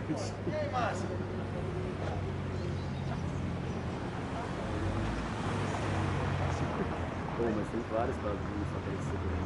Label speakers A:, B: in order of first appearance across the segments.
A: E aí, Márcio?
B: Pô, mas tem vários Estados Unidos só aparecer por aí.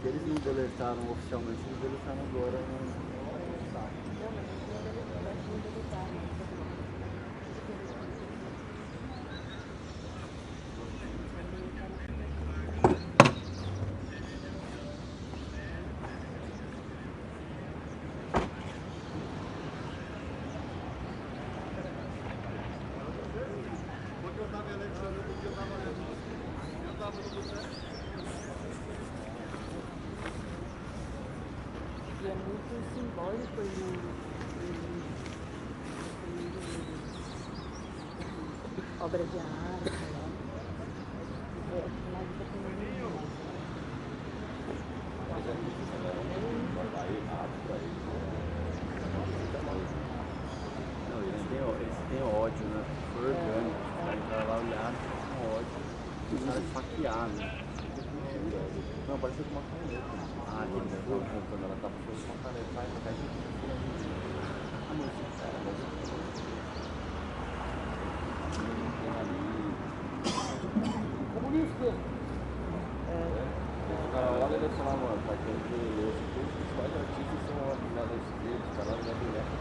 B: Eles não deletaram oficialmente, eles deletaram agora no site.
C: E é muito simbólico obra de arte, né?
B: Não, eles têm ódio, né? Foi orgânico. Os caras entraram lá, olharam, com ódio. E os caras esfaquearam. Não, parecia com uma caneta. Ah, aquele fogo, quando ela tava fazendo uma caneta, vai cair a música, cara, comunista! O cara olha e fala, mano, tá aqui entre os principais artistas são lá da esquerda, os caras da direita.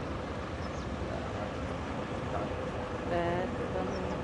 C: Totalmente.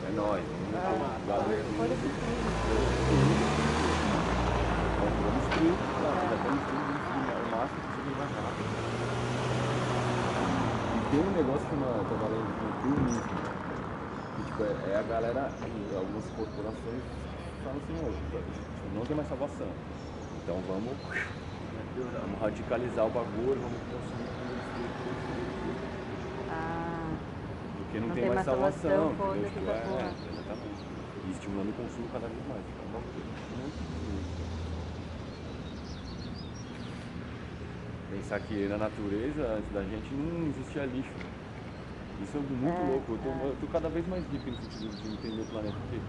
B: É nóis. Valeu. Vamos destruir. Já estamos destruindo o máximo possível mais rápido. E tem um negócio que eu trabalhei no filme, que tipo, é a galera, algumas corporações falam assim, não tem mais salvação. Então vamos radicalizar o bagulho, vamos consumir porque não tem mais salvação, entendeu? Tipo, exatamente. E estimulando o consumo cada vez mais. É um bagulho muito bonito. Pensar que na natureza, antes da gente, não existia lixo. Isso é muito louco. Eu tô cada vez mais rico no sentido de entender o planeta. Porque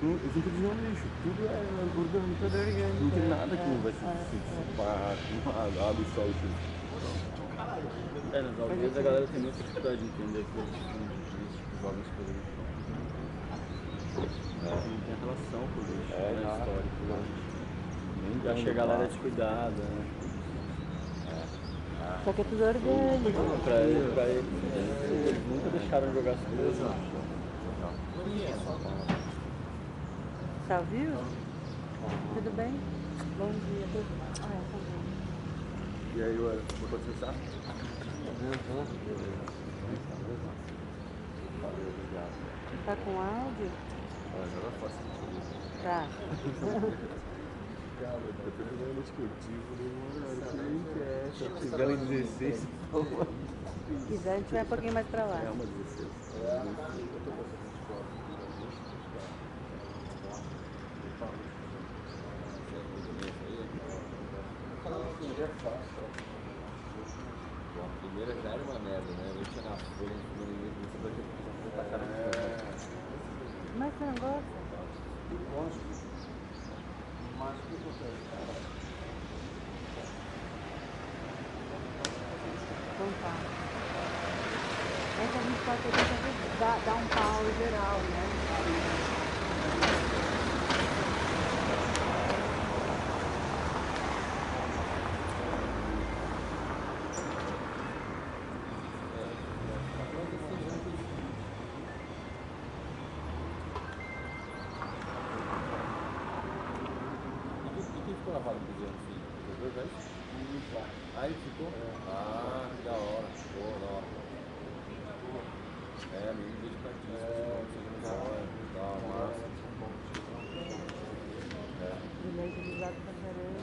B: eu sempre dizia um lixo. Tudo é orgânico. Não tem nada que não vai se dissipar com água e sol. Nas aldeias a galera tem muita dificuldade de entender que os jovens poderiam não tem relação com o lixo, histórico. Já chega a galera descuidada, né?
C: Só que é tudo orgânico.
B: Pra eles nunca deixaram jogar as coisas.
C: Tá ouvindo? Tudo bem? Bom dia.
B: E aí, ué, botou descansar? Valeu, obrigado.
C: Tá com áudio?
B: Joga fácil.
C: Tá.
B: Cara, eu tô jogando esportivo, né? Se tiver em 16,
C: Se quiser, a gente vai um pouquinho mais pra lá.
B: é uma 16.
A: A primeira já era uma merda, né? Eu tinha na folha, não sabia que tá cara.
C: Mas você não gosta?
B: Gosto. Mas o que acontece?
C: Então tá. Essa a gente pode tentar dar um pau geral, né?
A: Ficou na vaga dos anos, sim. Os dois, aí ficou? Ah, que da hora. Boa, da hora. Menino desde pratinho. Da massa.
C: Ele é utilizado pra caramba.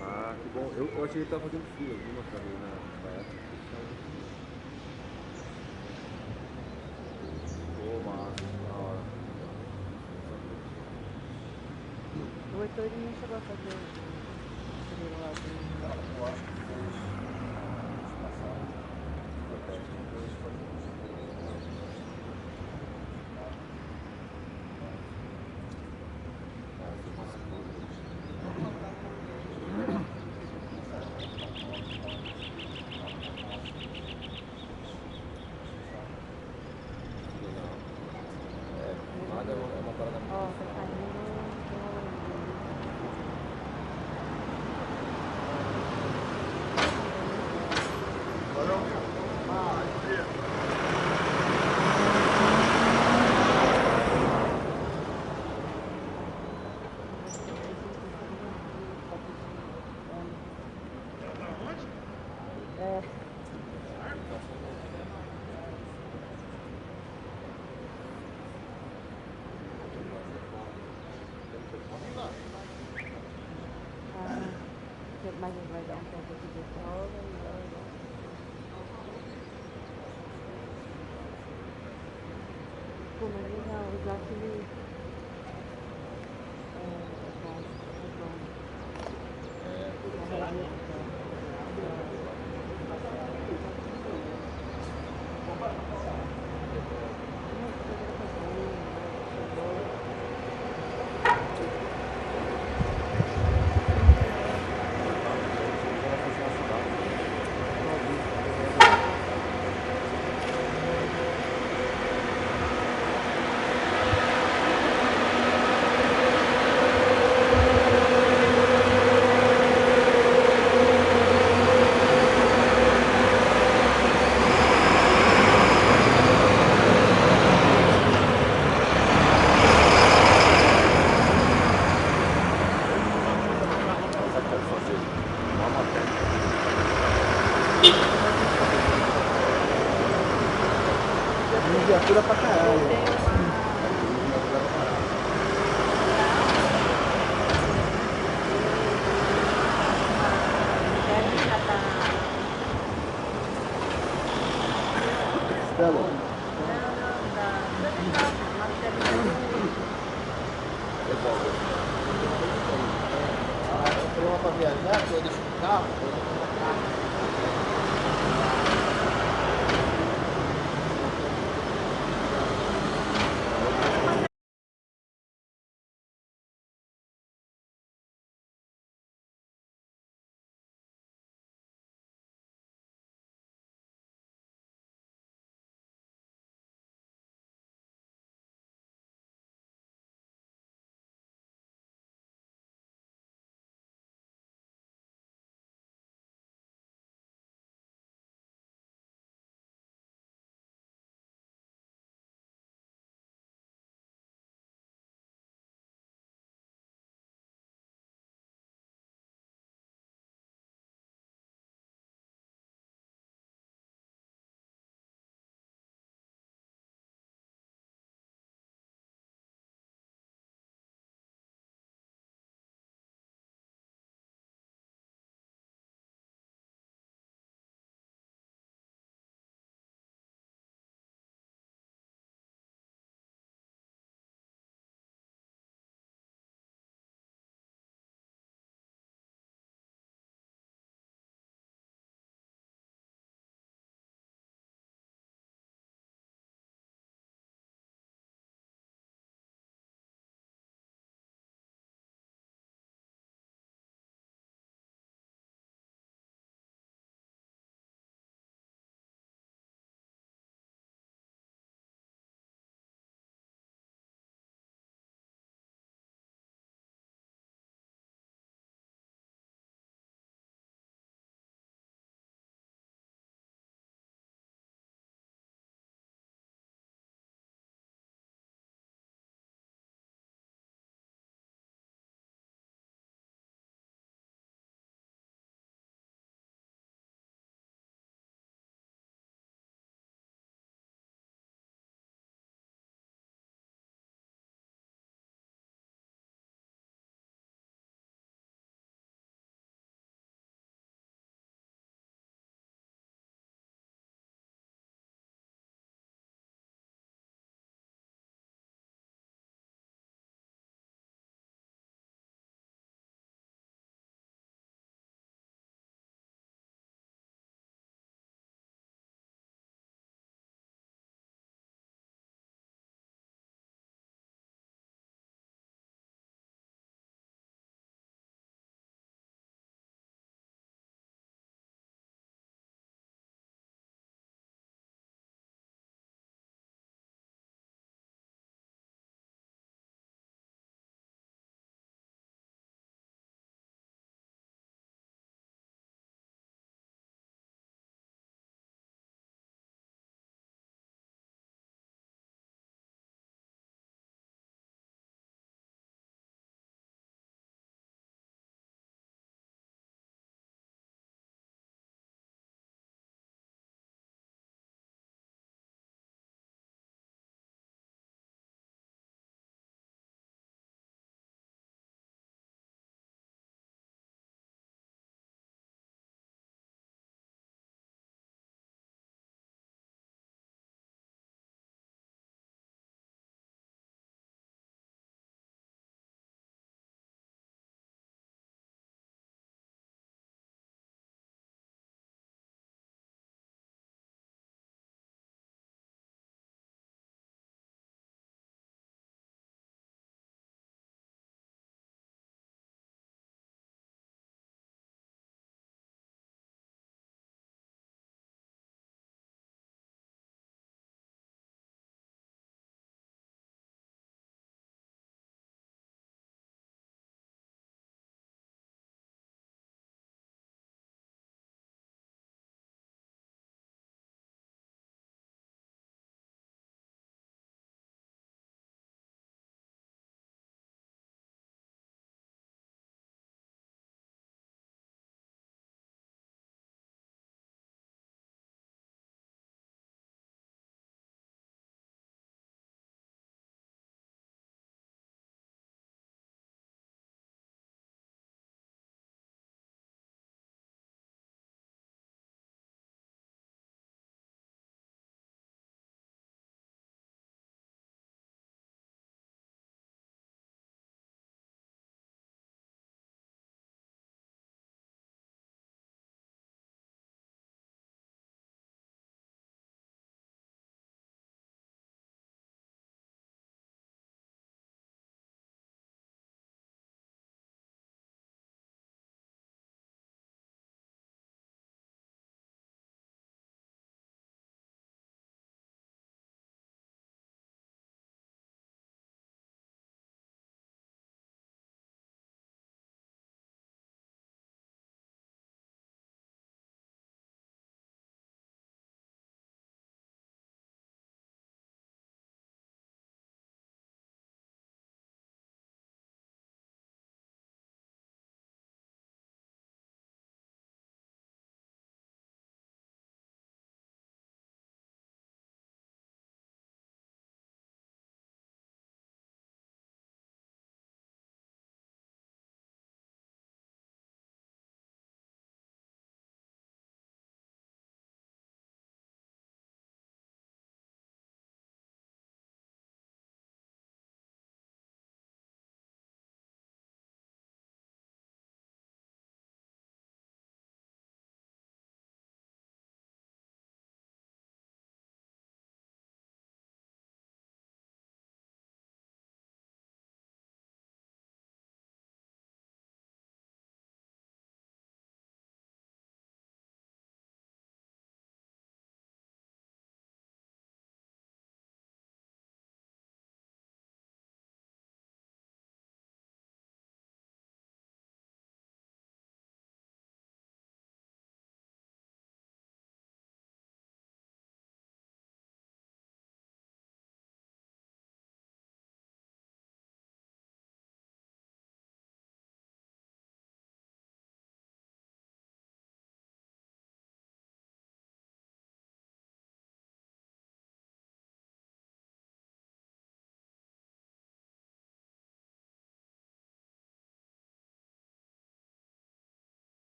A: Ah, que bom. Eu achei que ele tava fazendo fila, viu, na cadeira na época. Pô, massa, da hora.
C: O Heitor ele não chegou a fazer o lá do...
B: Eu acho que fez passado.
A: Nada é uma parada muito.
C: Ó, tá saindo... É. Mas vai dar um tempo aqui de prova e vai... Pô, mas legal, usar aquele...
B: Viatura pra caralho. Estela.
D: Eu vou pra viajar, eu deixo o carro.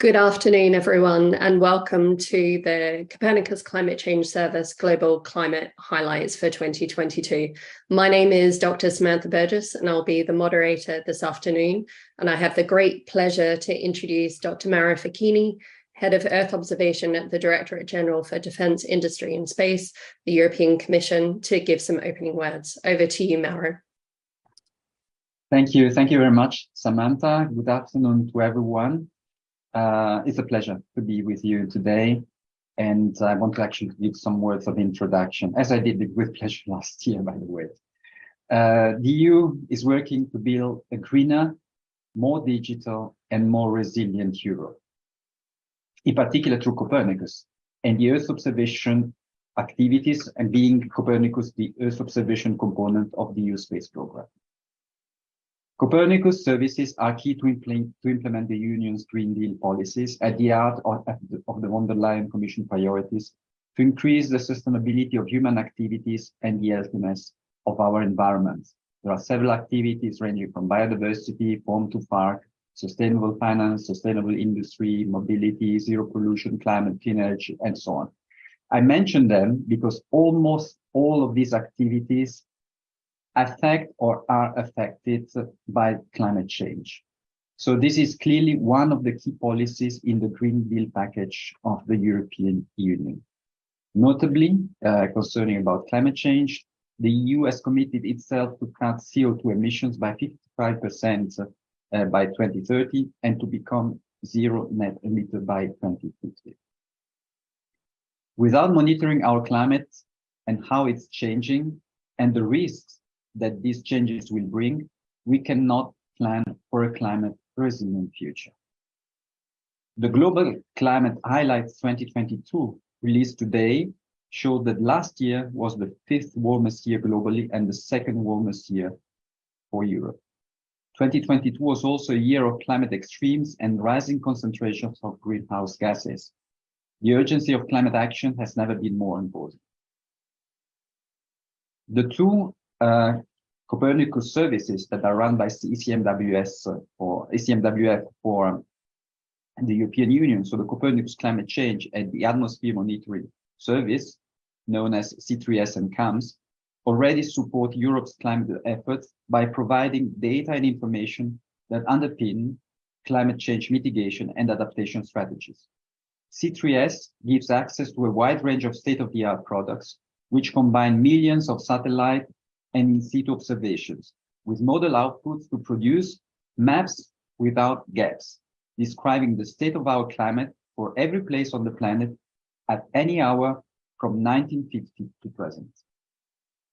E: Good afternoon, everyone, and welcome to the Copernicus Climate Change Service Global Climate Highlights for 2022. My name is Dr. Samantha Burgess, and I'll be the moderator this afternoon. And I have the great pleasure to introduce Dr. Mauro Facchini, Head of Earth Observation at the Directorate General for Defence, Industry and Space, the European Commission, to give some opening words. Over to you, Mauro.
F: Thank you very much, Samantha. Good afternoon to everyone. It's a pleasure to be with you today, and I want to actually give some words of introduction, as I did with pleasure last year, by the way. The EU is working to build a greener, more digital, and more resilient Europe, in particular through Copernicus and the Earth observation activities, and being Copernicus the Earth observation component of the EU space program. Copernicus services are key to implement the Union's Green Deal policies at the heart of the von der Leyen Commission priorities to increase the sustainability of human activities and the healthiness of our environment. There are several activities ranging from biodiversity, farm to fork, sustainable finance, sustainable industry, mobility, zero pollution, climate, clean energy, and so on. I mention them because almost all of these activities affect or are affected by climate change. So this is clearly one of the key policies in the Green Deal package of the European Union. Notably, concerning about climate change, the EU has committed itself to cut CO2 emissions by 55% by 2030 and to become zero net emitter by 2050. Without monitoring our climate and how it's changing and the risks that these changes will bring, we cannot plan for a climate resilient future. The Global Climate Highlights 2022 released today showed that last year was the 5th warmest year globally and the 2nd warmest year for Europe. 2022 was also a year of climate extremes and rising concentrations of greenhouse gases. The urgency of climate action has never been more important. The two Copernicus services that are run by ECMWF for the European Union, so the Copernicus Climate Change and the Atmosphere Monitoring Service, known as C3S and CAMS, already support Europe's climate efforts by providing data and information that underpin climate change mitigation and adaptation strategies. C3S gives access to a wide range of state-of-the-art products, which combine millions of satellite and in situ observations with model outputs to produce maps without gaps, describing the state of our climate for every place on the planet at any hour from 1950 to present.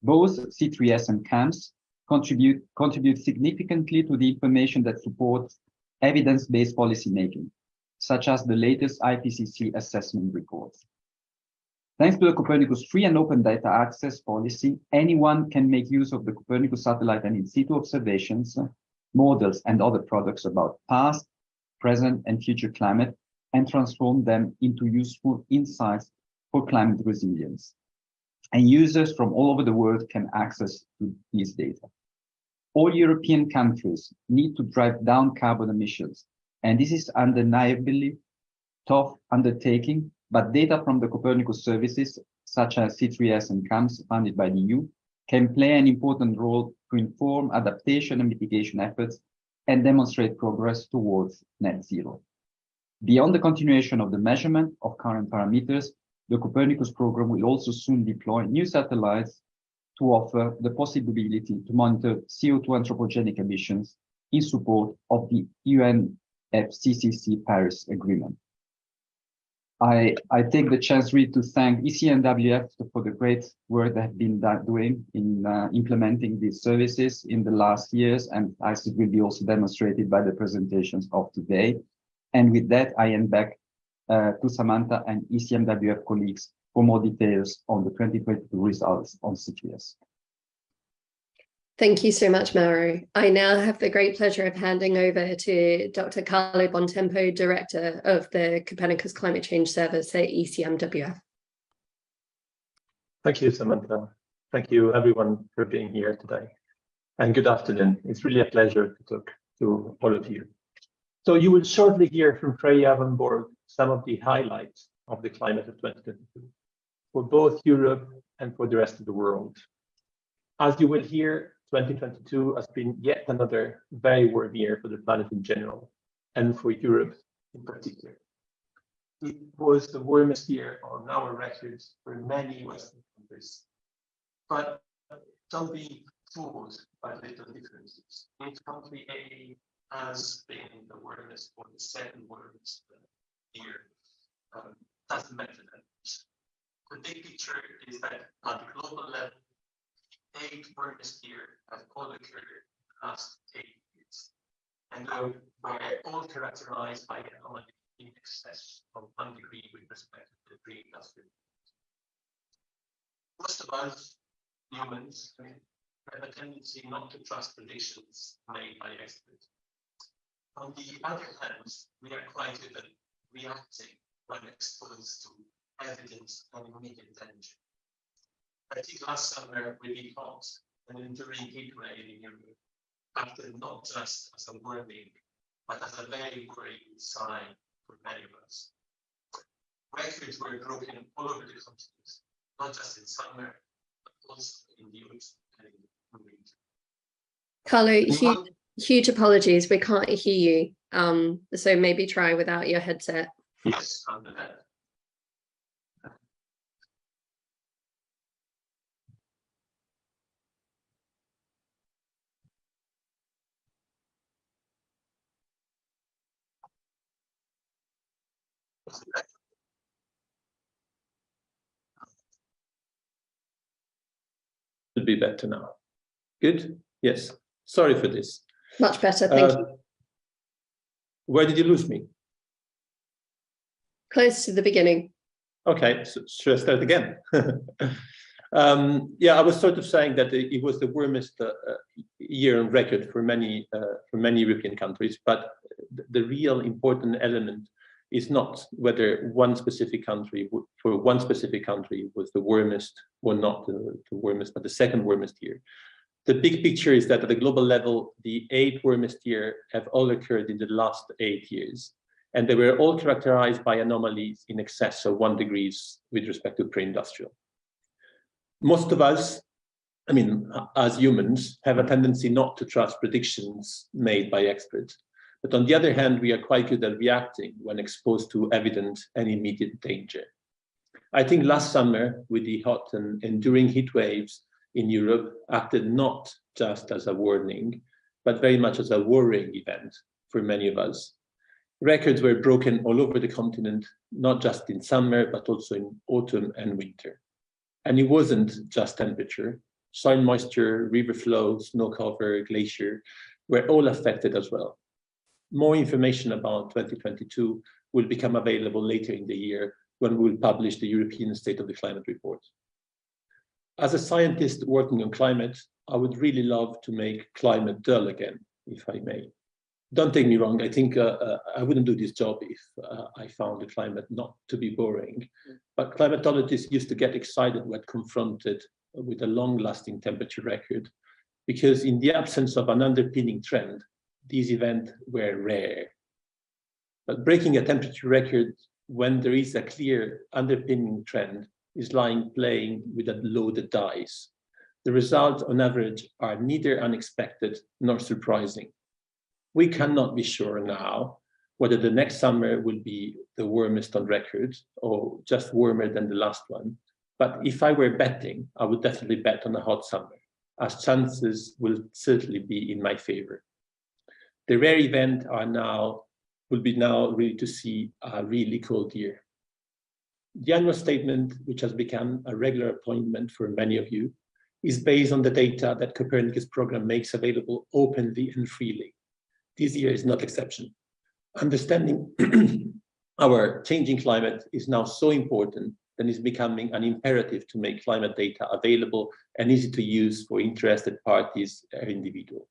F: Both C3S and CAMS contribute significantly to the information that supports evidence-based policymaking, such as the latest IPCC assessment reports. Thanks to the Copernicus free and open data access policy, anyone can make use of the Copernicus satellite and in situ observations, models, and other products about past, present, and future climate and transform them into useful insights for climate resilience. And users from all over the world can access to these data. All European countries need to drive down carbon emissions, and this is undeniably tough undertaking, but data from the Copernicus services, such as C3S and CAMS, funded by the EU, can play an important role to inform adaptation and mitigation efforts and demonstrate progress towards net zero. Beyond the continuation of the measurement of current parameters, the Copernicus program will also soon deploy new satellites to offer the possibility to monitor CO2 anthropogenic emissions in support of the UNFCCC Paris Agreement. I take the chance really to thank ECMWF for the great work they have been doing in implementing these services in the last years, and as it will be also demonstrated by the presentations of today. And with that, I hand back to Samantha and ECMWF colleagues for more details on the 2022 results on C3S.
E: Thank you so much, Mauro. I now have the great pleasure of handing over to Dr. Carlo Bontempo, Director of the Copernicus Climate Change Service at ECMWF.
G: Thank you, Samantha. Thank you, everyone, for being here today. And good afternoon. It's really a pleasure to talk to all of you. So you will shortly hear from Freya van Borg some of the highlights of the climate of 2022 for both Europe and for the rest of the world. As you will hear, 2022 has been yet another very warm year for the planet in general, and for Europe in particular. It was the warmest year on our records for many Western countries. But don't be fooled by little differences. Each country A has been the warmest or the second warmest year. Doesn't matter that much. The big picture is that at the global level, 8 warmest years have all occurred in the last 8 years. And they were all characterized by anomaly in excess of 1 degree with respect to the pre-industrial. Most of us humans have a tendency not to trust predictions made by experts. On the other hand, we are quite good at reacting when exposed to evidence and immediate danger. I think last summer really hot and enduring heat wave in Europe acted not just as a warning, but as a very worrying sign for many of us. Records were broken all over the continent, not just in summer, but also in the autumn and in the winter.
E: Carlo, huge apologies, we can't hear you. So maybe try without your headset.
G: Yes, under that. Should be better now. Good? Yes. Sorry for this.
E: Much better, thank you.
G: Where did you lose me?
E: Close to the beginning.
G: Okay, so should I start again? Yeah, I was sort of saying that it was the warmest year on record for many European countries, but the real important element is not whether one specific country was the warmest or not the warmest, but the second warmest year. The big picture is that at the global level, the 8 warmest years have all occurred in the last 8 years, and they were all characterized by anomalies in excess of 1 degree with respect to pre-industrial. Most of us, I mean, as humans, have a tendency not to trust predictions made by experts. But on the other hand, we are quite good at reacting when exposed to evident and immediate danger. I think last summer, with the hot and enduring heat waves in Europe, acted not just as a warning, but very much as a worrying event for many of us. Records were broken all over the continent, not just in summer, but also in autumn and winter. And it wasn't just temperature. Soil moisture, river flow, snow cover, glacier were all affected as well. More information about 2022 will become available later in the year when we will publish the European State of the Climate Report. As a scientist working on climate, I would really love to make climate dull again, if I may. Don't take me wrong, I think I wouldn't do this job if I found the climate not to be boring. But climatologists used to get excited when confronted with a long-lasting temperature record, because in the absence of an underpinning trend, these events were rare. But breaking a temperature record when there is a clear underpinning trend is like playing with a loaded dice. The results on average are neither unexpected nor surprising. We cannot be sure now whether the next summer will be the warmest on record or just warmer than the last one. But if I were betting, I would definitely bet on a hot summer, as chances will certainly be in my favor. The rare event will be now really to see a really cold year. The annual statement, which has become a regular appointment for many of you, is based on the data that Copernicus program makes available openly and freely. This year is not exception. Understanding our changing climate is now so important that it's becoming an imperative to make climate data available and easy to use for interested parties or individuals.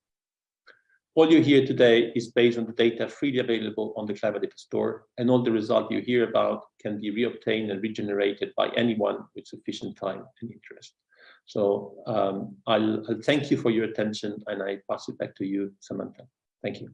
G: All you hear today is based on the data freely available on the Climate Data Store, and all the results you hear about can be reobtained and regenerated by anyone with sufficient time and interest. So I'll thank you for your attention, and I pass it back to you, Samantha. Thank you.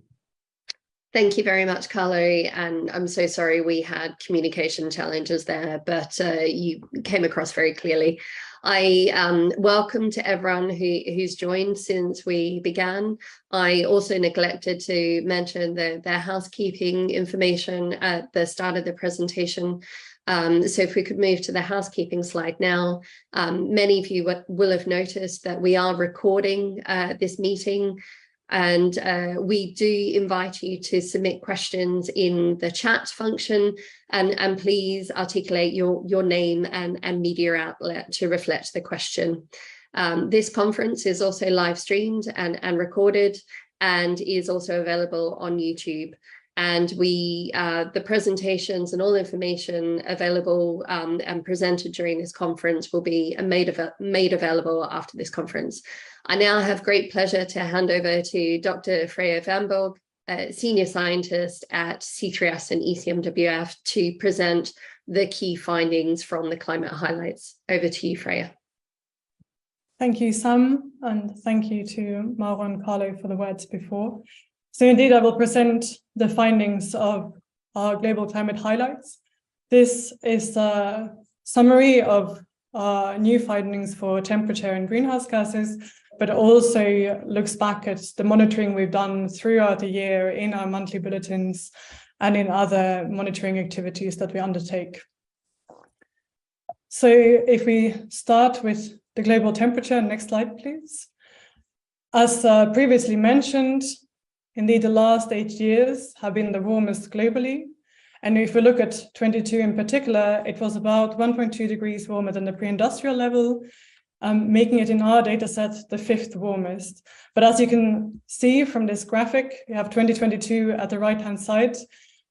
E: Thank you very much, Carlo, and I'm so sorry we had communication challenges there, but you came across very clearly. I welcome to everyone who's joined since we began. I also neglected to mention their housekeeping information at the start of the presentation. So if we could move to the housekeeping slide now, many of you will have noticed that we are recording this meeting. And we do invite you to submit questions in the chat function, and please articulate your name and media outlet to reflect the question. This conference is also live streamed and recorded and is also available on YouTube. And the presentations and all information available and presented during this conference will be made available after this conference. I now have great pleasure to hand over to Dr. Freya Vanborg, Senior Scientist at C3S and ECMWF, to present the key findings from the climate highlights. Over to you, Freya.
H: Thank you, Sam, and thank you to Mauro and Carlo for the words before. So indeed, I will present the findings of our global climate highlights. This is a summary of our new findings for temperature and greenhouse gases, but also looks back at the monitoring we've done throughout the year in our monthly bulletins and in other monitoring activities that we undertake. So if we start with the global temperature, next slide, please. As previously mentioned, indeed, the last 8 years have been the warmest globally. And if we look at 22 in particular, it was about 1.2 degrees warmer than the pre-industrial level, making it in our data set the 5th warmest. But as you can see from this graphic, we have 2022 at the right-hand side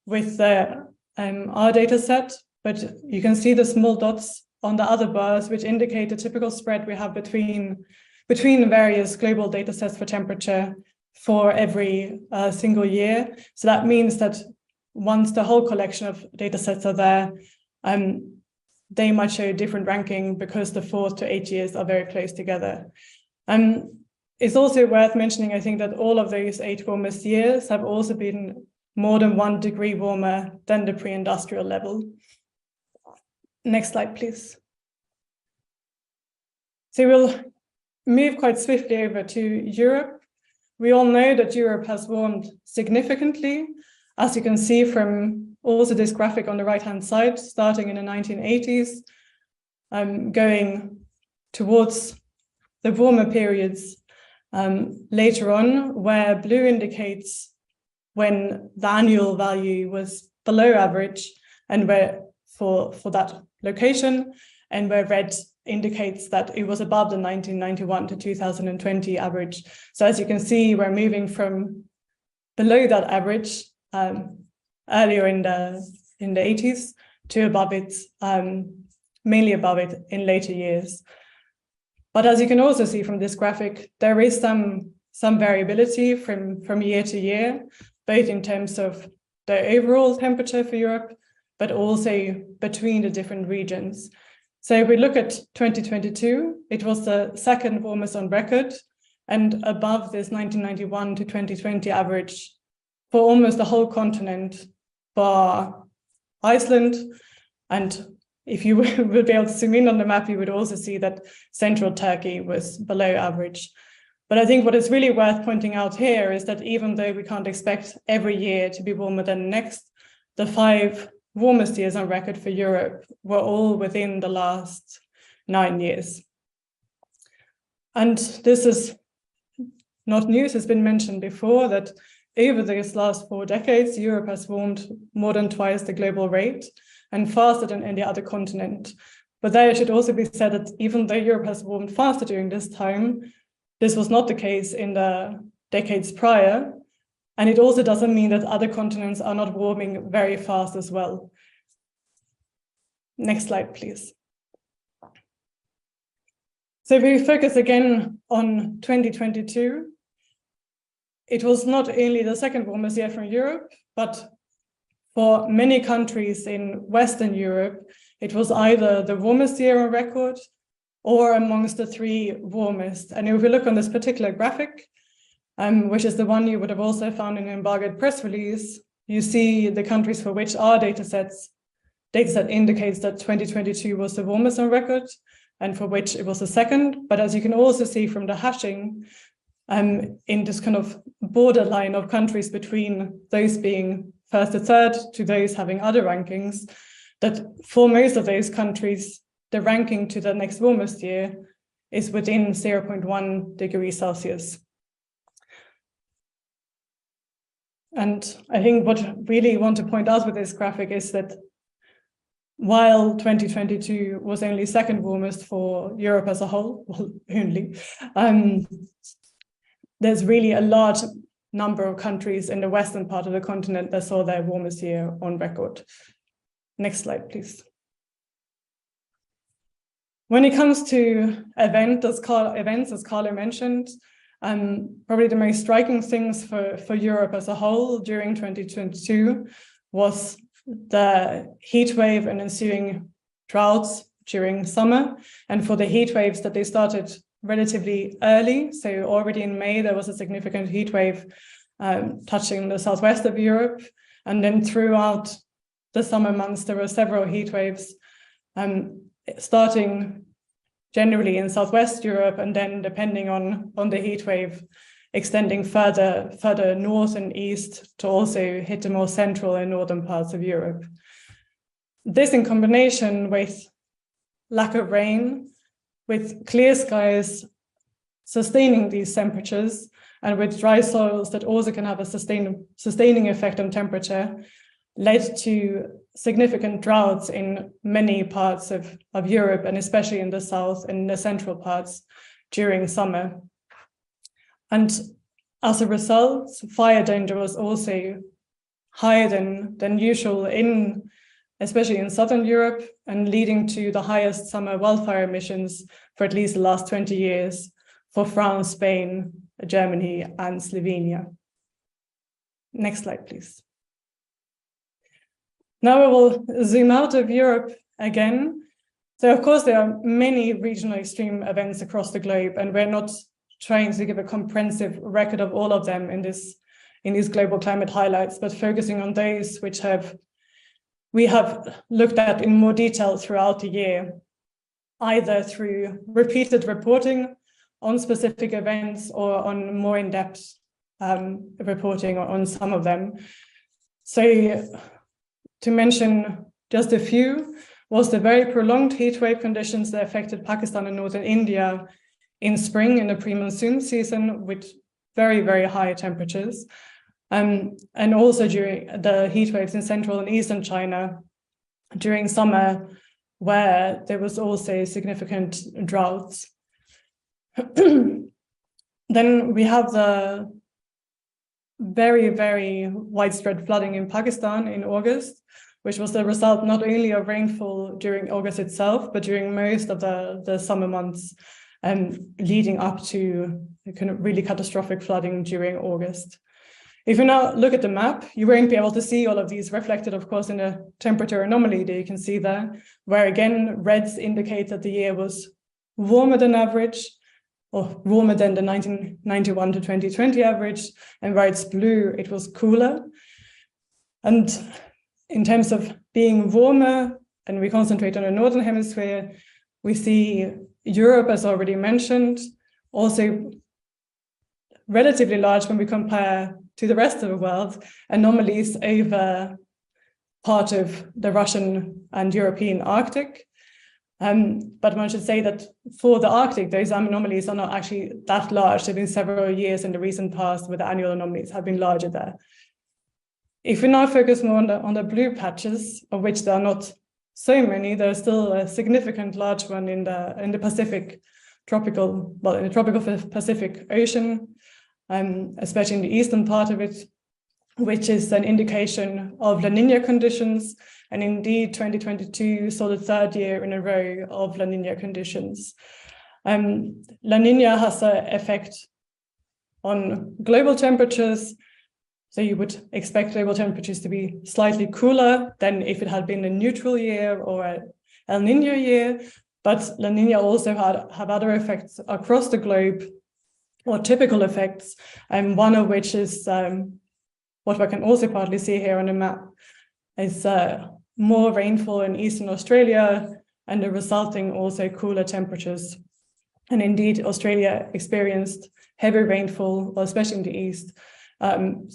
H: with our data set, but you can see the small dots on the other bars, which indicate the typical spread we have between various global data sets for temperature for every single year. So that means that once the whole collection of data sets are there, they might show a different ranking because the 4 to 8 years are very close together. It's also worth mentioning, I think, that all of those 8 warmest years have also been more than 1 degree warmer than the pre-industrial level. Next slide, please. So we'll move quite swiftly over to Europe. We all know that Europe has warmed significantly, as you can see from also this graphic on the right-hand side, starting in the 1980s, going towards the warmer periods later on, where blue indicates when the annual value was below average and where for that location, and where red indicates that it was above the 1991 to 2020 average. So as you can see, we're moving from below that average earlier in the 80s to above it, mainly above it in later years. But as you can also see from this graphic, there is some variability from year to year, both in terms of the overall temperature for Europe, but also between the different regions. So if we look at 2022, it was the 2nd warmest on record and above this 1991 to 2020 average for almost the whole continent, bar Iceland. And if you would be able to zoom in on the map, you would also see that central Turkey was below average. But I think what is really worth pointing out here is that even though we can't expect every year to be warmer than the next, the 5 warmest years on record for Europe were all within the last 9 years. And this is not news, has been mentioned before, that over these last 4 decades, Europe has warmed more than twice the global rate and faster than any other continent. But there it should also be said that even though Europe has warmed faster during this time, this was not the case in the decades prior. And it also doesn't mean that other continents are not warming very fast as well. Next slide, please. So if we focus again on 2022, it was not only the 2nd warmest year from Europe, but for many countries in Western Europe, it was either the warmest year on record or amongst the 3 warmest. And if we look on this particular graphic, which is the one you would have also found in an embargoed press release, you see the countries for which our dataset indicates that 2022 was the warmest on record, and for which it was the second. But as you can also see from the hashing, in this kind of borderline of countries between those being first to third to those having other rankings, that for most of those countries, the ranking to the next warmest year is within 0.1 degrees Celsius. And I think what I really want to point out with this graphic is that while 2022 was only second warmest for Europe as a whole, well, only, there's really a large number of countries in the western part of the continent that saw their warmest year on record. Next slide, please. When it comes to events, as Carlo mentioned, probably the most striking things for Europe as a whole during 2022 was the heat wave and ensuing droughts during summer. And for the heat waves that they started relatively early, so already in May, there was a significant heat wave touching the southwest of Europe. And then throughout the summer months, there were several heat waves starting generally in southwest Europe, and then depending on the heat wave, extending further north and east to also hit the more central and northern parts of Europe. This in combination with lack of rain, with clear skies sustaining these temperatures, and with dry soils that also can have a sustaining effect on temperature, led to significant droughts in many parts of Europe, and especially in the south and the central parts during summer. And as a result, fire danger was also higher than usual especially in southern Europe, and leading to the highest summer wildfire emissions for at least the last 20 years for France, Spain, Germany, and Slovenia. Next slide, please. Now we will zoom out of Europe again. So of course, there are many regional extreme events across the globe, and we're not trying to give a comprehensive record of all of them in these global climate highlights, but focusing on those which we have looked at in more detail throughout the year, either through repeated reporting on specific events or on more in-depth reporting on some of them. So to mention just a few, was the very prolonged heat wave conditions that affected Pakistan and northern India in spring in the pre-monsoon season with very, very high temperatures. And also during the heat waves in central and eastern China during summer, where there was also significant droughts. Then we have the very, very widespread flooding in Pakistan in August, which was the result not only of rainfall during August itself, but during most of the summer months, leading up to kind of really catastrophic flooding during August. If you now look at the map, you won't be able to see all of these reflected, of course, in a temperature anomaly that you can see there, where again, reds indicate that the year was warmer than average, or warmer than the 1991 to 2020 average, and where it's blue, it was cooler. And in terms of being warmer, and we concentrate on the Northern Hemisphere, we see Europe, as already mentioned, also relatively large when we compare to the rest of the world, anomalies over part of the Russian and European Arctic. But one should say that for the Arctic, those anomalies are not actually that large. There have been several years in the recent past where the annual anomalies have been larger there. If we now focus more on the blue patches, of which there are not so many, there's still a significant large one in the Pacific tropical Pacific Ocean, especially in the eastern part of it, which is an indication of La Nina conditions. And indeed, 2022 saw the third year in a row of La Nina conditions. La Nina has an effect on global temperatures. So you would expect global temperatures to be slightly cooler than if it had been a neutral year or an El Niño year. But La Nina also have other effects across the globe, or typical effects, and one of which is what we can also partly see here on the map, is more rainfall in Eastern Australia and the resulting also cooler temperatures. And indeed, Australia experienced heavy rainfall, well, especially in the east,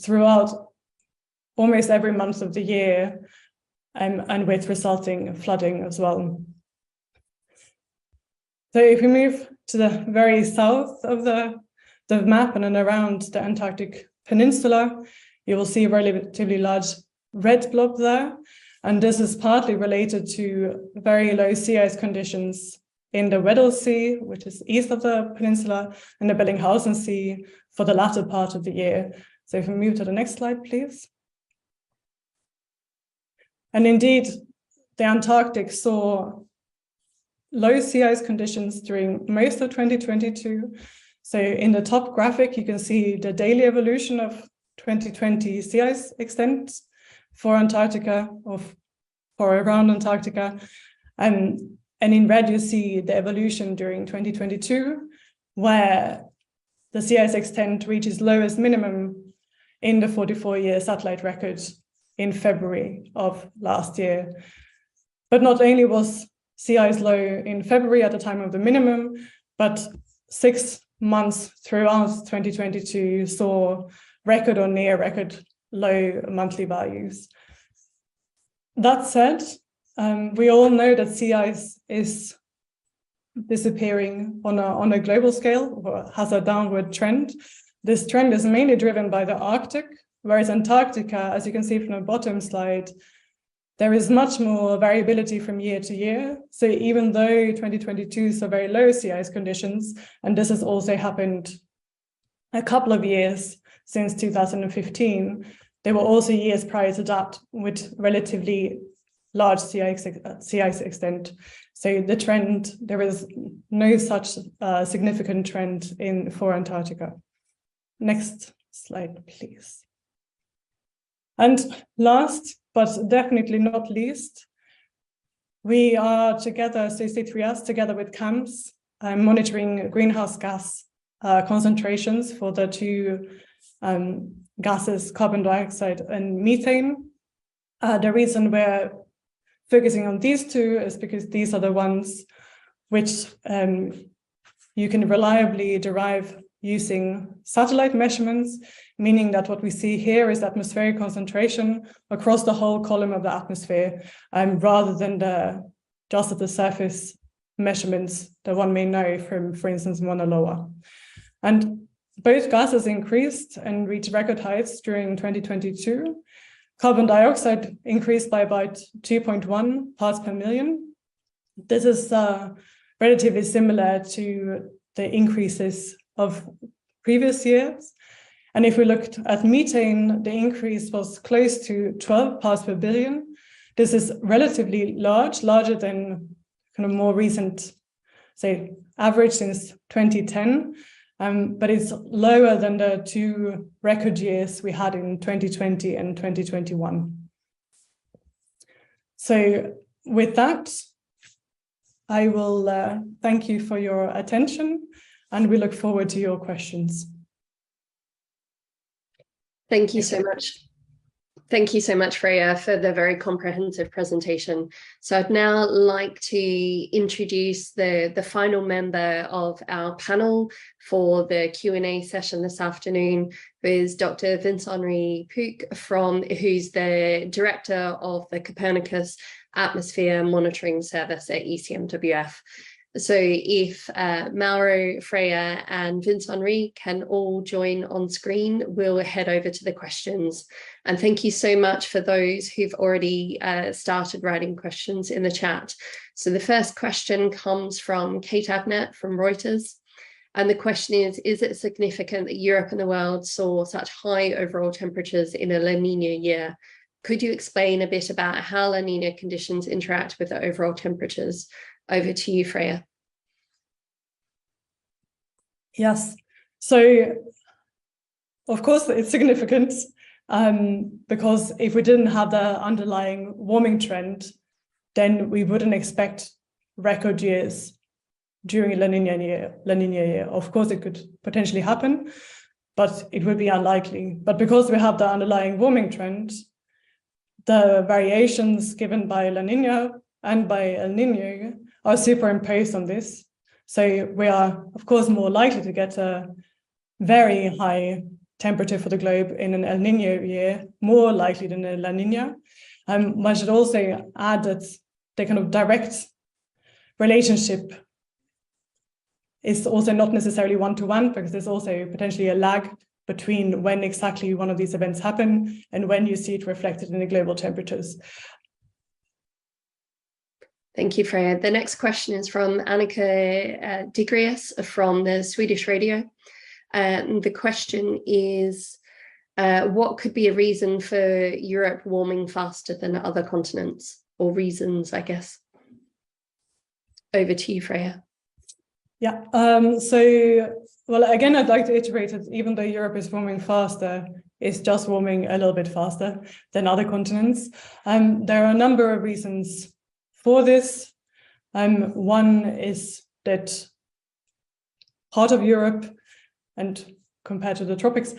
H: throughout almost every month of the year, and with resulting flooding as well. So if we move to the very south of the map and then around the Antarctic Peninsula, you will see a relatively large red blob there. And this is partly related to very low sea ice conditions in the Weddell Sea, which is east of the peninsula, and the Bellingshausen Sea for the latter part of the year. So if we move to the next slide, please. And indeed, the Antarctic saw low sea ice conditions during most of 2022. So in the top graphic, you can see the daily evolution of 2020 sea ice extent for Antarctica, or for around Antarctica. And in red, you see the evolution during 2022, where the sea ice extent reaches lowest minimum in the 44-year satellite record in February of last year. But not only was sea ice low in February at the time of the minimum, but 6 months throughout 2022 saw record or near record low monthly values. That said, we all know that sea ice is disappearing on a global scale, or has a downward trend. This trend is mainly driven by the Arctic, whereas Antarctica, as you can see from the bottom slide, there is much more variability from year to year. So even though 2022 saw very low sea ice conditions, and this has also happened a couple of years since 2015, there were also years prior to that with relatively large sea ice extent. So the trend, there is no such significant trend for Antarctica. Next slide, please. And last, but definitely not least, we are together, so C3S, together with CAMS, monitoring greenhouse gas concentrations for the two gases, carbon dioxide and methane. The reason we're focusing on these two is because these are the ones which you can reliably derive using satellite measurements, meaning that what we see here is atmospheric concentration across the whole column of the atmosphere, rather than just at the surface measurements that one may know from, for instance, Mauna Loa. And both gases increased and reached record heights during 2022. Carbon dioxide increased by about 2.1 parts per million. This is relatively similar to the increases of previous years. And if we looked at methane, the increase was close to 12 parts per billion. This is relatively large, larger than kind of more recent, say, average since 2010. But it's lower than the two record years we had in 2020 and 2021. So with that, I will thank you for your attention, and we look forward to your questions.
E: Thank you so much. Thank you so much, Freya, for the very comprehensive presentation. So I'd now like to introduce the final member of our panel for the Q&A session this afternoon, who is Dr. Vincent-Henri Puig, who's the Director of the Copernicus Atmosphere Monitoring Service at ECMWF. So if Mauro, Freya and Vincent-Henri can all join on screen, we'll head over to the questions. And thank you so much for those who've already started writing questions in the chat. So the first question comes from Kate Abnett from Reuters. And the question is it significant that Europe and the world saw such high overall temperatures in a La Nina year? Could you explain a bit about how La Nina conditions interact with the overall temperatures? Over to you, Freya.
H: Yes. So, of course, it's significant because if we didn't have the underlying warming trend, then we wouldn't expect record years during a La Nina year. Of course, it could potentially happen, but it would be unlikely. But because we have the underlying warming trend, the variations given by La Nina and by El Nino are superimposed on this. So we are, of course, more likely to get a very high temperature for the globe in an El Nino year, more likely than a La Nina. One should also add that the kind of direct relationship is also not necessarily one-to-one, because there's also potentially a lag between when exactly one of these events happen and when you see it reflected in the global temperatures.
E: Thank you, Freya. The next question is from Annika Digrius from the Swedish Radio. The question is, what could be a reason for Europe warming faster than other continents, or reasons, I guess? Over to you, Freya.
H: Yeah, well, again, I'd like to iterate that even though Europe is warming faster, it's just warming a little bit faster than other continents. There are a number of reasons for this. One is that part of Europe, and compared to the tropics,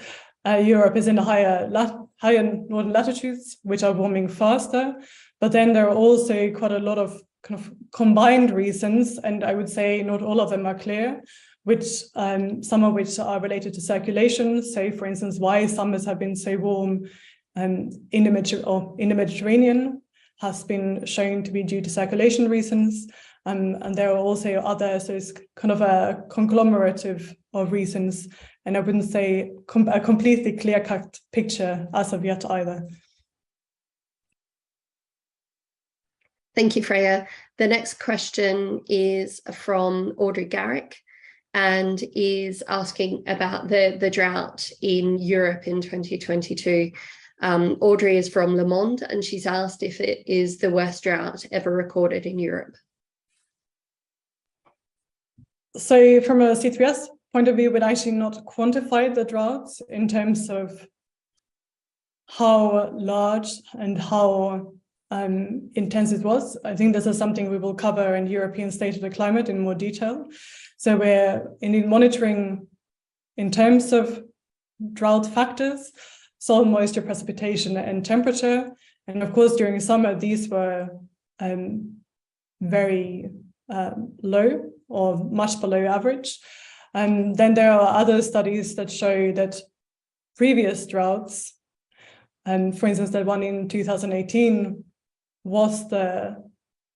H: Europe is in the higher northern latitudes, which are warming faster. But then there are also quite a lot of kind of combined reasons, and I would say not all of them are clear, which some of which are related to circulation. So, for instance, why summers have been so warm in the Mediterranean has been shown to be due to circulation reasons. And there are also other, so it's kind of a conglomerate of reasons. And I wouldn't say a completely clear-cut picture as of yet either.
E: Thank you, Freya. The next question is from Audrey Garrick and is asking about the drought in Europe in 2022. Audrey is from Le Monde, and she's asked if it is the worst drought ever recorded in Europe.
H: So from a C3S point of view, we'd actually not quantified the droughts in terms of how large and how intense it was. I think this is something we will cover in European State of the Climate in more detail. So we're in monitoring in terms of drought factors, soil moisture, precipitation, and temperature. And of course, during summer, these were very low or much below average. And then there are other studies that show that previous droughts, and for instance, the one in 2018 was the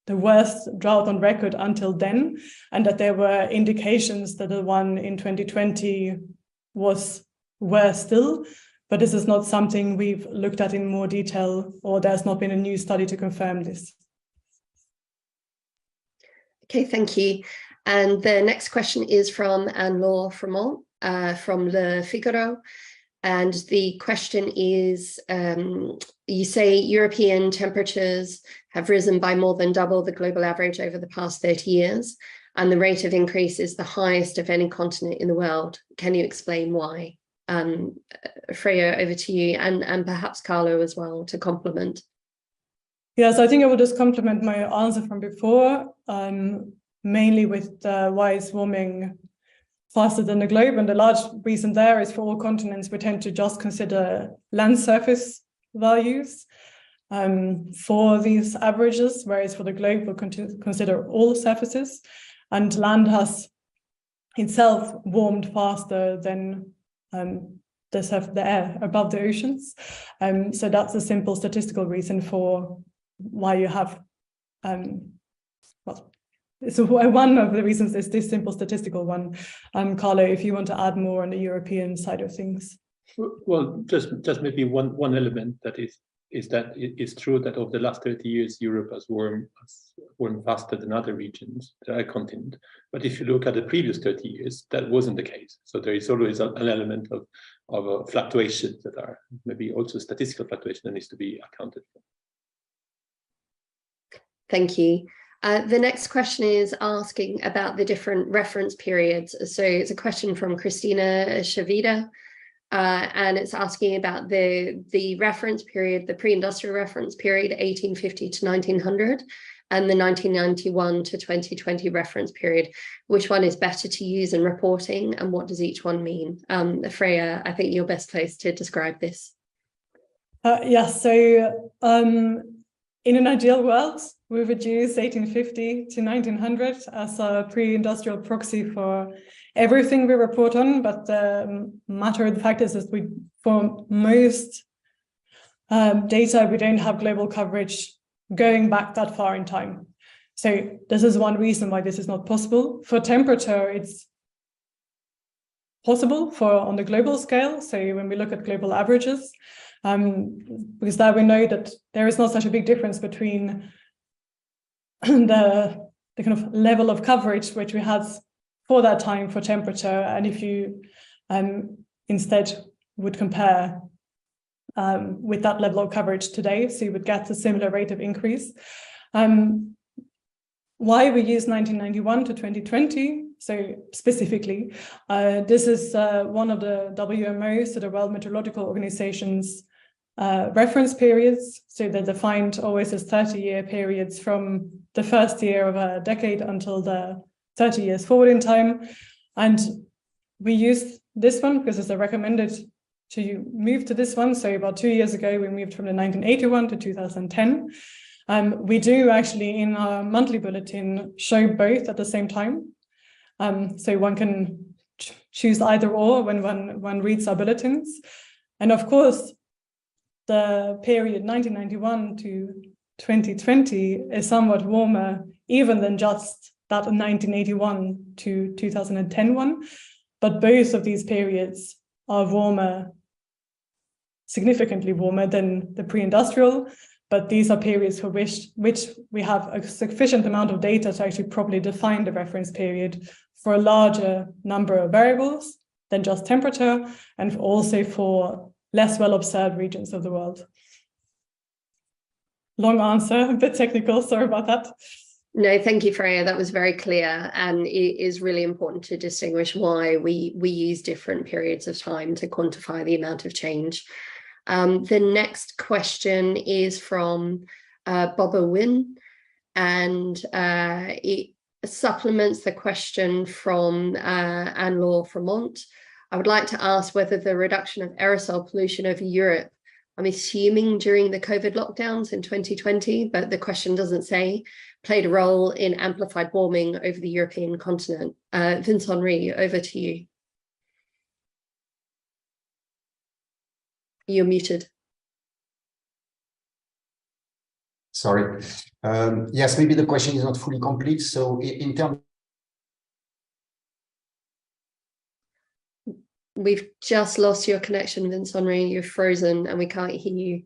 H: worst drought on record until then, and that there were indications that the one in 2020 was worse still. But this is not something we've looked at in more detail, or there's not been a new study to confirm this.
E: Okay, thank you. And the next question is from Anne-Laure Fremont from Le Figaro. And the question is, you say European temperatures have risen by more than double the global average over the past 30 years, and the rate of increase is the highest of any continent in the world. Can you explain why? Freya, over to you, and perhaps Carlo as well to complement.
H: Yes, I think I will just complement my answer from before, mainly with why is warming faster than the globe. And the large reason there is for all continents, we tend to just consider land surface values for these averages, whereas for the globe, we'll consider all surfaces. And land has itself warmed faster than the air above the oceans. So that's a simple statistical reason for why you have, so one of the reasons is this simple statistical one. Carlo, if you want to add more on the European side of things.
G: Well, just maybe one element that is that it's true that over the last 30 years, Europe has warmed faster than other regions, the other continent. But if you look at the previous 30 years, that wasn't the case. So there is always an element of fluctuations that are maybe also statistical fluctuation that needs to be accounted for.
E: Thank you. The next question is asking about the different reference periods. So it's a question from Christina Shavida, and it's asking about the reference period, the pre-industrial reference period, 1850 to 1900, and the 1991 to 2020 reference period. Which one is better to use in reporting, and what does each one mean? Freya, I think you're best placed to describe this.
H: So in an ideal world, we would use 1850 to 1900 as a pre-industrial proxy for everything we report on, but the matter of the fact is that for most data, we don't have global coverage going back that far in time. So this is one reason why this is not possible. For temperature, it's possible on the global scale. So when we look at global averages, because there we know that there is not such a big difference between the kind of level of coverage which we had for that time for temperature, and if you instead would compare with that level of coverage today, so you would get a similar rate of increase. Why we use 1991 to 2020, so specifically, this is one of the WMO, so the World Meteorological Organization's reference periods. So they're defined always as 30-year periods from the first year of a decade until the 30 years forward in time. And we use this one because it's recommended to move to this one. So about 2 years ago, we moved from the 1981 to 2010. We do actually in our monthly bulletin show both at the same time. So one can choose either or when one reads our bulletins. And of course, the period 1991 to 2020 is somewhat warmer even than just that 1981 to 2010 one. But both of these periods are warmer, significantly warmer than the pre-industrial. But these are periods for which we have a sufficient amount of data to actually properly define the reference period for a larger number of variables than just temperature, and also for less well-observed regions of the world. Long answer, a bit technical, sorry about that.
E: No, thank you, Freya. That was very clear, and it is really important to distinguish why we use different periods of time to quantify the amount of change. The next question is from Boba Wynn, and it supplements the question from Anne-Laure Fremont. I would like to ask whether the reduction of aerosol pollution over Europe, I'm assuming during the COVID lockdowns in 2020, but the question doesn't say, played a role in amplified warming over the European continent. Vince-Henri, over to you. You're muted.
I: Sorry. Yes, maybe the question is not fully complete. So in terms,
E: we've just lost your connection, Vince-Henri. You're frozen and we can't hear you.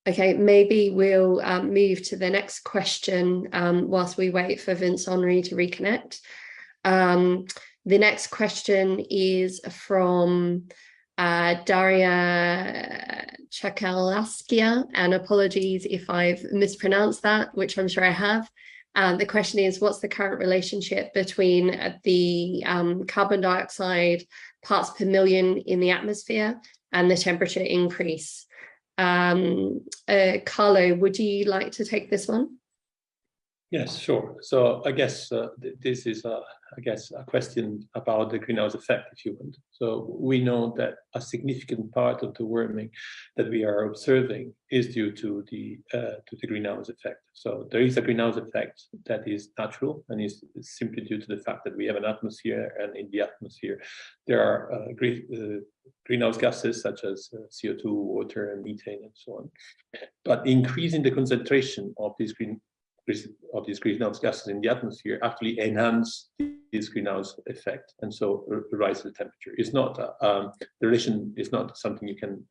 E: Okay, maybe we'll move to the next question whilst we wait for Vince-Henri to reconnect. The next question is from Daria Chakalaskia, and apologies if I've mispronounced that, which I'm sure I have. The question is, what's the current relationship between the carbon dioxide parts per million in the atmosphere and the temperature increase? Carlo, would you like to take this one?
G: Yes, sure. So I guess this is, a question about the greenhouse effect, if you want. So we know that a significant part of the warming that we are observing is due to the greenhouse effect. So there is a greenhouse effect that is natural and is simply due to the fact that we have an atmosphere, and in the atmosphere there are greenhouse gases such as CO2, water, and methane, and so on. But increasing the concentration of these greenhouse gases in the atmosphere actually enhance this greenhouse effect, and so rise the temperature. It's not the relation is not something you can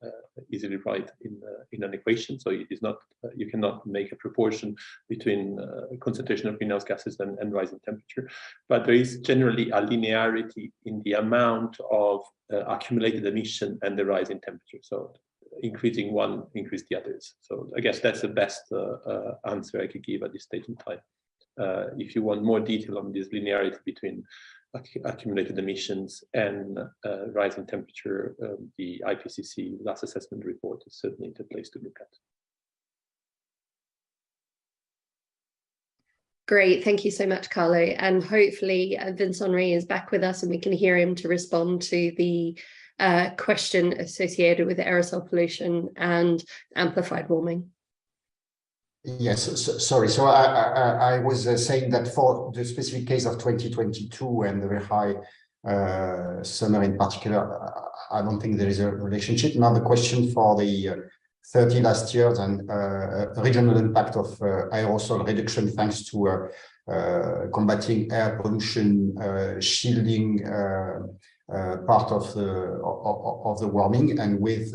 G: easily write in an equation. So it is not you cannot make a proportion between concentration of greenhouse gases and rising temperature. But there is generally a linearity in the amount of accumulated emission and the rise in temperature. So increasing one increase the others. So I guess that's the best answer I could give at this stage in time. if you want more detail on this linearity between accumulated emissions and rising temperature, the IPCC last assessment report is certainly the place to look at.
E: Great, thank you so much, Carlo. And hopefully Vincent-Henri is back with us and we can hear him to respond to the question associated with aerosol pollution and amplified warming.
I: Yes, sorry. So I was saying that for the specific case of 2022 and the very high summer in particular, I don't think there is a relationship. Now the question for the 30 last years and regional impact of aerosol reduction thanks to combating air pollution, shielding part of the warming, and with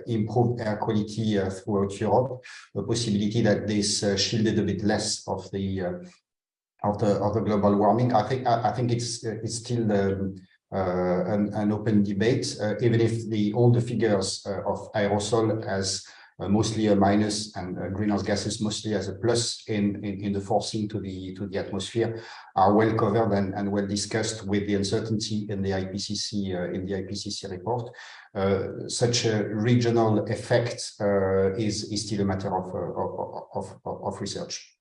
I: improved air quality throughout Europe, the possibility that this shielded a bit less of the global warming. I think it's still an open debate, even if all the figures of aerosol as mostly a minus and greenhouse gases mostly as a plus in the forcing to the atmosphere are well covered and well discussed with the uncertainty in the IPCC report. Such a regional effect is still a matter of research.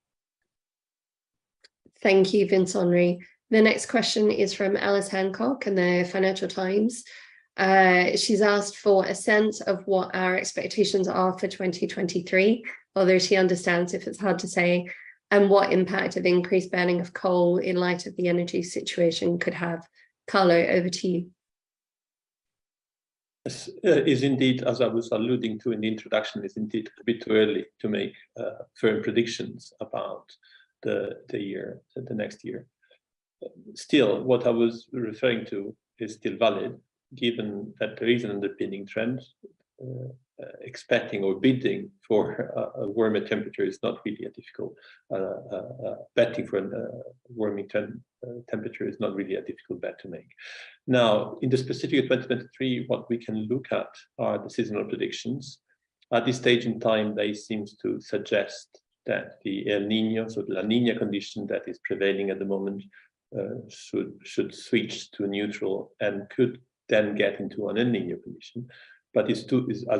E: Thank you, Vincent-Henri. The next question is from Alice Hancock in the Financial Times. She's asked for a sense of what our expectations are for 2023, although she understands if it's hard to say, and what impact of increased burning of coal in light of the energy situation could have. Carlo, over to you.
G: Yes, is indeed, as I was alluding to in the introduction, is indeed a bit too early to make firm predictions about the next year. Still, what I was referring to is still valid, given that there is an underpinning trend. Expecting or bidding for a warmer temperature is not really a difficult, betting for a warming temperature is not really a difficult bet to make. Now, in the specific of 2023, what we can look at are the seasonal predictions. At this stage in time, they seem to suggest that the El Niño, so the La Niña condition that is prevailing at the moment, should switch to neutral and could then get into an El Niño condition. But as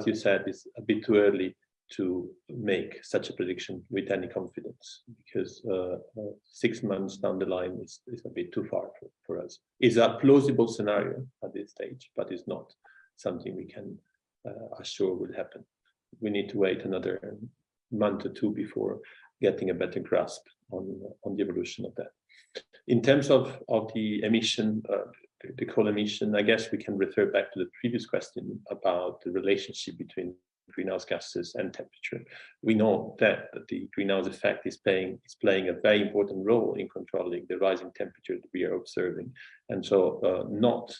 G: you said, it's a bit too early to make such a prediction with any confidence, because 6 months down the line is a bit too far for us. It's a plausible scenario at this stage, but it's not something we can assure will happen. We need to wait another month or two before getting a better grasp on the evolution of that. In terms of the emission, the coal emission, I guess we can refer back to the previous question about the relationship between greenhouse gases and temperature. We know that the greenhouse effect is playing a very important role in controlling the rising temperature that we are observing. And so not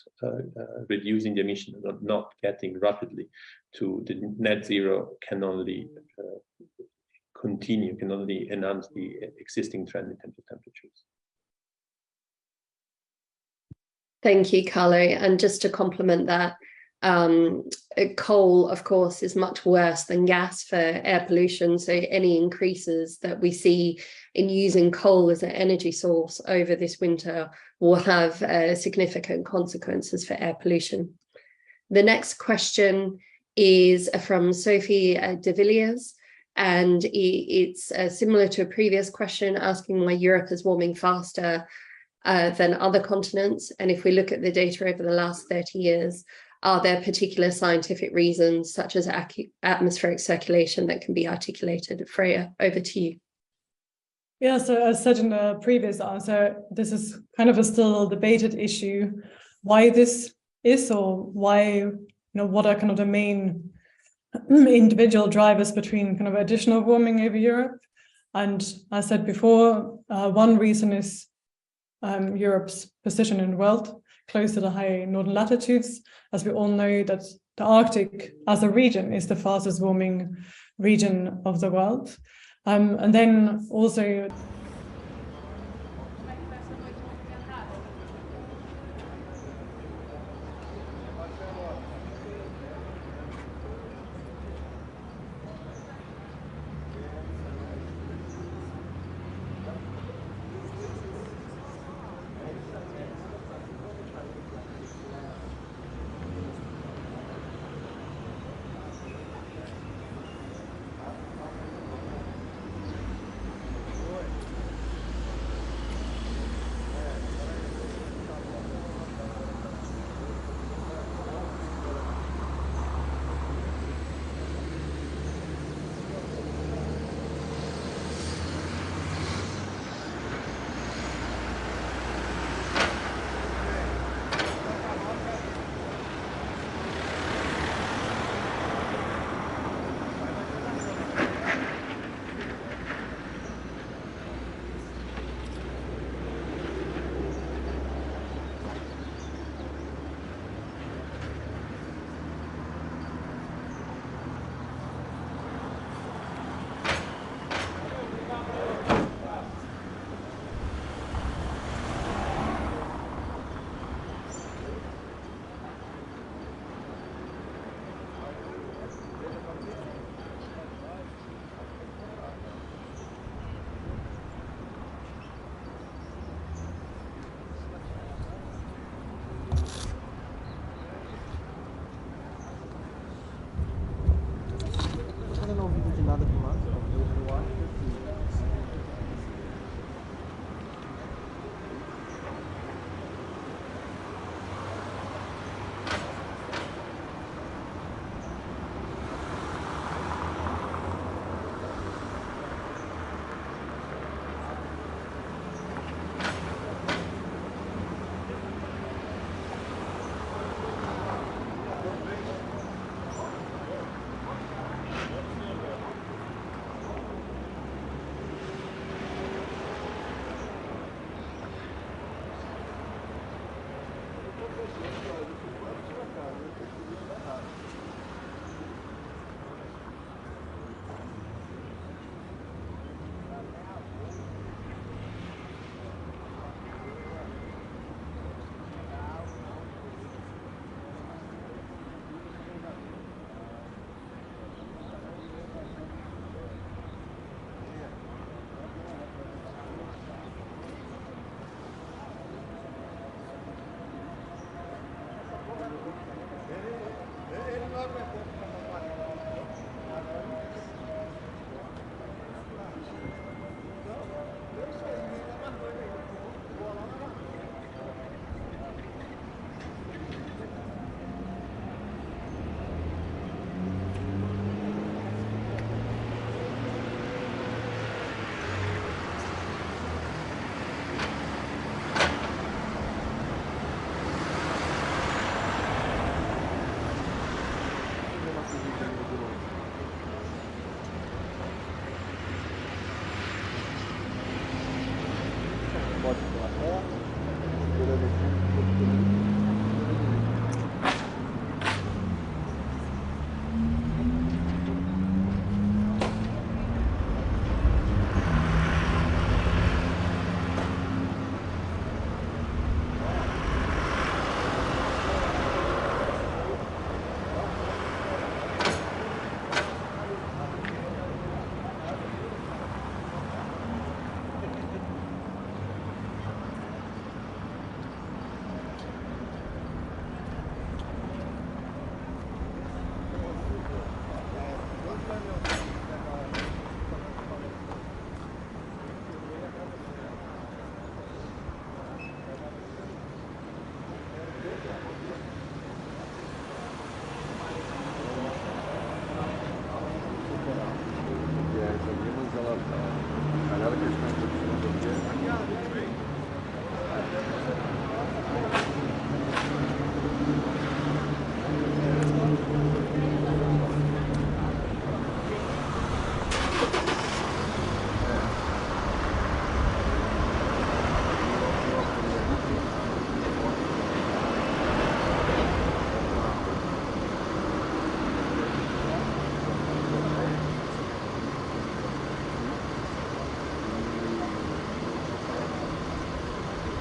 G: reducing the emission, not getting rapidly to the net zero can only continue, can only enhance the existing trend in terms of temperatures.
E: Thank you, Carlo. And just to complement that, coal, of course, is much worse than gas for air pollution. So any increases that we see in using coal as an energy source over this winter will have significant consequences for air pollution. The next question is from Sophie de Villiers, and it's similar to a previous question asking why Europe is warming faster than other continents. And if we look at the data over the last 30 years, are there particular scientific reasons, such as atmospheric circulation, that can be articulated? Freya, over to you.
H: Yeah, so as said in the previous answer, this is kind of a still debated issue, why this is, or why, what are kind of the main individual drivers between kind of additional warming over Europe. And as I said before, one reason is Europe's position in the world, close to the high northern latitudes, as we all know that the Arctic as a region is the fastest warming region of the world. And then also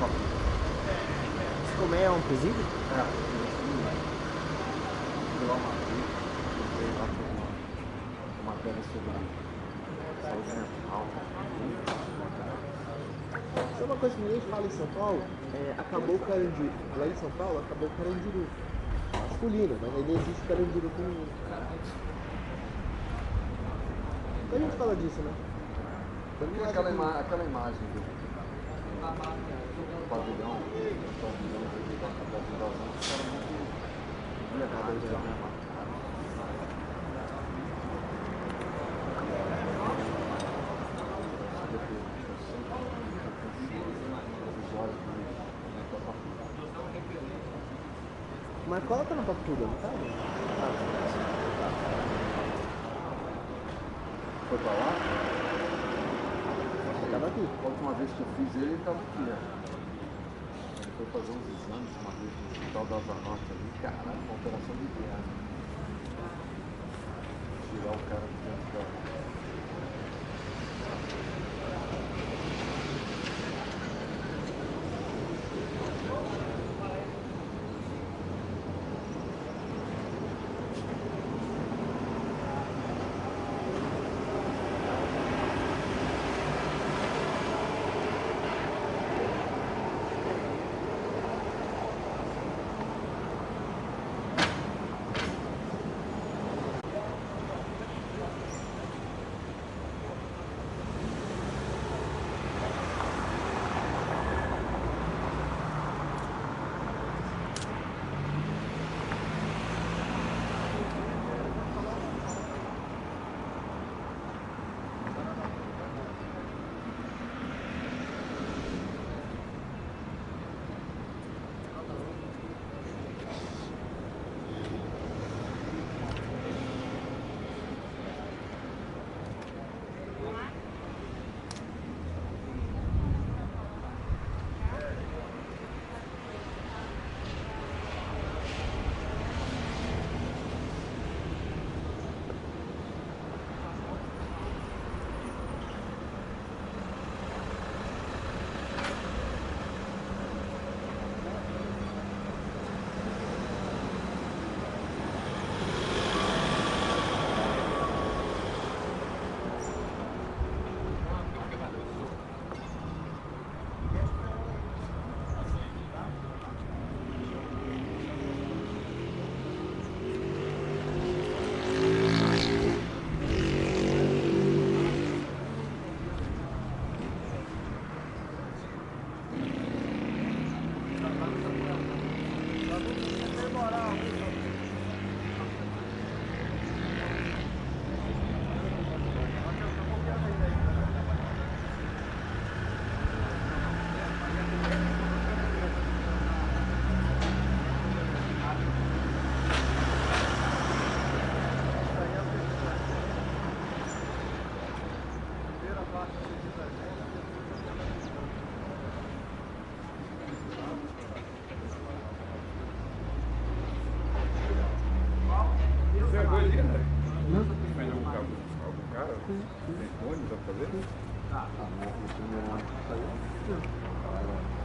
D: Esse colmeia é um presídio?
A: Uma matéria sobre saúde mental.
D: Isso é uma coisa que ninguém fala em São Paulo. Acabou o Carandiru. Lá em São Paulo, acabou o Carandiru. Masculino, mas ainda existe o Carandiru feminino. A gente fala disso, né?
A: Aquela imagem do pavilhão, da invasão, que era muito viajada, né?
D: Mas coloca na patrulha, não tá?
A: Foi pra lá?
D: Ele tava aqui.
A: A última vez que eu fiz ele estava aqui, ó. Ele foi fazer uns exames uma vez no Hospital da Asa Norte ali. Caralho, uma operação de guerra. Tirar o cara de dentro da...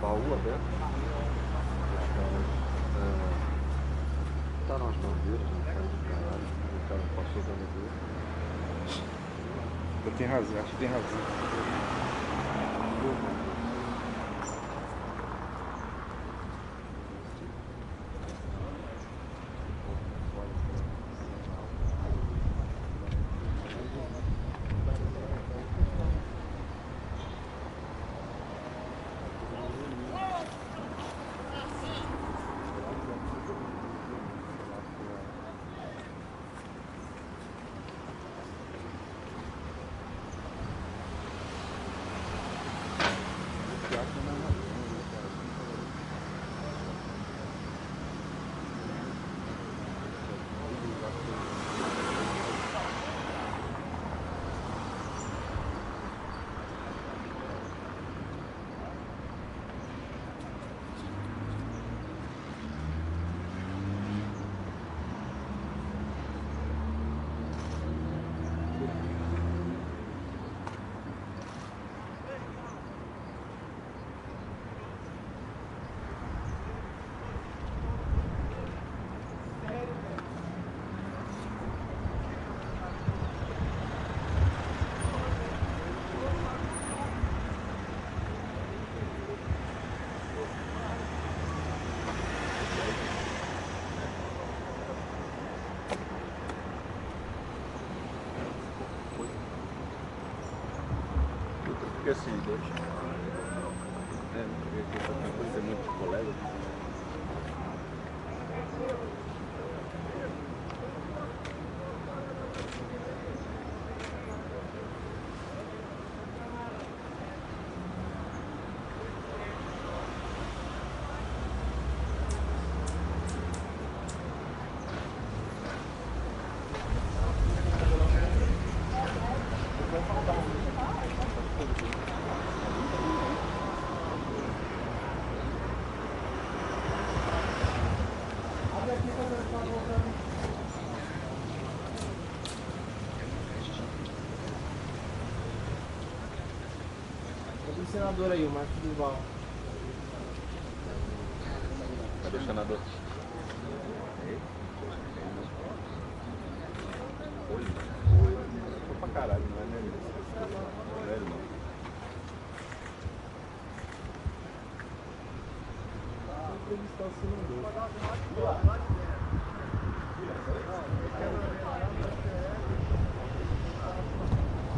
A: Baú aberto. Tá nas bandeiras, não faz do caralho. O cara passou da bandeira.
J: Eu tenho razão, acho que tem razão.
B: que assim, deixa. Pode ser muito colega.
D: O senador aí, o Marcos Duval.
B: Cadê o senador? Foi pra caralho, não é nele. Não é ele, não.
D: Entrevistar o senador.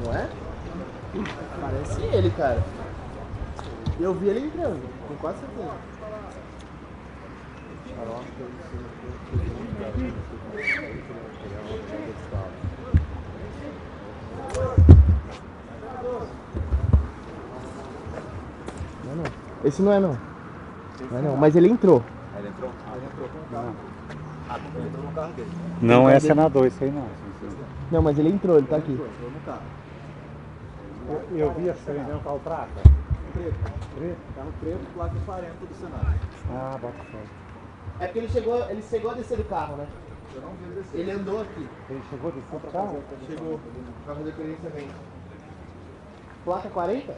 D: Não é? Parece ele, cara. Eu vi ele entrando, com quase certeza. Não, não. Esse não é não. Não é não, mas ele entrou.
B: Ele entrou? Ele entrou com o carro. Ele entrou no carro dele.
J: Não é senador, isso aí não.
D: Não, mas ele entrou, ele tá aqui.
B: Entrou no carro.
J: Eu vi essa aí, não, qual trata?
B: Preto.
J: Preto?
B: Carro preto, placa 40 do Senado.
J: Ah, bota fora.
D: É porque ele chegou a descer do carro, né?
B: Eu não vi ele descer.
D: Ele andou aqui.
J: Ele chegou desse carro?
D: Chegou. Pra fazer ocorrência vem. Placa 40?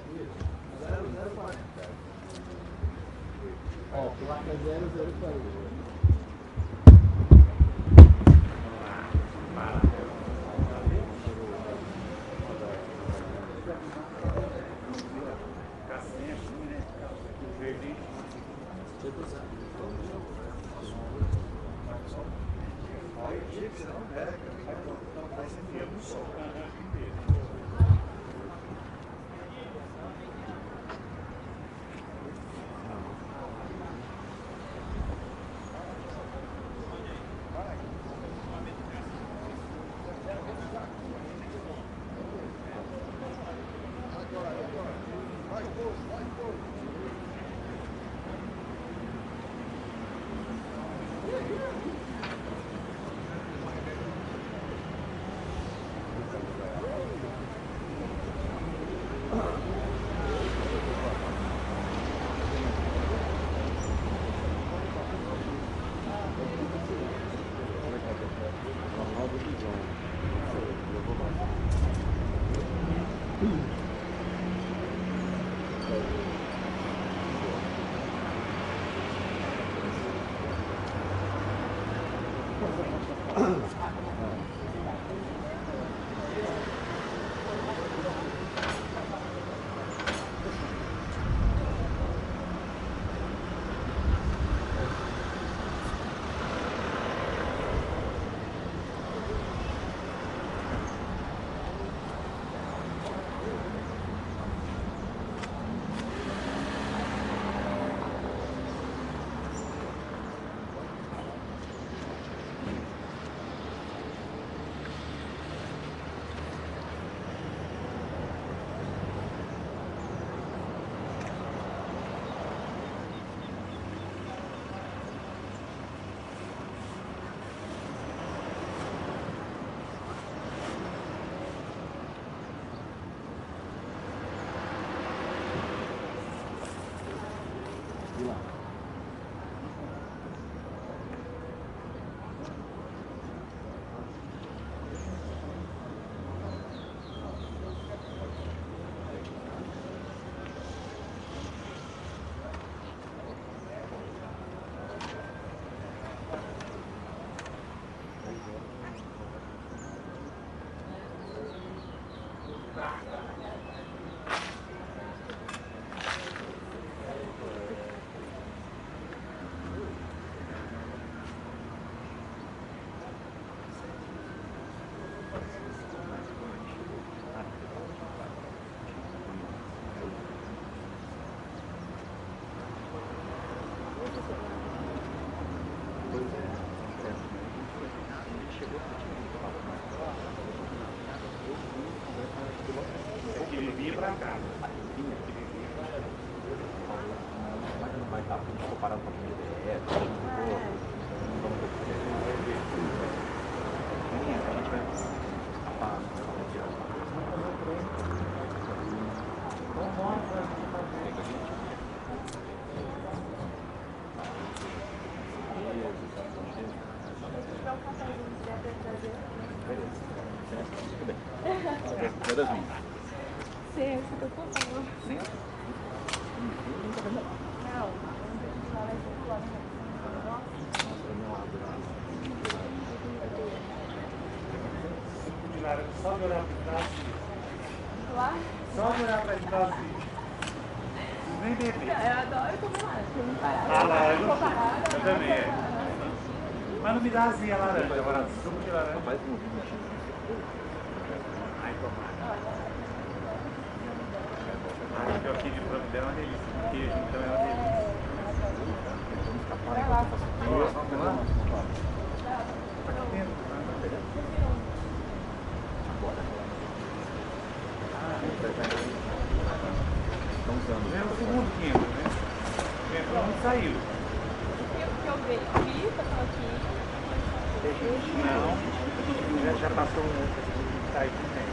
D: Ó, placa 0040.
K: parado para comer direto, não vamos ter a gente vai escapar, não tirar alguma coisa. É das minhas.
C: Sim, por favor.
K: Sim?
C: Não,
J: Só de olhar para trás.
C: lá?
J: Só de olhar para trás. Nem beber.
C: Eu adoro comer lá, eu não parar.
J: Ah, lá, eu
C: vou parar.
J: Eu também. Mas não me dá assim a laranja, agora suco de laranja.
K: Faz um movimento.
J: Ai, tomara. Acho que aqui de Providência é uma delícia. O queijo então é uma delícia.
K: Vamos escapar enquanto eu faço aqui.
J: Vamos lá? Tá aqui dentro.
K: Agora. Estão usando.
J: É o segundo que entra, né? Entrou, não saiu.
C: Que eu vi, passou aqui.
J: Não, já passou um outro que tá aí também.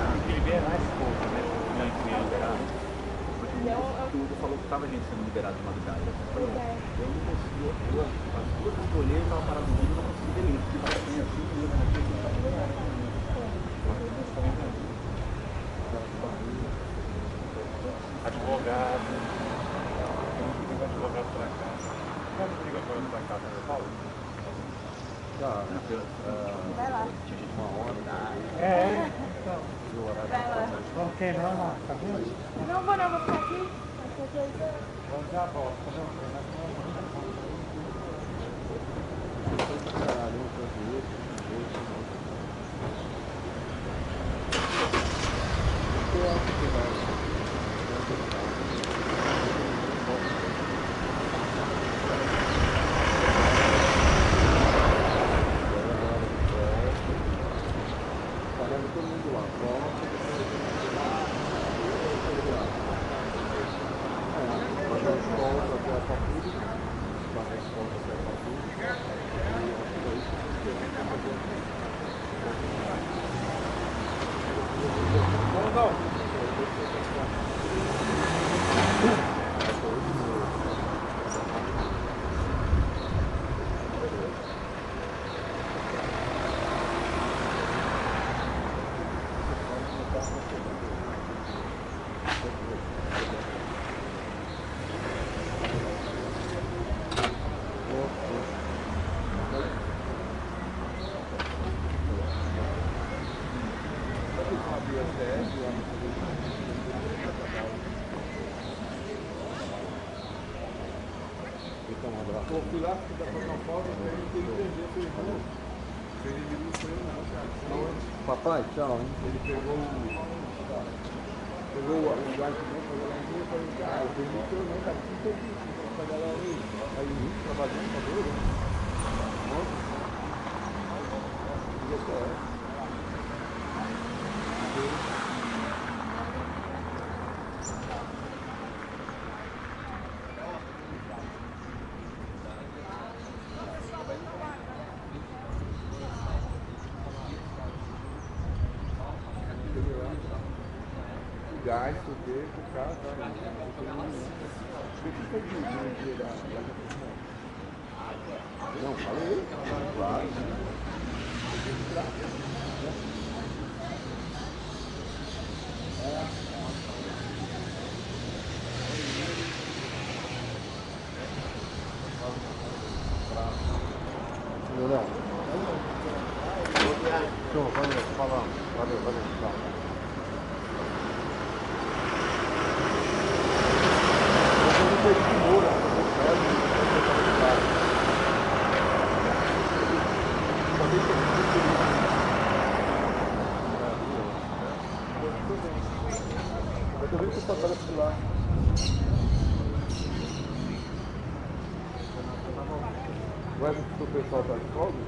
J: Tem que liberar esse povo, né? Não é liberado.
K: Tu falou que estava gente sendo liberada de madrugada. Eu não consegui, as duas que eu olhei, eu estava parado no vídeo, eu não consegui ver ninguém. Porque estava assim,
J: advogado. Eu não tive advogado para cá. Sabe o que liga agora para cá, São Paulo?
C: Vai lá.
K: Tinha gente uma hora.
J: É, então.
C: Vai lá.
J: Não quer não lá, tá vendo?
C: Não vou não, vou ficar aqui.
J: Vamos já volta, tá vendo?
A: Pô, fui lá da São Paulo, ele tem que entender, foi irmão. Seu inimigo não foi eu não, cara. Papai, tchau, hein? Ele pegou o lugar que não pegou lá em mim, eu falei, cara, eu tenho muito não, cara, que tem que pagar lá aí, trabalhando, tá doido, né? Nossa. Gás, o que, o cara tá não, falei, claro. Não. Show, valeu, falamos. Valeu, tchau. Eu tô vendo que você tá por lá. Vai que o pessoal tá de folga?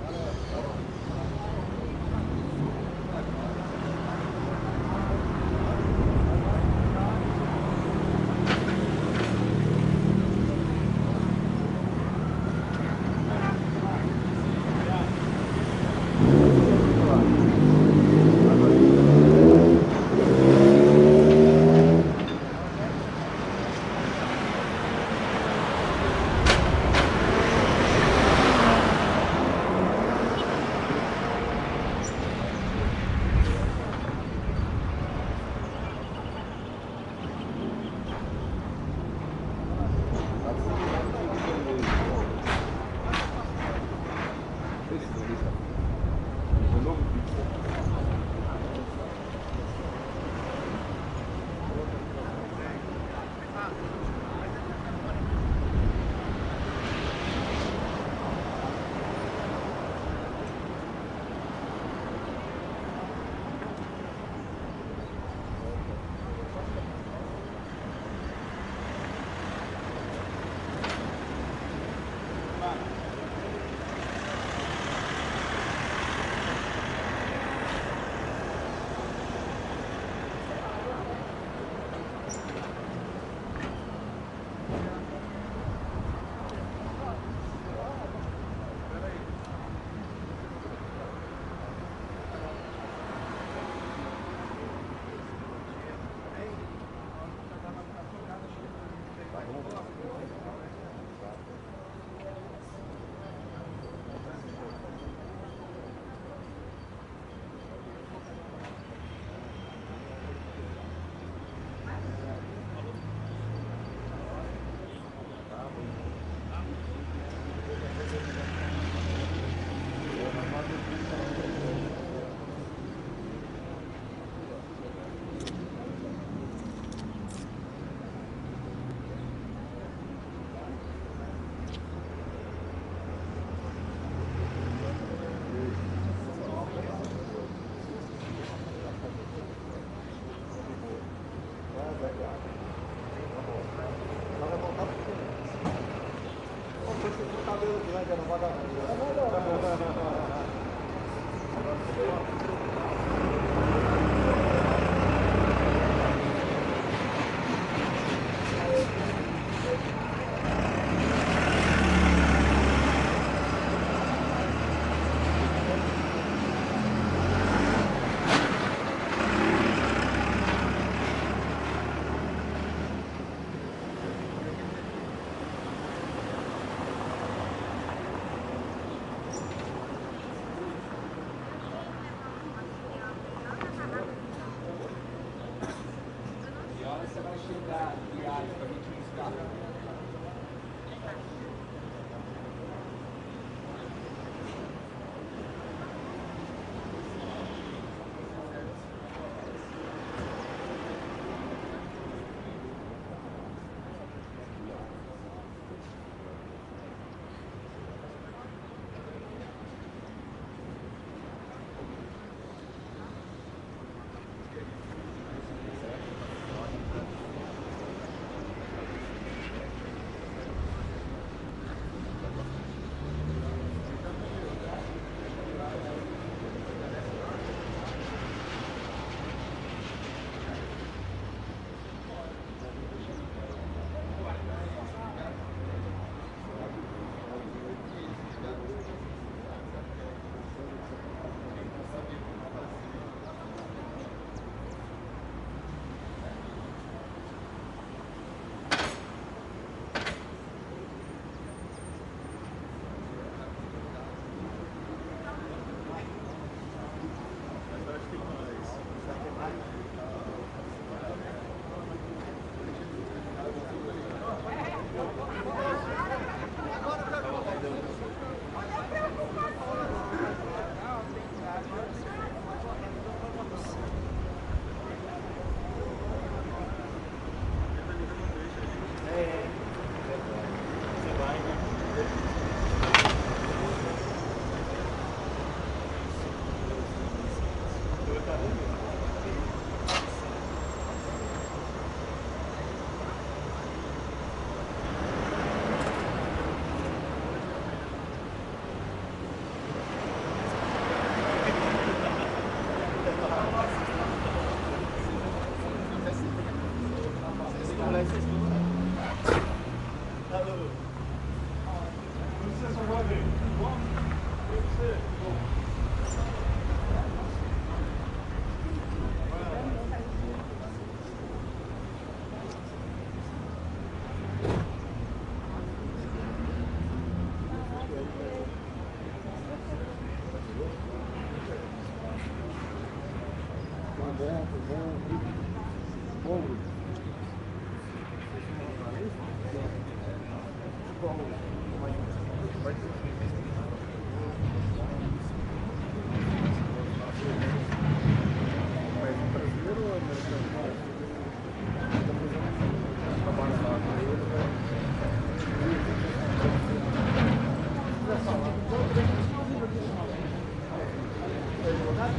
A: advogada,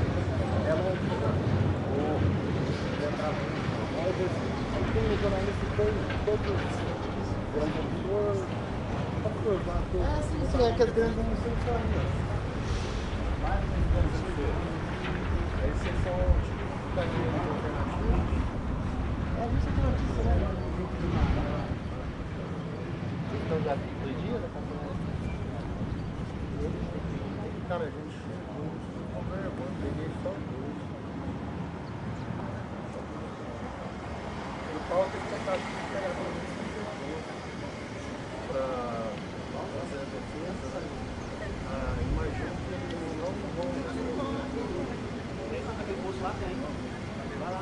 A: ela é advogada. Mas tem o jornalista que tem todos os sim, é que as grandes não são só aí vocês são tipo caminhos alternativos. É, isso é notícia, né? Então já 2 dias, né? Cara, a gente peguei só 2. O pau tem que tocar aqui para fazer a defesa, né? Imagino que eles não vão. Aquele moço lá tem. Vai lá.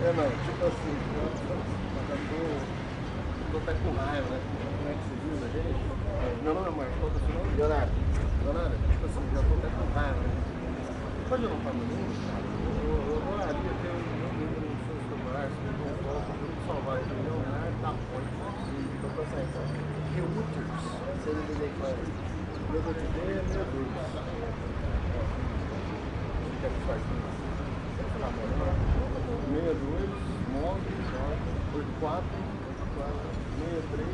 A: É, não, tipo assim, eu tô até com raiva, né? Como é que se diz a gente? Meu nome é Marcos, qual é o seu nome? Leonardo. Leonardo, tipo assim, já tô até com raiva, né? Pode não falar muito? Eu adoraria ter um número nos seus celulares, se não volta, eu vou salvar aqui, Leonardo da Ponte. Então, pra sair, então, Reuters, você não dizer qual é. Meu vou te ver, meu Deus. O que é que faz isso? 62, 9, 84, 63,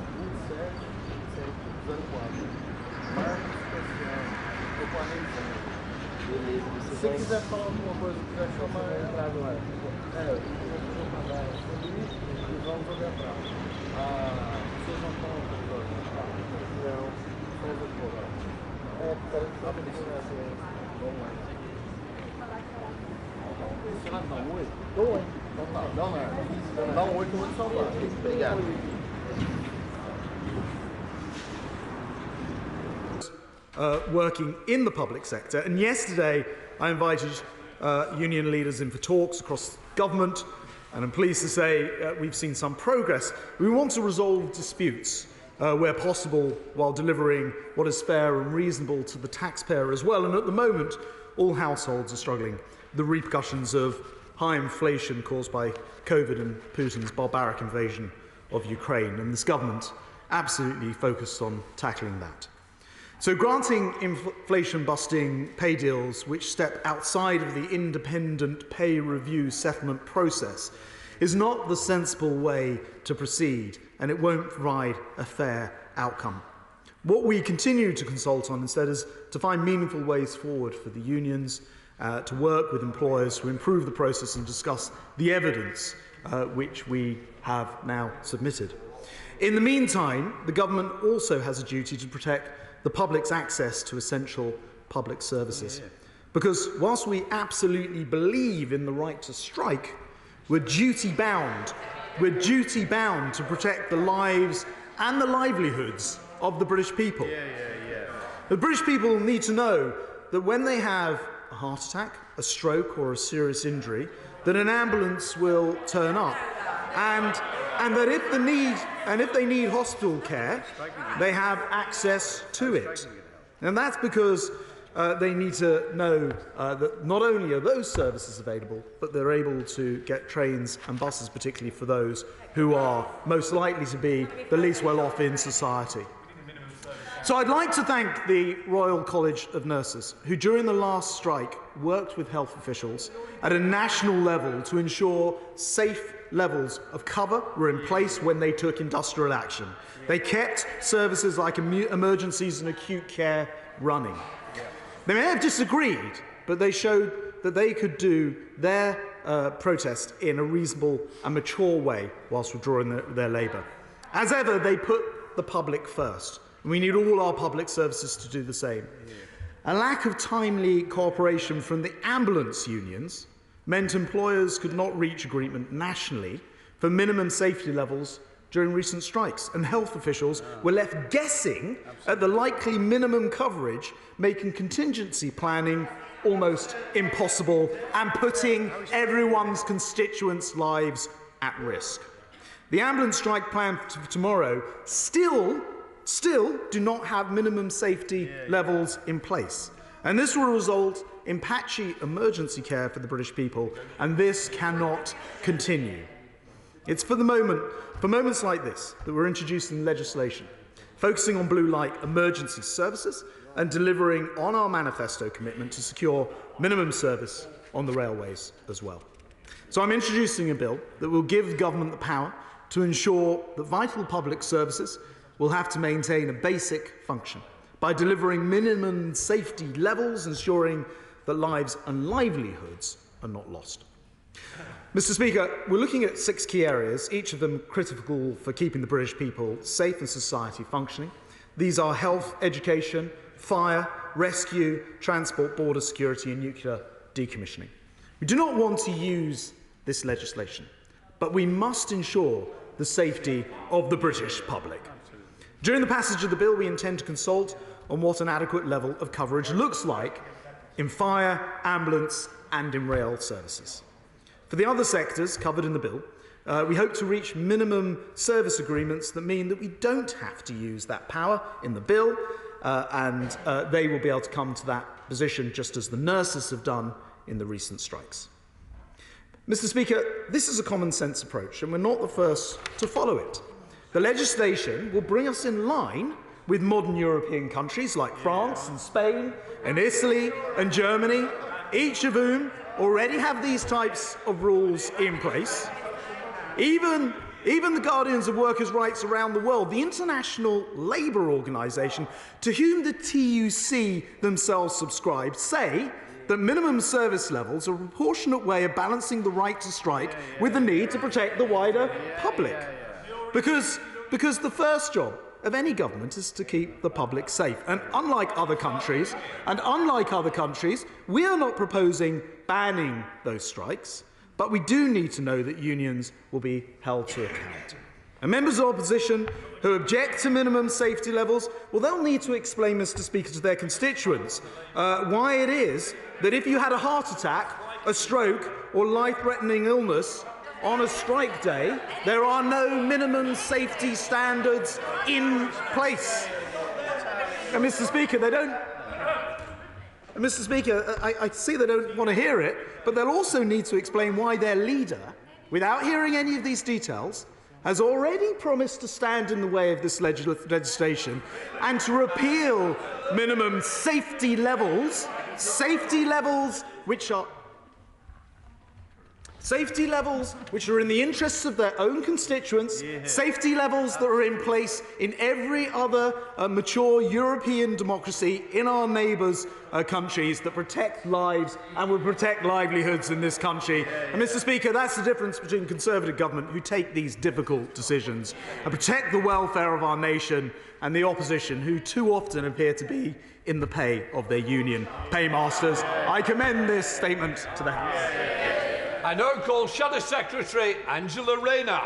A: 27, 04. Marcos Cassiano. Estou com a revisão. Beleza. Se você quiser falar alguma coisa, quiser chamar entrar agora. Eu vou mandar sobre isso e vamos adentrar. Vocês não estão autorizados? Não, só os advogados. Parece que sabe disso, né? Vamos lá. Você vai dar um 8? Dou 8. Então tá, dá um 8 que eu vou te salvar. Obrigado.
L: Working in the public sector, and yesterday I invited union leaders in for talks across government, and I'm pleased to say we've seen some progress. We want to resolve disputes where possible while delivering what is fair and reasonable to the taxpayer as well, and at the moment all households are struggling with the repercussions of high inflation caused by COVID and Putin's barbaric invasion of Ukraine, and this government absolutely focused on tackling that. So granting inflation-busting pay deals which step outside of the independent pay review settlement process is not the sensible way to proceed, and it won't provide a fair outcome. What we continue to consult on instead is to find meaningful ways forward for the unions, to work with employers to improve the process and discuss the evidence which we have now submitted. In the meantime, the government also has a duty to protect the public's access to essential public services. Because whilst we absolutely believe in the right to strike, we're duty-bound to protect the lives and the livelihoods of the British people. The British people need to know that when they have a heart attack, a stroke or a serious injury, that an ambulance will turn up, and that if they need hospital care, they have access to it. And that's because they need to know that not only are those services available, but they're able to get trains and buses, particularly for those who are most likely to be the least well off in society. So I'd like to thank the Royal College of Nurses, who during the last strike worked with health officials at a national level to ensure safe levels of cover were in place when they took industrial action. They kept services like emergencies and acute care running. They may have disagreed, but they showed that they could do their protest in a reasonable and mature way whilst withdrawing their labour. As ever, they put the public first. We need all our public services to do the same. A lack of timely cooperation from the ambulance unions meant employers could not reach agreement nationally for minimum safety levels during recent strikes, and health officials were left guessing at the likely minimum coverage, making contingency planning almost impossible and putting everyone's constituents' lives at risk. The ambulance strike plan for tomorrow still do not have minimum safety levels in place. And this will result in patchy emergency care for the British people, and this cannot continue. It's for moments like this that we're introducing legislation, focusing on blue light emergency services and delivering on our manifesto commitment to secure minimum service on the railways as well. So I'm introducing a bill that will give government the power to ensure that vital public services will have to maintain a basic function by delivering minimum safety levels, ensuring that lives and livelihoods are not lost. Mr. Speaker, we're looking at 6 key areas, each of them critical for keeping the British people safe and society functioning. These are health, education, fire, rescue, transport, border security and nuclear decommissioning. We do not want to use this legislation, but we must ensure the safety of the British public. During the passage of the bill, we intend to consult on what an adequate level of coverage looks like in fire, ambulance and in rail services. For the other sectors covered in the bill, we hope to reach minimum service agreements that mean that we don't have to use that power in the bill, and they will be able to come to that position just as the nurses have done in the recent strikes. Mr. Speaker, this is a common sense approach, and we're not the first to follow it. The legislation will bring us in line with modern European countries like France and Spain and Italy and Germany, each of whom already have these types of rules in place. Even the guardians of workers' rights around the world, the International Labour Organization, to whom the TUC themselves subscribe, say that minimum service levels are a proportionate way of balancing the right to strike with the need to protect the wider public. Because the first job of any government is to keep the public safe. And unlike other countries, we are not proposing banning those strikes, but we do need to know that unions will be held to account. And members of opposition who object to minimum safety levels, well, they'll need to explain, Mr. Speaker, to their constituents why it is that if you had a heart attack, a stroke or life-threatening illness on a strike day, there are no minimum safety standards in place. And Mr. Speaker, I see they don't want to hear it, but they'll also need to explain why their leader, without hearing any of these details, has already promised to stand in the way of this legislation and to repeal minimum safety levels which are in the interests of their own constituents, safety levels that are in place in every other mature European democracy in our neighbours' countries that protect lives and will protect livelihoods in this country. And Mr. Speaker, that's the difference between Conservative government who take these difficult decisions and protect the welfare of our nation and the opposition who too often appear to be in the pay of their union paymasters. I commend this statement to the House.
M: I now call Shadow Secretary Angela Rayner.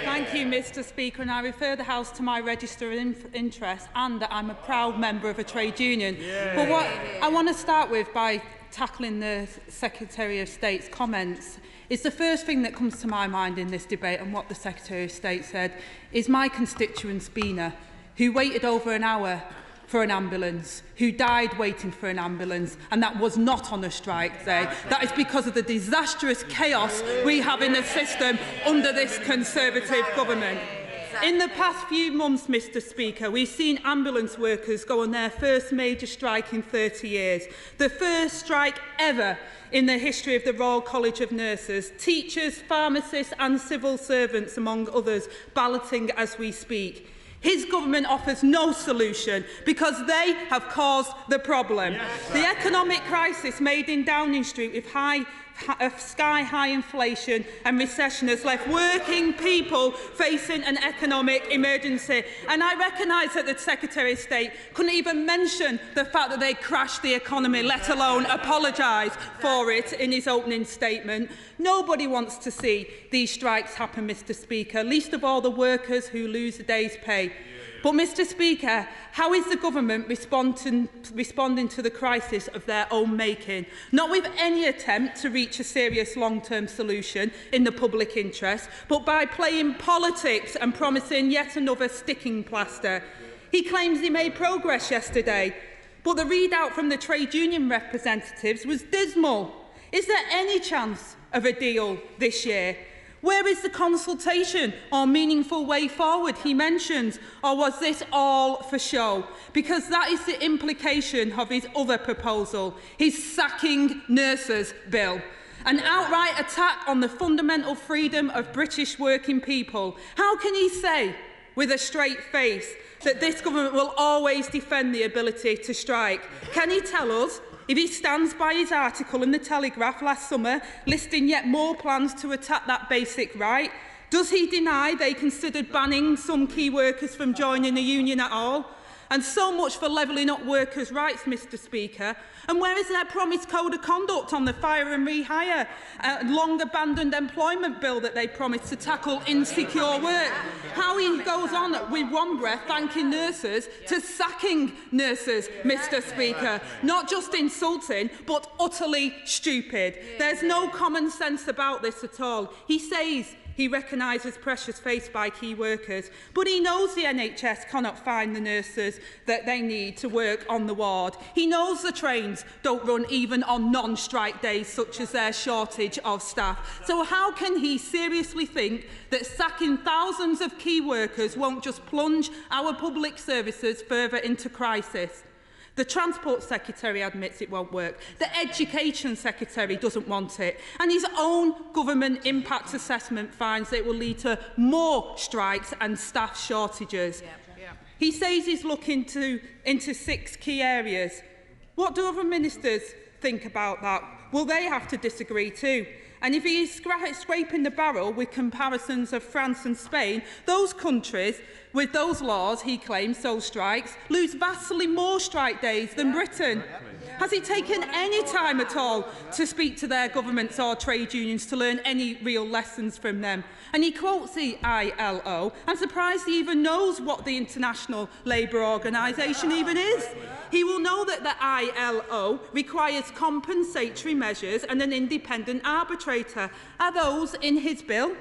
N: Thank you, Mr. Speaker, and I refer the House to my register of interest and that I'm a proud member of a trade union. But what I want to start with by tackling the Secretary of State's comments is the first thing that comes to my mind in this debate, and what the Secretary of State said is my constituent Spina, who waited over an hour for an ambulance, who died waiting for an ambulance, and that was not on a strike day. That is because of the disastrous chaos we have in the system under this Conservative government. In the past few months, Mr. Speaker, we've seen ambulance workers go on their first major strike in 30 years, the first strike ever in the history of the Royal College of Nurses, teachers, pharmacists and civil servants, among others, balloting as we speak. His government offers no solution because they have caused the problem. The economic crisis made in Downing Street with high sky-high inflation and recession has left working people facing an economic emergency. And I recognise that the Secretary of State couldn't even mention the fact that they crashed the economy, let alone apologise for it in his opening statement. Nobody wants to see these strikes happen, Mr. Speaker, least of all the workers who lose a day's pay. But, Mr. Speaker, how is the government responding to the crisis of their own making? Not with any attempt to reach a serious long-term solution in the public interest, but by playing politics and promising yet another sticking plaster. He claims he made progress yesterday, but the readout from the trade union representatives was dismal. Is there any chance of a deal this year? Where is the consultation or meaningful way forward he mentions? Or was this all for show? Because that is the implication of his other proposal, his sacking nurses bill. An outright attack on the fundamental freedom of British working people. How can he say, with a straight face, that this government will always defend the ability to strike? Can he tell us if he stands by his article in the Telegraph last summer, listing yet more plans to attack that basic right? Does he deny they considered banning some key workers from joining a union at all? And so much for levelling up workers' rights, Mr. Speaker. And where is their promised code of conduct on the fire and rehire, long-abandoned employment bill that they promised to tackle insecure work? How he goes on with one breath thanking nurses to sacking nurses, Mr. Speaker. Not just insulting, but utterly stupid. There's no common sense about this at all. He says he recognises pressures faced by key workers, but he knows the NHS cannot find the nurses that they need to work on the ward. He knows the trains don't run even on non-strike days, such as their shortage of staff. So how can he seriously think that sacking thousands of key workers won't just plunge our public services further into crisis? The Transport Secretary admits it won't work. The Education Secretary doesn't want it. And his own government impact assessment finds that it will lead to more strikes and staff shortages. He says he's looking into 6 key areas. What do other ministers think about that? Will they have to disagree too? And if he is scraping the barrel with comparisons of France and Spain, those countries with those laws, he claims, so strikes, lose vastly more strike days than Britain. Has he taken any time at all to speak to their governments or trade unions to learn any real lessons from them? And he quotes the ILO. I'm surprised he even knows what the International Labour Organisation even is. He will know that the ILO requires compensatory measures and an independent arbitrator. Are those in his bill?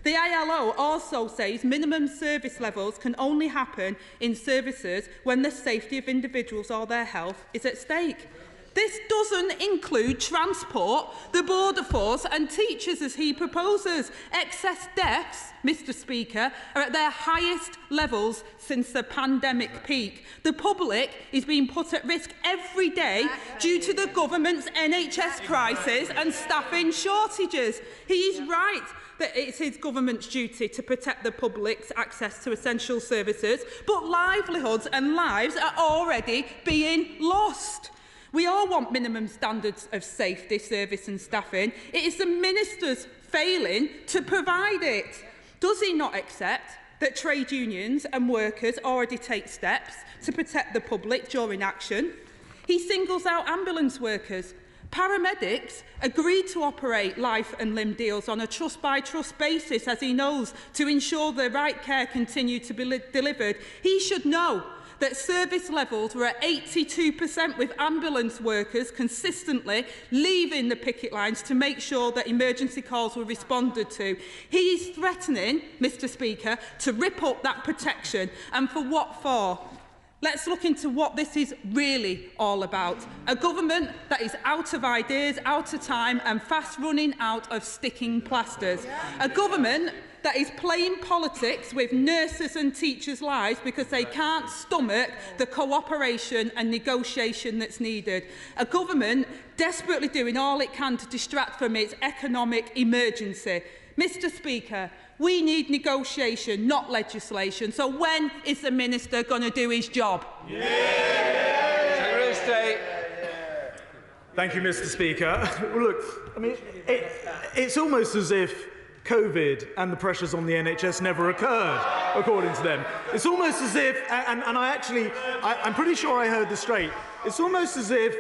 N: The ILO also says minimum service levels can only happen in services when the safety of individuals or their health is at stake. This doesn't include transport, the border force and teachers as he proposes. Excess deaths, Mr. Speaker, are at their highest levels since the pandemic peak. The public is being put at risk every day due to the government's NHS crisis and staffing shortages. He is right that it's his government's duty to protect the public's access to essential services, but livelihoods and lives are already being lost. We all want minimum standards of safety, service and staffing. It is the ministers failing to provide it. Does he not accept that trade unions and workers already take steps to protect the public during action? He singles out ambulance workers. Paramedics agreed to operate life and limb deals on a trust-by-trust basis, as he knows, to ensure the right care continued to be delivered. He should know that service levels were at 82% with ambulance workers consistently leaving the picket lines to make sure that emergency calls were responded to. He is threatening, Mr. Speaker, to rip up that protection. And for what for? Let's look into what this is really all about. A government that is out of ideas, out of time and fast running out of sticking plasters. A government that is playing politics with nurses and teachers' lives because they can't stomach the cooperation and negotiation that's needed. A government desperately doing all it can to distract from its economic emergency. Mr. Speaker, we need negotiation, not legislation. So when is the Minister going to do his job?
M: Secretary of State.
L: Thank you, Mr. Speaker. Well, look, I mean, it's almost as if COVID and the pressures on the NHS never occurred, according to them. It's almost as if, and I'm pretty sure I heard this straight, it's almost as if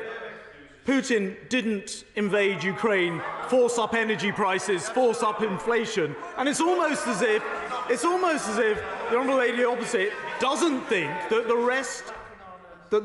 L: Putin didn't invade Ukraine, force up energy prices, force up inflation, and it's almost as if the Honourable Lady opposite doesn't think that the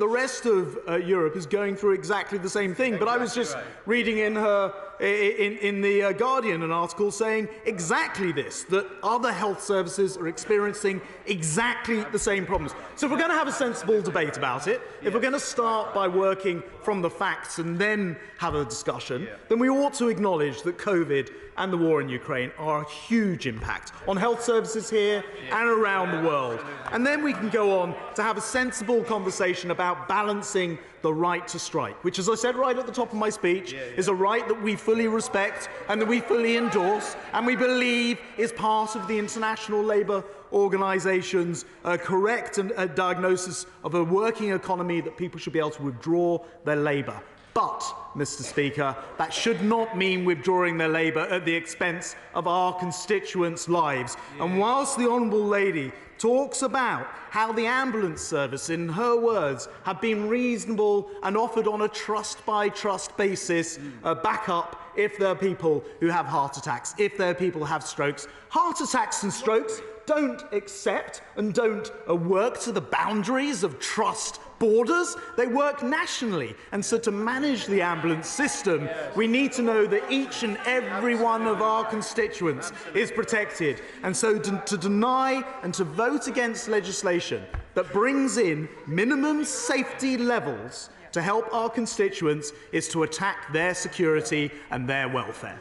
L: rest of Europe is going through exactly the same thing. But I was just reading in the Guardian an article saying exactly this, that other health services are experiencing exactly the same problems. So if we're going to have a sensible debate about it, if we're going to start by working from the facts and then have a discussion, then we ought to acknowledge that COVID and the war in Ukraine are a huge impact on health services here and around the world. And then we can go on to have a sensible conversation about balancing the right to strike, which, as I said right at the top of my speech, is a right that we fully respect and that we fully endorse and we believe is part of the International Labour Organisation's correct diagnosis of a working economy, that people should be able to withdraw their labour. But, Mr. Speaker, that should not mean withdrawing their labour at the expense of our constituents' lives. And whilst the Honourable Lady talks about how the ambulance service, in her words, have been reasonable and offered on a trust-by-trust basis backup if there are people who have heart attacks, if there are people who have strokes. Heart attacks and strokes don't accept and don't work to the boundaries of trust borders, they work nationally. And so to manage the ambulance system, we need to know that each and every one of our constituents is protected. And so to deny and to vote against legislation that brings in minimum safety levels to help our constituents is to attack their security and their welfare.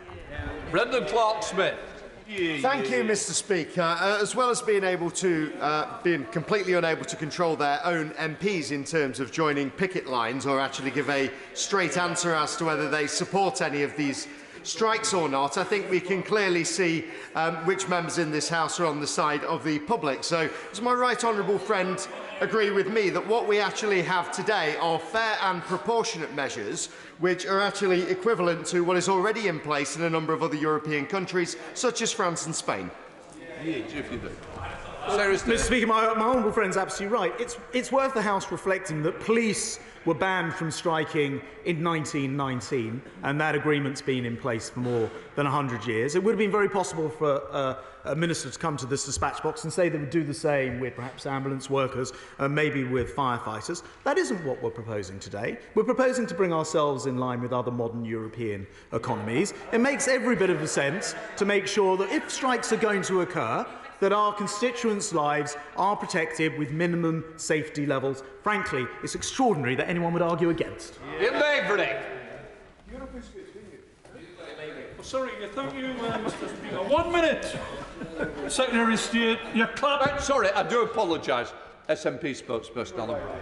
M: Brendan Clark-Smith.
O: Thank you, Mr. Speaker. As well as being completely unable to control their own MPs in terms of joining picket lines or actually give a straight answer as to whether they support any of these strikes or not, I think we can clearly see which members in this House are on the side of the public. So, does my right honourable friend agree with me that what we actually have today are fair and proportionate measures which are actually equivalent to what is already in place in a number of other European countries, such as France and Spain?
L: Mr. Speaker, my honourable friend is absolutely right. It's worth the House reflecting that police were banned from striking in 1919, and that agreement's been in place for more than 100 years. It would have been very possible for a minister to come to this dispatch box and say they would do the same with perhaps ambulance workers, maybe with firefighters. That isn't what we're proposing today. We're proposing to bring ourselves in line with other modern European economies. It makes every bit of sense to make sure that if strikes are going to occur, that our constituents' lives are protected with minimum safety levels. Frankly, it's extraordinary that anyone would argue against.
P: Sorry, thank you, Mr. Speaker. 1 minute. Secretary of State, you're clapping.
M: Sorry, I do apologise. SNP spokesperson Alan Brown.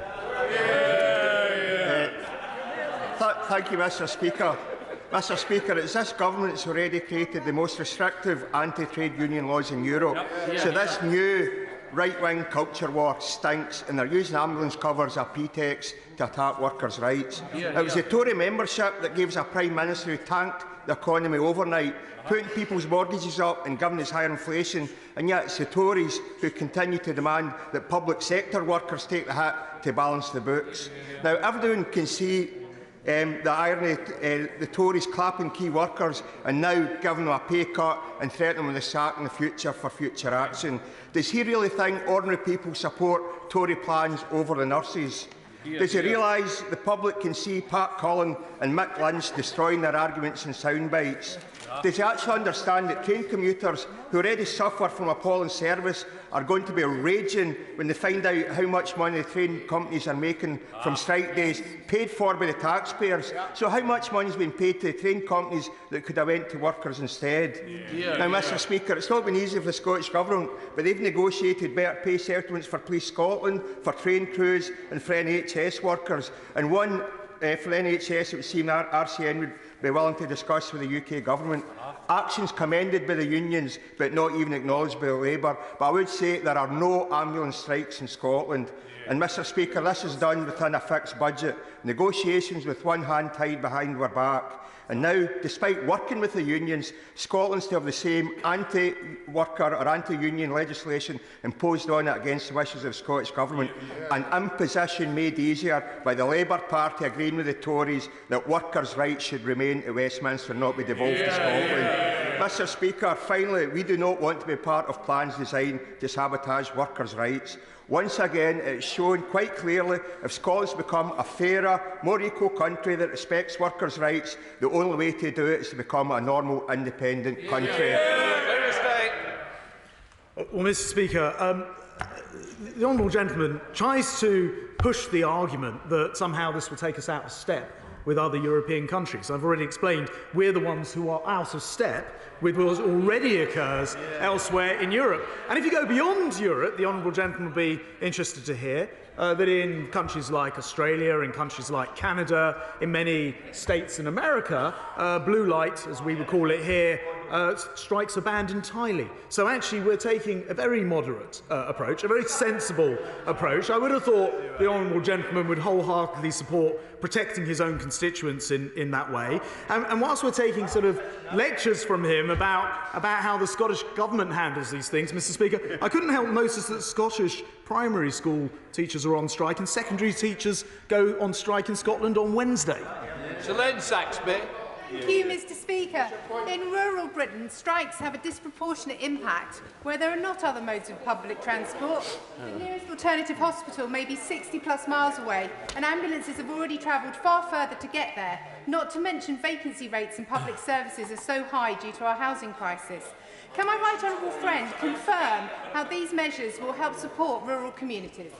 O: Thank you, Mr. Speaker. Mr. Speaker, it's this government that's already created the most restrictive anti-trade union laws in Europe. So this new right-wing culture war stinks, and they're using ambulance covers as a pretext to attack workers' rights. It was the Tory membership that gave us a Prime Minister who tanked the economy overnight, putting people's mortgages up and giving us higher inflation, and yet it's the Tories who continue to demand that public sector workers take the hit to balance the books. Now, everyone can see the irony, the Tories clapping key workers and now giving them a pay cut and threatening them with a sack in the future for future action. Does he really think ordinary people support Tory plans over the nurses? Does he realise the public can see Pat Cullen and Mick Lynch destroying their arguments in sound bites? Does he actually understand that train commuters who already suffer from appalling service are going to be raging when they find out how much money the train companies are making from strike days, paid for by the taxpayers? So how much money has been paid to the train companies that could have went to workers instead? Now, Mr. Speaker, it's not been easy for the Scottish Government, but they've negotiated better pay settlements for Police Scotland, for train crews and for NHS workers, and one for the NHS it would seem that RCN would be willing to discuss with the UK Government. Actions commended by the unions, but not even acknowledged by Labour. But I would say there are no ambulance strikes in Scotland. And, Mr Speaker, this is done within a fixed budget. Negotiations with one hand tied behind our back. And now, despite working with the unions, Scotland still have the same anti-worker or anti-union legislation imposed on it against the wishes of the Scottish Government. An imposition made easier by the Labour Party agreeing with the Tories that workers' rights should remain at Westminster and not be devolved to Scotland. Mr Speaker, finally, we do not want to be part of plans designed to sabotage workers' rights. Once again, it is shown quite clearly if Scotland's become a fairer, more equal country that respects workers' rights, the only way to do it is to become a normal, independent country.
L: Well, Mr Speaker, the honourable gentleman tries to push the argument that somehow this will take us out of step with other European countries. I've already explained we're the ones who are out of step with what already occurs elsewhere in Europe. And if you go beyond Europe, the honourable gentleman will be interested to hear that in countries like Australia, in countries like Canada, in many states in America, blue light, as we would call it here, strikes are banned entirely. So actually we're taking a very moderate approach, a very sensible approach. I would have thought the honourable gentleman would wholeheartedly support protecting his own constituents in that way. And whilst we're taking sort of lectures from him about how the Scottish Government handles these things, Mr Speaker, I couldn't help notice that Scottish primary school teachers are on strike and secondary teachers go on strike in Scotland on Wednesday.
M: So Len Saxby.
Q: Thank you, Mr Speaker. In rural Britain, strikes have a disproportionate impact where there are not other modes of public transport. The nearest alternative hospital may be 60+ miles away, and ambulances have already travelled far further to get there, not to mention vacancy rates in public services are so high due to our housing crisis. Can my right honourable friend confirm how these measures will help support rural communities?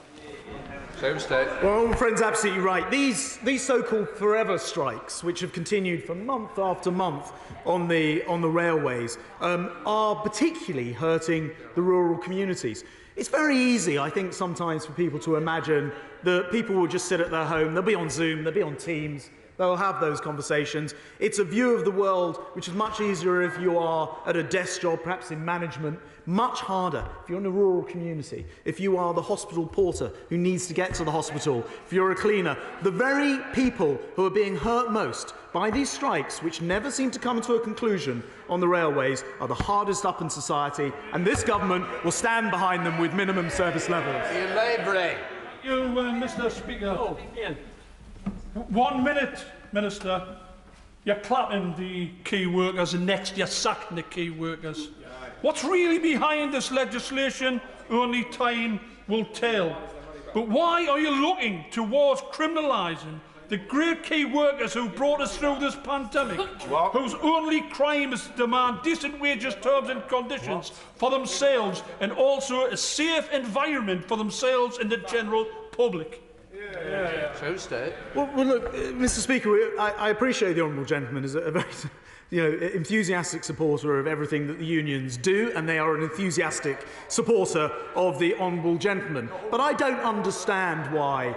L: Well, my friend's absolutely right. These so-called forever strikes, which have continued for month after month on the railways, are particularly hurting the rural communities. It's very easy, I think, sometimes for people to imagine that people will just sit at their home, they'll be on Zoom, they'll be on Teams, they'll have those conversations. It's a view of the world which is much easier if you are at a desk job, perhaps in management, much harder if you're in a rural community, if you are the hospital porter who needs to get to the hospital, if you're a cleaner. The very people who are being hurt most by these strikes, which never seem to come to a conclusion on the railways, are the hardest up in society, and this government will stand behind them with minimum service levels.
P: Mr Speaker. 1 minute, Minister. You're clapping the key workers and next you're sacking the key workers. What's really behind this legislation, only time will tell. But why are you looking towards criminalising the great key workers who brought us through this pandemic, whose only crime is to demand decent wages, terms and conditions for themselves and also a safe environment for themselves and the general public?
L: Well, look, Mr Speaker, I appreciate the honourable gentleman is a very enthusiastic supporter of everything that the unions do, and they are an enthusiastic supporter of the honourable gentleman. But I don't understand why,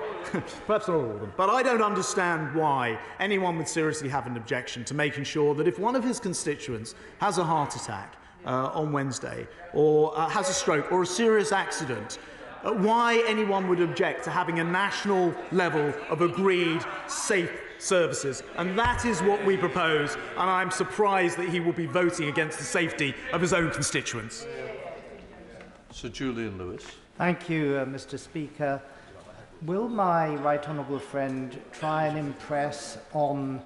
L: perhaps not all of them, but I don't understand why anyone would seriously have an objection to making sure that if one of his constituents has a heart attack on Wednesday, or has a stroke, or a serious accident, why anyone would object to having a national level of agreed safe services. And that is what we propose, and I'm surprised that he will be voting against the safety of his own constituents.
M: Sir Julian Lewis.
R: Thank you, Mr Speaker. Will my right honourable friend try and impress on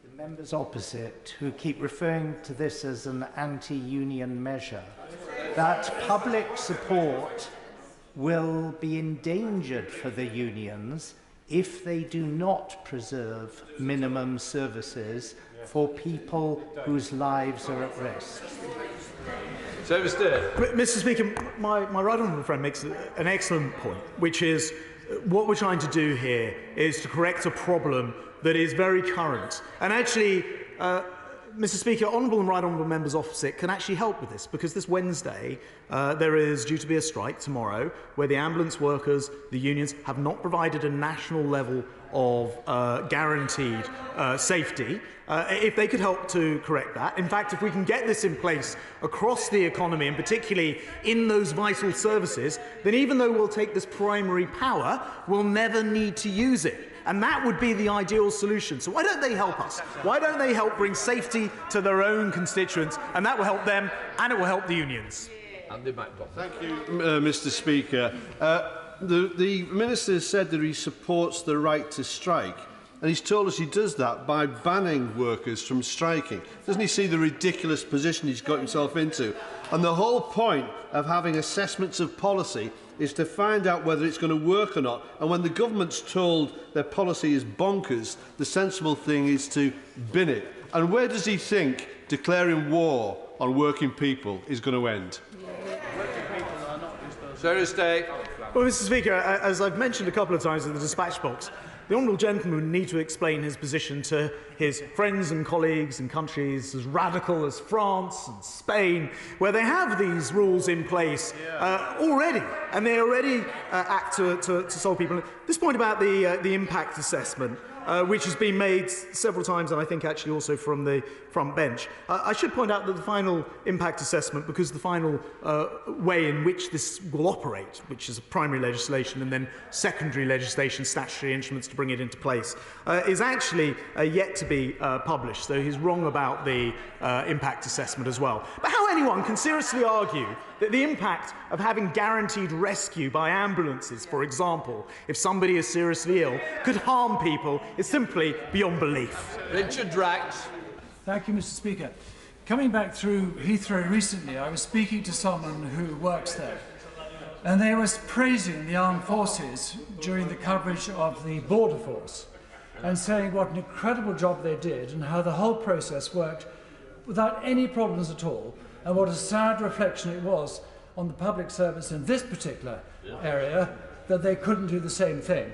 R: the members opposite, who keep referring to this as an anti-union measure, that public support will be endangered for the unions if they do not preserve minimum services for people whose lives are at risk?
M: So,
L: Mr Speaker, my right honourable friend makes an excellent point, which is what we're trying to do here is to correct a problem that is very current. And actually, Mr. Speaker, honourable and right honourable members opposite can actually help with this, because this Wednesday there is due to be a strike tomorrow where the ambulance workers, the unions, have not provided a national level of guaranteed safety. If they could help to correct that. In fact, if we can get this in place across the economy, and particularly in those vital services, then even though we'll take this primary power, we'll never need to use it. And that would be the ideal solution. So why don't they help us? Why don't they help bring safety to their own constituents? And that will help them, and it will help the unions.
S: Thank you, Mr. Speaker. The Minister said that he supports the right to strike, and he's told us he does that by banning workers from striking. Doesn't he see the ridiculous position he's got himself into? And the whole point of having assessments of policy is to find out whether it's going to work or not. And when the government's told their policy is bonkers, the sensible thing is to bin it. And where does he think declaring war on working people is going to end?
L: Well, Mr. Speaker, as I've mentioned a couple of times in the dispatch box, the honourable gentleman would need to explain his position to his friends and colleagues in countries as radical as France and Spain, where they have these rules in place already, and they already act to solve people. This point about the impact assessment, which has been made several times, and I think actually also from the front bench. I should point out that the final impact assessment, because the final way in which this will operate, which is primary legislation and then secondary legislation, statutory instruments to bring it into place, is actually yet to be published. So he's wrong about the impact assessment as well. But how anyone can seriously argue that the impact of having guaranteed rescue by ambulances, for example, if somebody is seriously ill, could harm people is simply beyond belief.
M: Richard Drax.
T: Thank you, Mr. Speaker. Coming back through Heathrow recently, I was speaking to someone who works there, and they were praising the armed forces during the coverage of the border force and saying what an incredible job they did and how the whole process worked without any problems at all, and what a sad reflection it was on the public service in this particular area that they couldn't do the same thing.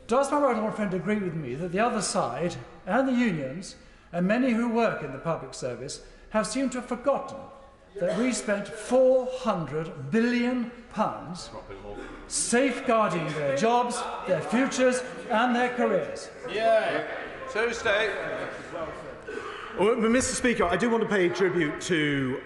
T: Does my right honourable friend agree with me that the other side and the unions and many who work in the public service have seemed to have forgotten that we spent £400 billion safeguarding their jobs, their futures and their careers?
M: Tuesday.
L: Well, Mr. Speaker, I do want to pay tribute to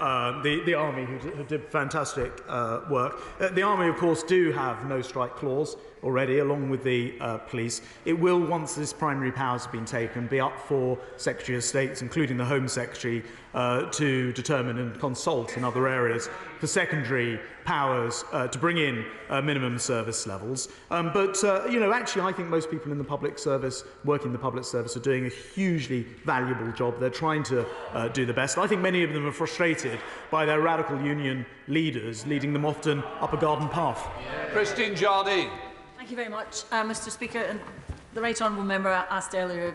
L: the Army, who did fantastic work. The Army, of course, do have no strike clause already, along with the police. It will, once this primary powers have been taken, be up for Secretary of States, including the Home Secretary, to determine and consult in other areas for secondary powers to bring in minimum service levels. But actually, I think most people in the public service, working in the public service, are doing a hugely valuable job. They're trying to do the best. I think many of them are frustrated by their radical union leaders, leading them often up a garden path.
M: Christine Jardine.
U: Thank you very much, Mr. Speaker. And the right honourable member asked earlier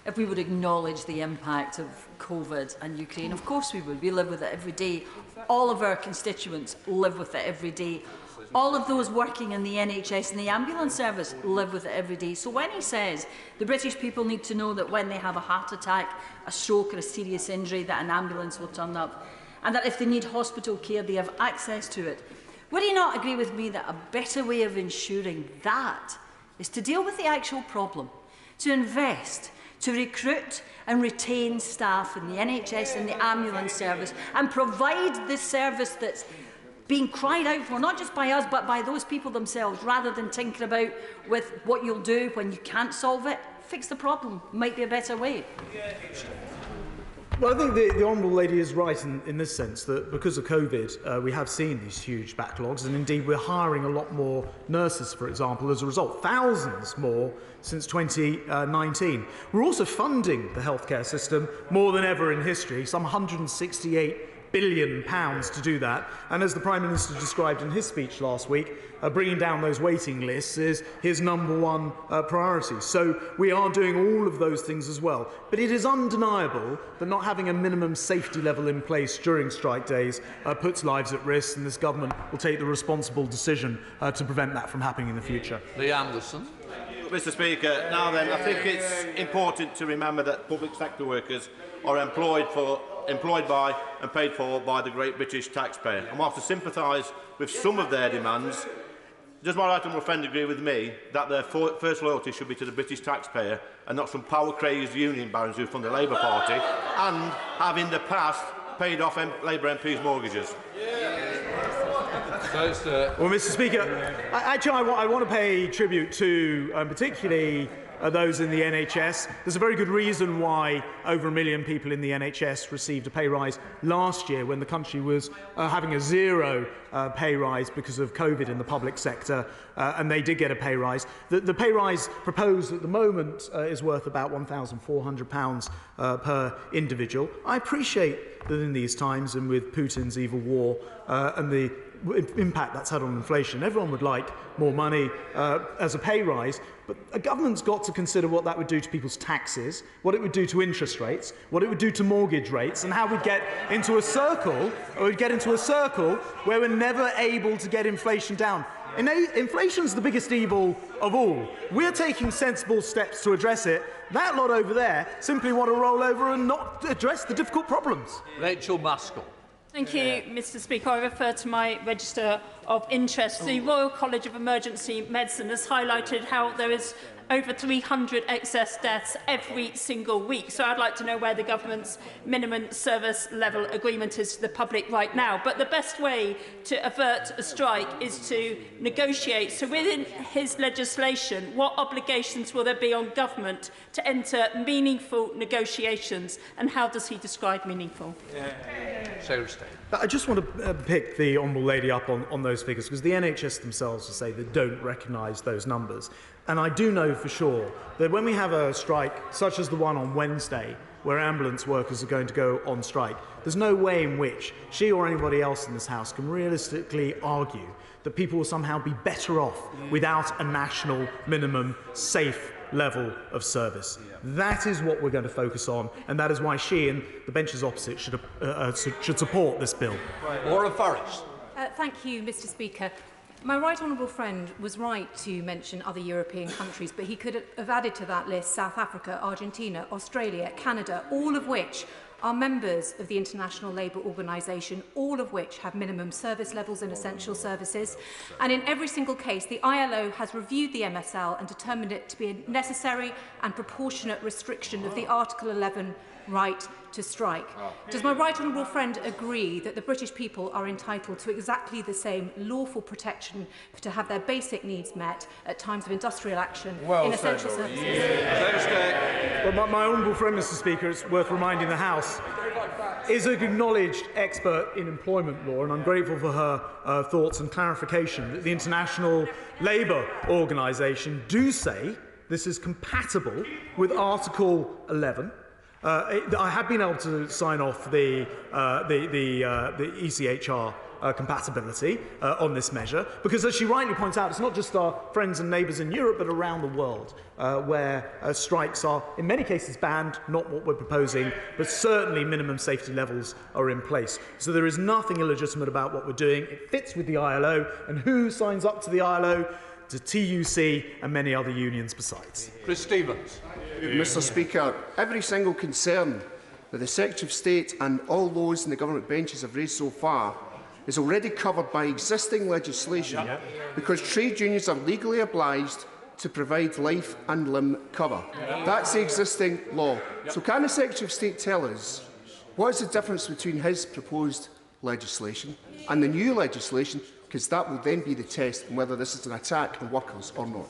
U: if we would acknowledge the impact of COVID and Ukraine. Of course we would. We live with it every day. All of our constituents live with it every day. All of those working in the NHS and the ambulance service live with it every day. So when he says the British people need to know that when they have a heart attack, a stroke or a serious injury, that an ambulance will turn up, and that if they need hospital care, they have access to it, would he not agree with me that a better way of ensuring that is to deal with the actual problem, to invest, to recruit and retain staff in the NHS and the ambulance service, and provide this service that's being cried out for, not just by us, but by those people themselves, rather than tinker about with what you'll do when you can't solve it? Fix the problem. Might be a better way.
L: Well, I think the honourable lady is right in this sense, that because of COVID, we have seen these huge backlogs, and indeed we're hiring a lot more nurses, for example, as a result. Thousands more since 2019. We're also funding the healthcare system more than ever in history, some £168 billion to do that. And as the Prime Minister described in his speech last week, bringing down those waiting lists is his #1 priority. So we are doing all of those things as well. But it is undeniable that not having a minimum safety level in place during strike days puts lives at risk, and this government will take the responsible decision to prevent that from happening in the future.
M: Lee Anderson.
F: Mr. Speaker, now then, I think it's important to remember that public sector workers are employed by and paid for by the great British taxpayer. And whilst I sympathise with some of their demands, does my right honourable friend agree with me that their first loyalty should be to the British taxpayer and not some power-crazed union barons who fund the Labour Party and have in the past paid off Labour MPs' mortgages?
L: Well, Mr. Speaker, I want to pay tribute to particularly those in the NHS. There's a very good reason why over 1 million people in the NHS received a pay rise last year when the country was having a zero pay rise because of COVID in the public sector, and they did get a pay rise. The pay rise proposed at the moment is worth about £1,400 per individual. I appreciate that in these times and with Putin's evil war and the impact that's had on inflation, everyone would like more money as a pay rise, but a government's got to consider what that would do to people's taxes, what it would do to interest rates, what it would do to mortgage rates, and how we'd get into a circle, where we're never able to get inflation down. Inflation's the biggest evil of all. We're taking sensible steps to address it. That lot over there simply want to roll over and not address the difficult problems.
M: Rachel Maskell.
V: Thank you, Mr. Speaker. I refer to my register of interest. The Royal College of Emergency Medicine has highlighted how there is over 300 excess deaths every single week. So I'd like to know where the government's minimum service level agreement is to the public right now. But the best way to avert a strike is to negotiate. So within his legislation, what obligations will there be on government to enter meaningful negotiations, and how does he describe meaningful?
L: I just want to pick the Honourable Lady up on those figures, because the NHS themselves will say they don't recognise those numbers. And I do know for sure that when we have a strike, such as the one on Wednesday, where ambulance workers are going to go on strike, there's no way in which she or anybody else in this House can realistically argue that people will somehow be better off without a national minimum safe level of service. That is what we're going to focus on, and that is why she and the benches opposite should support this bill.
M: Laura Forrest.
W: Thank you, Mr. Speaker. My right honourable friend was right to mention other European countries, but he could have added to that list South Africa, Argentina, Australia, Canada, all of which are members of the International Labour Organization, all of which have minimum service levels in essential services. And in every single case, the ILO has reviewed the MSL and determined it to be a necessary and proportionate restriction of the Article 11 right to strike. Does my right honourable friend agree that the British people are entitled to exactly the same lawful protection to have their basic needs met at times of industrial action in essential services?
L: Well, my honourable friend, Mr. Speaker, it's worth reminding the House, is an acknowledged expert in employment law, and I'm grateful for her thoughts and clarification that the International Labour Organization do say this is compatible with Article 11. I have been able to sign off the ECHR compatibility on this measure, because as she rightly points out, it's not just our friends and neighbours in Europe, but around the world, where strikes are in many cases banned, not what we're proposing, but certainly minimum safety levels are in place. So there is nothing illegitimate about what we're doing. It fits with the ILO, and who signs up to the ILO? To TUC and many other unions besides.
M: Chris Stevens.
X: Mr. Speaker, every single concern that the Secretary of State and all those in the government benches have raised so far is already covered by existing legislation, because trade unions are legally obliged to provide life and limb cover. That's the existing law. So can the Secretary of State tell us what is the difference between his proposed legislation and the new legislation, because that will then be the test on whether this is an attack on workers or not.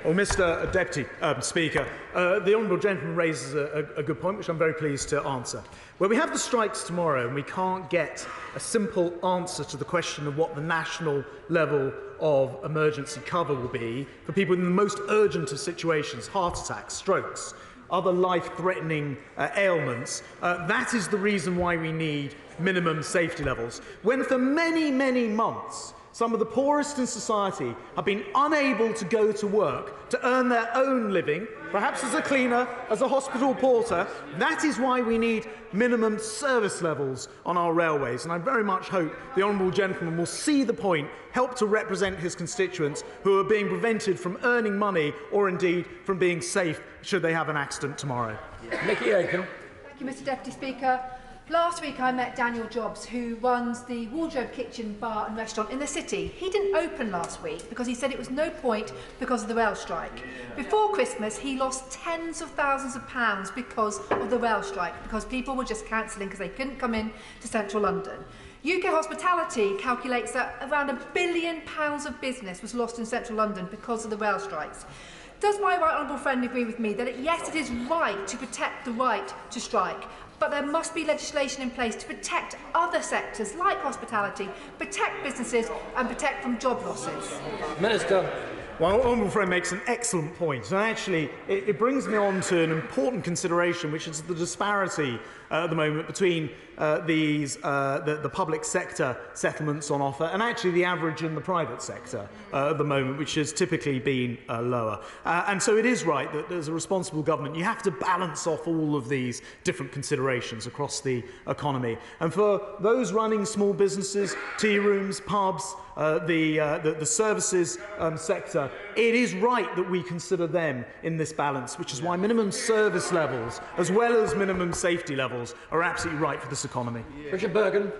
L: Well, Mr. Deputy Speaker, the honourable gentleman raises a good point, which I'm very pleased to answer. Where we have the strikes tomorrow and we can't get a simple answer to the question of what the national level of emergency cover will be for people in the most urgent of situations, heart attacks, strokes, other life-threatening ailments, that is the reason why we need minimum safety levels. When for many, many months some of the poorest in society have been unable to go to work to earn their own living, perhaps as a cleaner, as a hospital porter. That is why we need minimum service levels on our railways. And I very much hope the honourable gentleman will see the point, help to represent his constituents who are being prevented from earning money or indeed from being safe should they have an accident tomorrow.
M: Nicky Aiken.
W: Thank you, Mr Deputy Speaker. Last week I met Daniel Jobs, who runs the Wardrobe Kitchen Bar and Restaurant in the city. He didn't open last week because he said it was no point because of the rail strike. Before Christmas he lost tens of thousands of pounds because of the rail strike, because people were just cancelling because they couldn't come in to central London. UK Hospitality calculates that around £1 billion of business was lost in central London because of the rail strikes. Does my right honourable friend agree with me that yes, it is right to protect the right to strike, but there must be legislation in place to protect other sectors like hospitality, protect businesses and protect from job losses?
M: Minister.
L: Well, our honourable friend makes an excellent point, and actually it brings me on to an important consideration, which is the disparity at the moment between the public sector settlements on offer and actually the average in the private sector at the moment, which has typically been lower. And so it is right that as a responsible government you have to balance off all of these different considerations across the economy. And for those running small businesses, tea rooms, pubs, the services sector, it is right that we consider them in this balance, which is why minimum service levels as well as minimum safety levels are absolutely right for this economy.
M: Richard Bergen.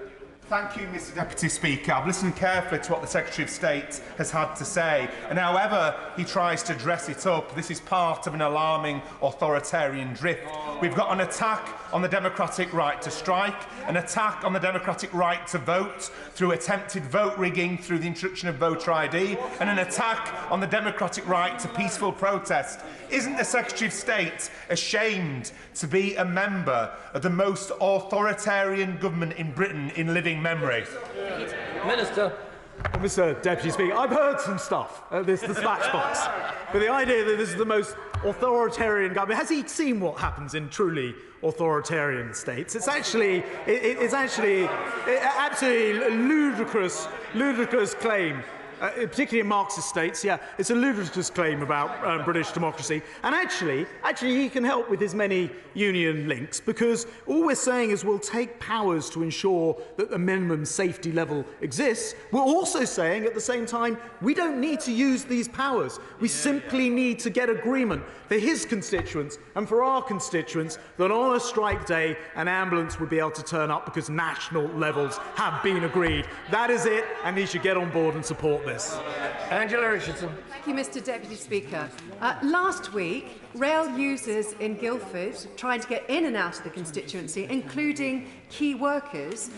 E: Thank you, Mr Deputy Speaker. I've listened carefully to what the Secretary of State has had to say, and however he tries to dress it up, this is part of an alarming authoritarian drift. We've got an attack on the democratic right to strike, an attack on the democratic right to vote through attempted vote rigging through the introduction of voter ID, and an attack on the democratic right to peaceful protest. Isn't the Secretary of State ashamed to be a member of the most authoritarian government in Britain in living memory?
M: Minister.
L: Well, Mr Deputy Speaker, I've heard some stuff at the dispatch box, but the idea that this is the most authoritarian government, has he seen what happens in truly authoritarian states? It's actually absolutely ludicrous claim. Particularly in Marxist states, yeah, it's a ludicrous claim about British democracy. And actually, he can help with his many union links, because all we're saying is we'll take powers to ensure that the minimum safety level exists. We're also saying at the same time we don't need to use these powers. We simply need to get agreement for his constituents and for our constituents that on a strike day an ambulance would be able to turn up because national levels have been agreed. That is it, and he should get on board and support this.
M: Angela Richardson.
W: Thank you, Mr Deputy Speaker. Last week, rail users in Guildford trying to get in and out of the constituency, including key workers,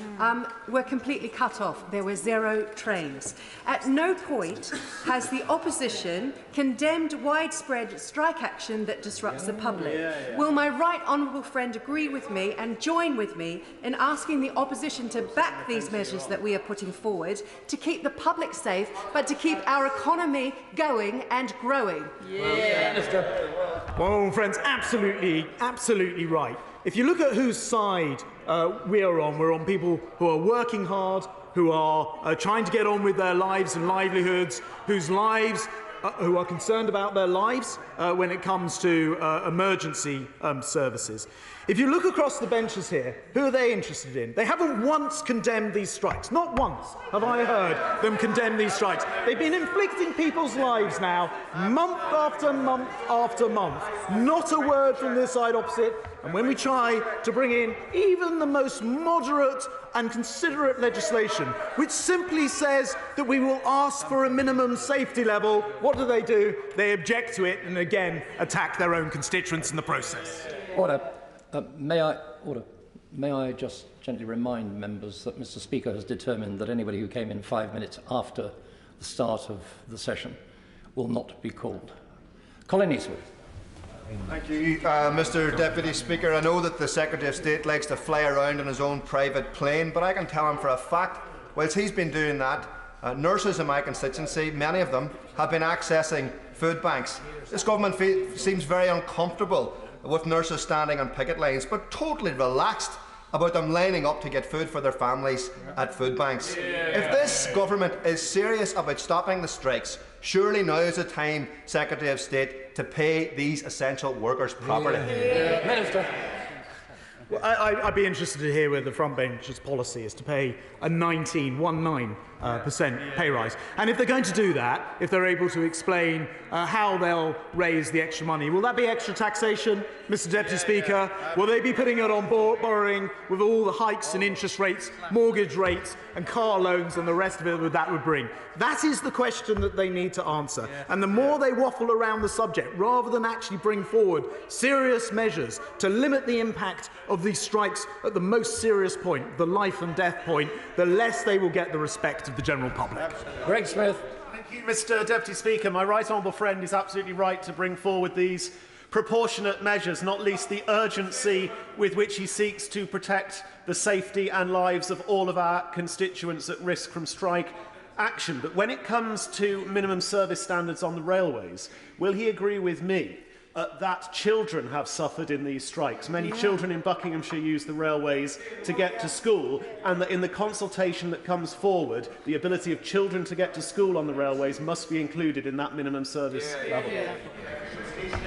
W: were completely cut off. There were 0 trains. At no point has the opposition condemned widespread strike action that disrupts the public. Will my right honourable friend agree with me and join with me in asking the opposition to back these measures that we are putting forward to keep the public safe, but to keep our economy going and growing?
L: Well, friends, absolutely right. If you look at whose side we're on people who are working hard, who are trying to get on with their lives and livelihoods, who are concerned about their lives when it comes to emergency services. If you look across the benches here, who are they interested in? They haven't once condemned these strikes. Not once have I heard them condemn these strikes. They've been inflicting people's lives now, month after month after month. Not a word from this side opposite. And when we try to bring in even the most moderate and considerate legislation, which simply says that we will ask for a minimum safety level, what do? They object to it and again attack their own constituents in the process.
G: Order. May I just gently remind members that Mr Speaker has determined that anybody who came in 5 minutes after the start of the session will not be called. Colin Eastwood.
H: Thank you, Mr Deputy Speaker. I know that the Secretary of State likes to fly around in his own private plane, but I can tell him for a fact, whilst he's been doing that, nurses in my constituency, many of them, have been accessing food banks. This government seems very uncomfortable with nurses standing on picket lines, but totally relaxed about them lining up to get food for their families at food banks. If this government is serious about stopping the strikes, surely now is the time, Secretary of State, to pay these essential workers properly.
L: Minister. Well, I'd be interested to hear where the front bench's policy is to pay a 19% pay rise. And if they're going to do that, if they're able to explain how they'll raise the extra money, will that be extra taxation, Mr. Deputy Speaker? Will they be putting it on borrowing with all the hikes in interest rates, mortgage rates and car loans and the rest of it that would bring? That is the question that they need to answer. And the more they waffle around the subject, rather than actually bring forward serious measures to limit the impact of these strikes at the most serious point, the life and death point, the less they will get the respect of the general public.
G: Greg Smith.
B: Thank you, Mr. Deputy Speaker. My right honourable friend is absolutely right to bring forward these proportionate measures, not least the urgency with which he seeks to protect the safety and lives of all of our constituents at risk from strike action. But when it comes to minimum service standards on the railways, will he agree with me that children have suffered in these strikes? Many children in Buckinghamshire use the railways to get to school, and that in the consultation that comes forward, the ability of children to get to school on the railways must be included in that minimum service level.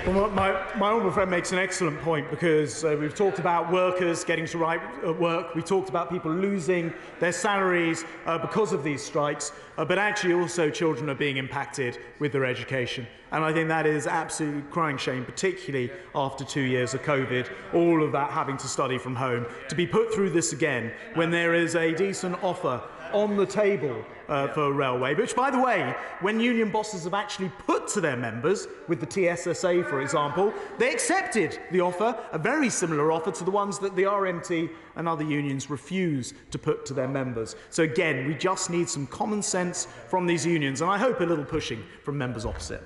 L: Well, my honourable friend makes an excellent point, because we've talked about workers getting to right work, we've talked about people losing their salaries because of these strikes, but actually also children are being impacted with their education. And I think that is absolutely crying shame, particularly after 2 years of COVID, all of that having to study from home, to be put through this again when there is a decent offer on the table for a railway, which, by the way, when union bosses have actually put to their members, with the TSSA, for example, they accepted the offer, a very similar offer to the ones that the RMT and other unions refuse to put to their members. So again, we just need some common sense from these unions, and I hope a little pushing from members opposite.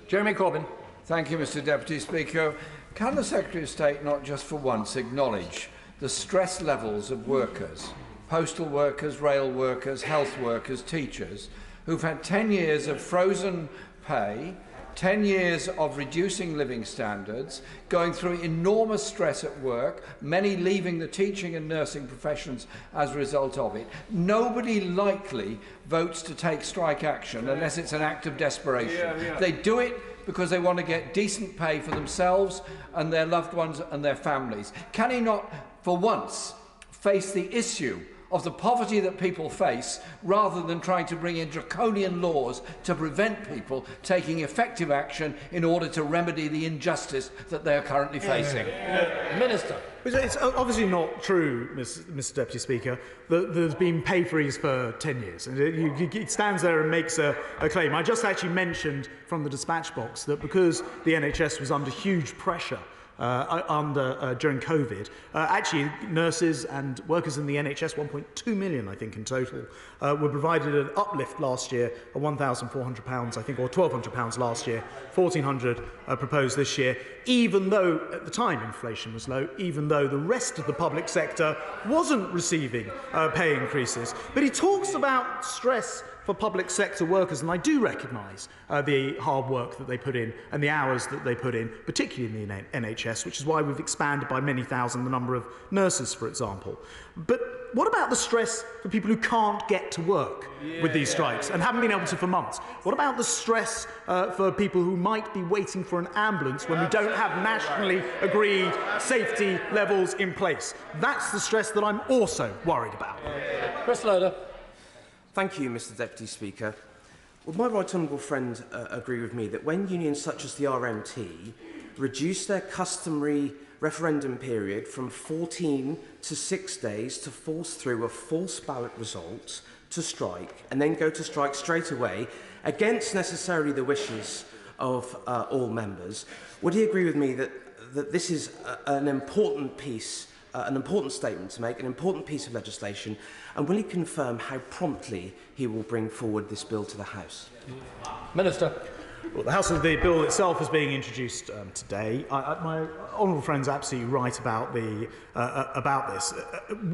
D: Jeremy Corbyn. Thank you, Mr. Deputy Speaker. Can the Secretary of State not just for once acknowledge the stress levels of workers, postal workers, rail workers, health workers, teachers, who've had 10 years of frozen pay, 10 years of reducing living standards, going through enormous stress at work, many leaving the teaching and nursing professions as a result of it? Nobody likely votes to take strike action unless it's an act of desperation. They do it because they want to get decent pay for themselves and their loved ones and their families. Can he not, for once, face the issue of the poverty that people face, rather than trying to bring in draconian laws to prevent people taking effective action in order to remedy the injustice that they are currently facing?
L: Minister. It's obviously not true, Mr. Deputy Speaker, that there's been pay freeze for 10 years. And it stands there and makes a claim. I just actually mentioned from the dispatch box that because the NHS was under huge pressure during COVID. Actually, nurses and workers in the NHS, 1.2 million, I think, in total, were provided an uplift last year of £1,400, I think, or £1,200 last year, £1,400 proposed this year, even though, at the time, inflation was low, even though the rest of the public sector wasn't receiving pay increases. But he talks about stress for public sector workers, and I do recognise the hard work that they put in and the hours that they put in, particularly in the NHS, which is why we've expanded by many thousand the number of nurses, for example. But what about the stress for people who can't get to work with these strikes and haven't been able to for months? What about the stress for people who might be waiting for an ambulance when we don't have nationally agreed safety levels in place? That's the stress that I'm also worried about.
G: Chris Loder.
I: Thank you, Mr. Deputy Speaker. Would my right honourable friend agree with me that when unions such as the RMT reduce their customary referendum period from 14 to 6 days to force through a false ballot result to strike, and then go to strike straight away against necessarily the wishes of all members, would he agree with me that this is an important piece, an important statement to make, an important piece of legislation, and will he confirm how promptly he will bring forward this bill to the House?
L: Minister. Well, the House of the bill itself is being introduced today. My honourable friend's absolutely right about this.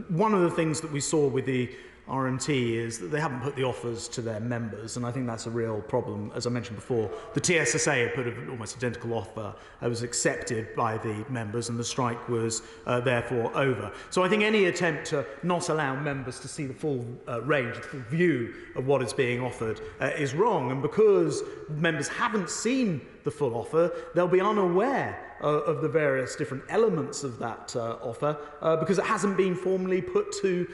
L: One of the things that we saw with the RMT is that they haven't put the offers to their members, and I think that's a real problem. As I mentioned before, the TSSA had put an almost identical offer. It was accepted by the members, and the strike was therefore over. So I think any attempt to not allow members to see the full range, the full view of what is being offered is wrong. And because members haven't seen the full offer, they'll be unaware of the various different elements of that offer because it hasn't been formally put to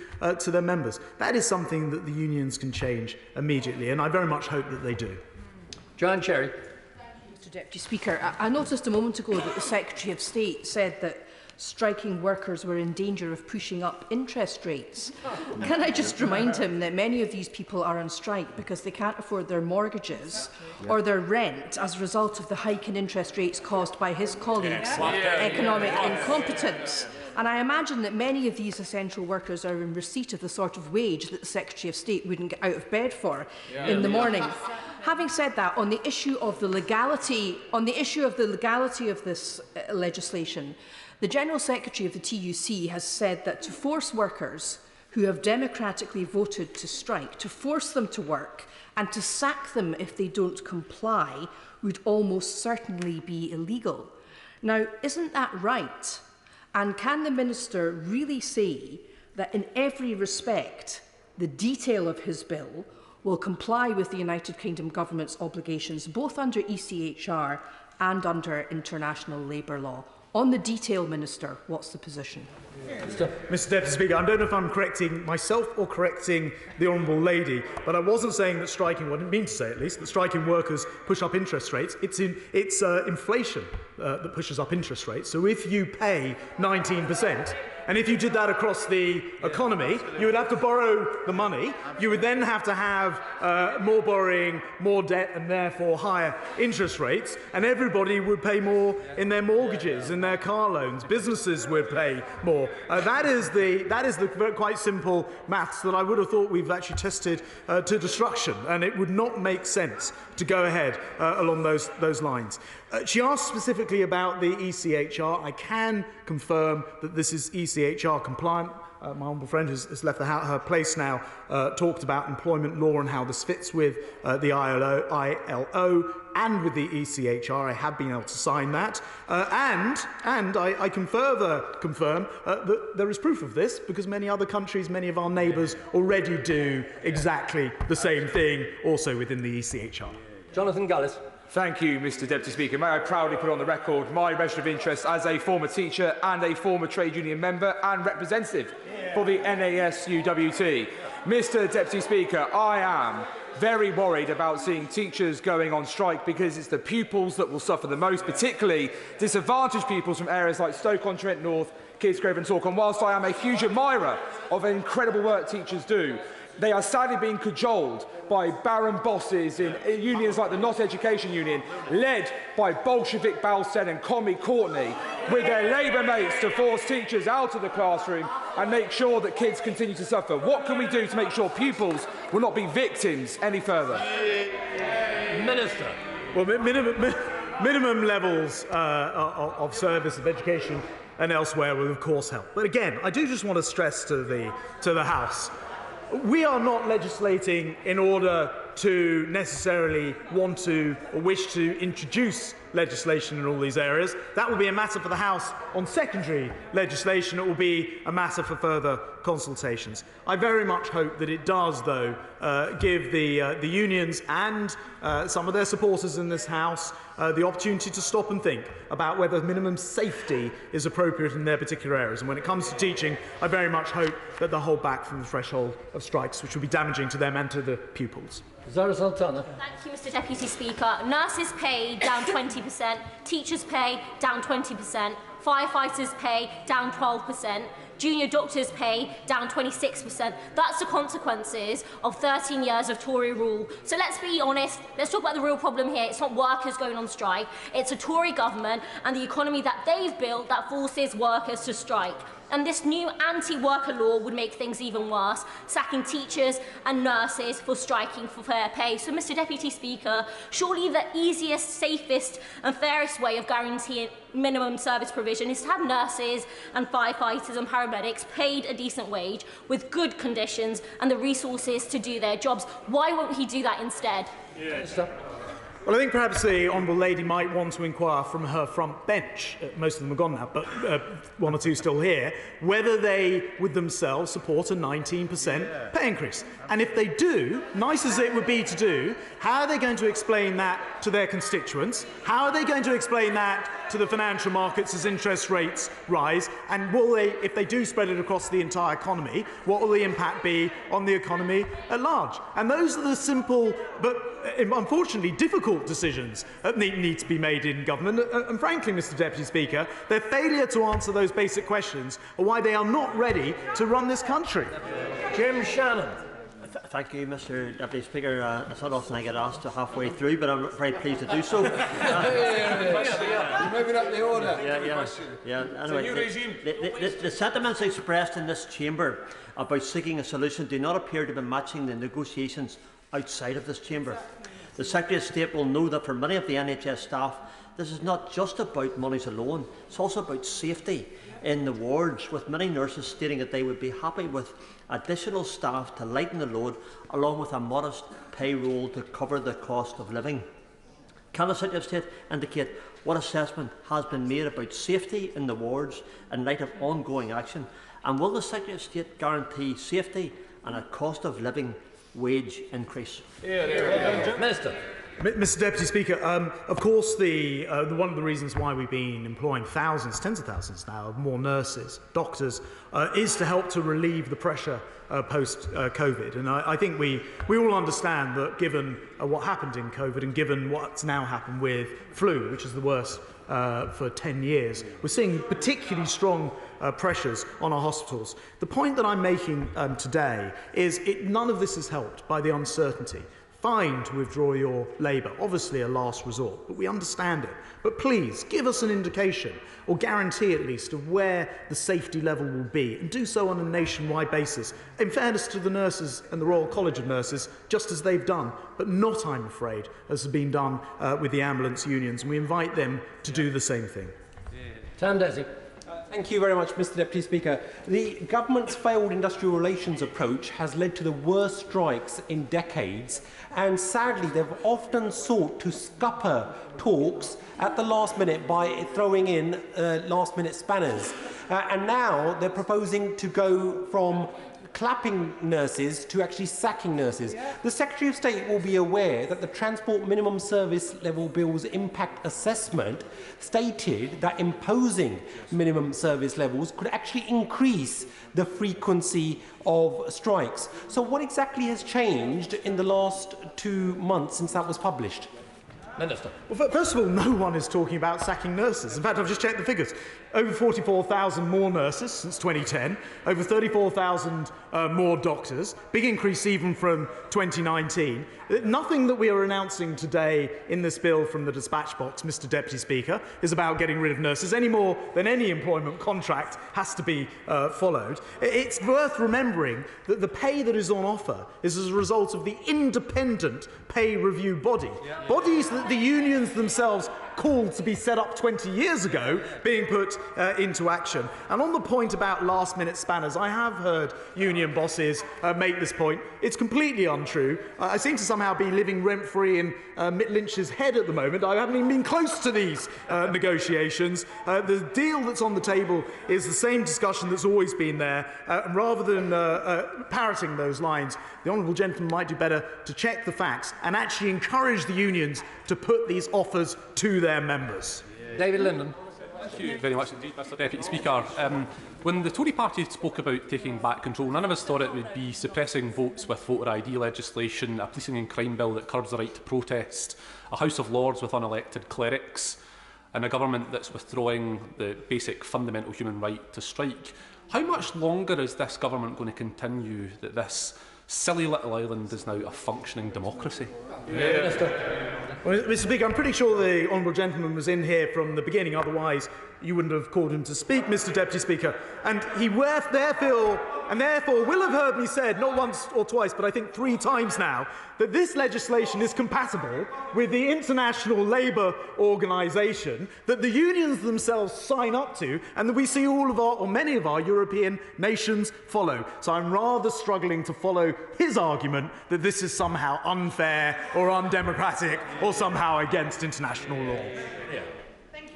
L: their members. That is something that the unions can change immediately, and I very much hope that they do.
G: Joanne Cherry.
A: Mr Deputy Speaker, I noticed a moment ago that the Secretary of State said that striking workers were in danger of pushing up interest rates. Can I just remind him that many of these people are on strike because they can't afford their mortgages or their rent as a result of the hike in interest rates caused by his colleagues' economic incompetence. And I imagine that many of these essential workers are in receipt of the sort of wage that the Secretary of State wouldn't get out of bed for in the morning. Having said that, on the issue of the legality, of this legislation, the General Secretary of the TUC has said that to force workers who have democratically voted to strike, to force them to work and to sack them if they don't comply would almost certainly be illegal. Now, isn't that right? And can the Minister really say that in every respect the detail of his bill will comply with the United Kingdom Government's obligations both under ECHR and under international labour law? On the detail, Minister, what's the position?
L: Mr Deputy Speaker, I don't know if I'm correcting myself or correcting the Honourable Lady, but I wasn't saying that striking, well, I didn't mean to say at least, that striking workers push up interest rates. It's inflation that pushes up interest rates. So if you pay 19%, and if you did that across the economy, you would have to borrow the money. You would then have to have more borrowing, more debt, and therefore higher interest rates. And everybody would pay more in their mortgages, in their car loans. Businesses would pay more. That is the quite simple maths that I would have thought we've actually tested to destruction. And it would not make sense to go ahead along those lines. She asked specifically about the ECHR. I can confirm that this is ECHR compliant. My honourable friend has left her place now, talked about employment law and how this fits with the ILO and with the ECHR. I have been able to sign that. And I can further confirm that there is proof of this because many other countries, many of our neighbours already do exactly the same thing also within the ECHR.
G: Jonathan Gallis.
C: Thank you, Mr Deputy Speaker. May I proudly put on the record my register of interest as a former teacher and a former trade union member and representative for the NASUWT. Mr Deputy Speaker, I am very worried about seeing teachers going on strike because it's the pupils that will suffer the most, particularly disadvantaged pupils from areas like Stoke-on-Trent North, Kidsgrove and Torquay. And whilst I am a huge admirer of the incredible work teachers do, they are sadly being cajoled by barren bosses in unions like the Not Education Union, led by Bolshevik Balstead and Commie Courtney, with their Labour mates to force teachers out of the classroom and make sure that kids continue to suffer. What can we do to make sure pupils will not be victims any further?
G: Minister.
L: Well, minimum levels of service, of education and elsewhere will of course help. But again, I do just want to stress to the House, we are not legislating in order to necessarily want to or wish to introduce legislation in all these areas. That will be a matter for the House on secondary legislation. It will be a matter for further consultations. I very much hope that it does, though, give the unions and some of their supporters in this House the opportunity to stop and think about whether minimum safety is appropriate in their particular areas. And when it comes to teaching, I very much hope that they'll hold back from the threshold of strikes, which will be damaging to them and to the pupils.
G: Zara Sultana.
J: Thank you, Mr Deputy Speaker. Nurses' pay down 20%, teachers' pay down 20%, firefighters' pay down 12%, junior doctors' pay down 26%. That's the consequences of 13 years of Tory rule. So let's be honest, let's talk about the real problem here. It's not workers going on strike, it's a Tory government and the economy that they've built that forces workers to strike. And this new anti-worker law would make things even worse, sacking teachers and nurses for striking for fair pay. So, Mr Deputy Speaker, surely the easiest, safest and fairest way of guaranteeing minimum service provision is to have nurses and firefighters and paramedics paid a decent wage with good conditions and the resources to do their jobs. Why won't he do that instead?
L: Well, I think perhaps the Honourable Lady might want to inquire from her front bench, most of them are gone now, but one or two still here, whether they would themselves support a 19% pay increase. And if they do, nice as it would be to do, how are they going to explain that to their constituents? How are they going to explain that to the financial markets as interest rates rise? And will they, if they do spread it across the entire economy, what will the impact be on the economy at large? And those are the simple but unfortunately difficult decisions that need to be made in government. And frankly, Mr Deputy Speaker, their failure to answer those basic questions are why they are not ready to run this country.
K: Jim Shannon. Thank you, Mr Deputy Speaker. It's not often I get asked to halfway through, but I'm very pleased to do so.
D: You're moving up the order.
K: Anyway, the sentiments expressed in this chamber about seeking a solution do not appear to be matching the negotiations outside of this chamber. The Secretary of State will know that for many of the NHS staff, this is not just about monies alone, it's also about safety in the wards, with many nurses stating that they would be happy with additional staff to lighten the load, along with a modest payroll to cover the cost of living. Can the Secretary of State indicate what assessment has been made about safety in the wards in light of ongoing action? And will the Secretary of State guarantee safety and a cost of living wage increase?
L: Minister. Mr Deputy Speaker, of course one of the reasons why we've been employing thousands, tens of thousands now, of more nurses, doctors, is to help to relieve the pressure post-COVID. And I think we all understand that given what happened in COVID and given what's now happened with flu, which is the worst for 10 years, we're seeing particularly strong pressures on our hospitals. The point that I'm making today is none of this is helped by the uncertainty. Fine to withdraw your labour, obviously a last resort, but we understand it. But please, give us an indication, or guarantee at least, of where the safety level will be, and do so on a nationwide basis, in fairness to the nurses and the Royal College of Nurses, just as they've done, but not, I'm afraid, as has been done with the ambulance unions, and we invite them to do the same thing.
N: Desi. Thank you very much, Mr Deputy Speaker. The government's failed industrial relations approach has led to the worst strikes in decades, and sadly they've often sought to scupper talks at the last minute by throwing in last-minute spanners. And now they're proposing to go from clapping nurses to actually sacking nurses. The Secretary of State will be aware that the Transport Minimum Service Level Bill's impact assessment stated that imposing minimum service levels could actually increase the frequency of strikes. So what exactly has changed in the last 2 months since that was published?
L: Minister. Well, first of all, no one is talking about sacking nurses. In fact, I've just checked the figures. Over 44,000 more nurses since 2010, over 34,000 more doctors, big increase even from 2019. Nothing that we are announcing today in this bill from the dispatch box, Mr Deputy Speaker, is about getting rid of nurses any more than any employment contract has to be followed. It's worth remembering that the pay that is on offer is as a result of the independent pay review body. Bodies that the unions themselves called to be set up 20 years ago being put into action. And on the point about last-minute spanners, I have heard union bosses make this point. It's completely untrue. I seem to somehow be living rent-free in Mitt Lynch's head at the moment. I haven't even been close to these negotiations. The deal that's on the table is the same discussion that's always been there. And rather than parroting those lines, the honourable gentleman might do better to check the facts and actually encourage the unions to put these offers to their members.
N: David Linden.
O: Thank you very much indeed, Mr Deputy Speaker. When the Tory party spoke about taking back control, none of us thought it would be suppressing votes with voter ID legislation, a policing and crime bill that curbs the right to protest, a House of Lords with unelected clerics, and a government that's withdrawing the basic fundamental human right to strike. How much longer is this government going to continue that this silly little island is now a functioning democracy?
N: Minister.
L: Well, Mr. Speaker, I'm pretty sure the honourable gentleman was in here from the beginning, otherwise you wouldn't have called him to speak, Mr. Deputy Speaker. And he therefore will have heard me said, not once or twice, but I think 3 times now, that this legislation is compatible with the International Labour Organization that the unions themselves sign up to, and that we see all of our, or many of our European nations follow. So I'm rather struggling to follow his argument that this is somehow unfair or undemocratic or somehow against international law.
P: Yeah.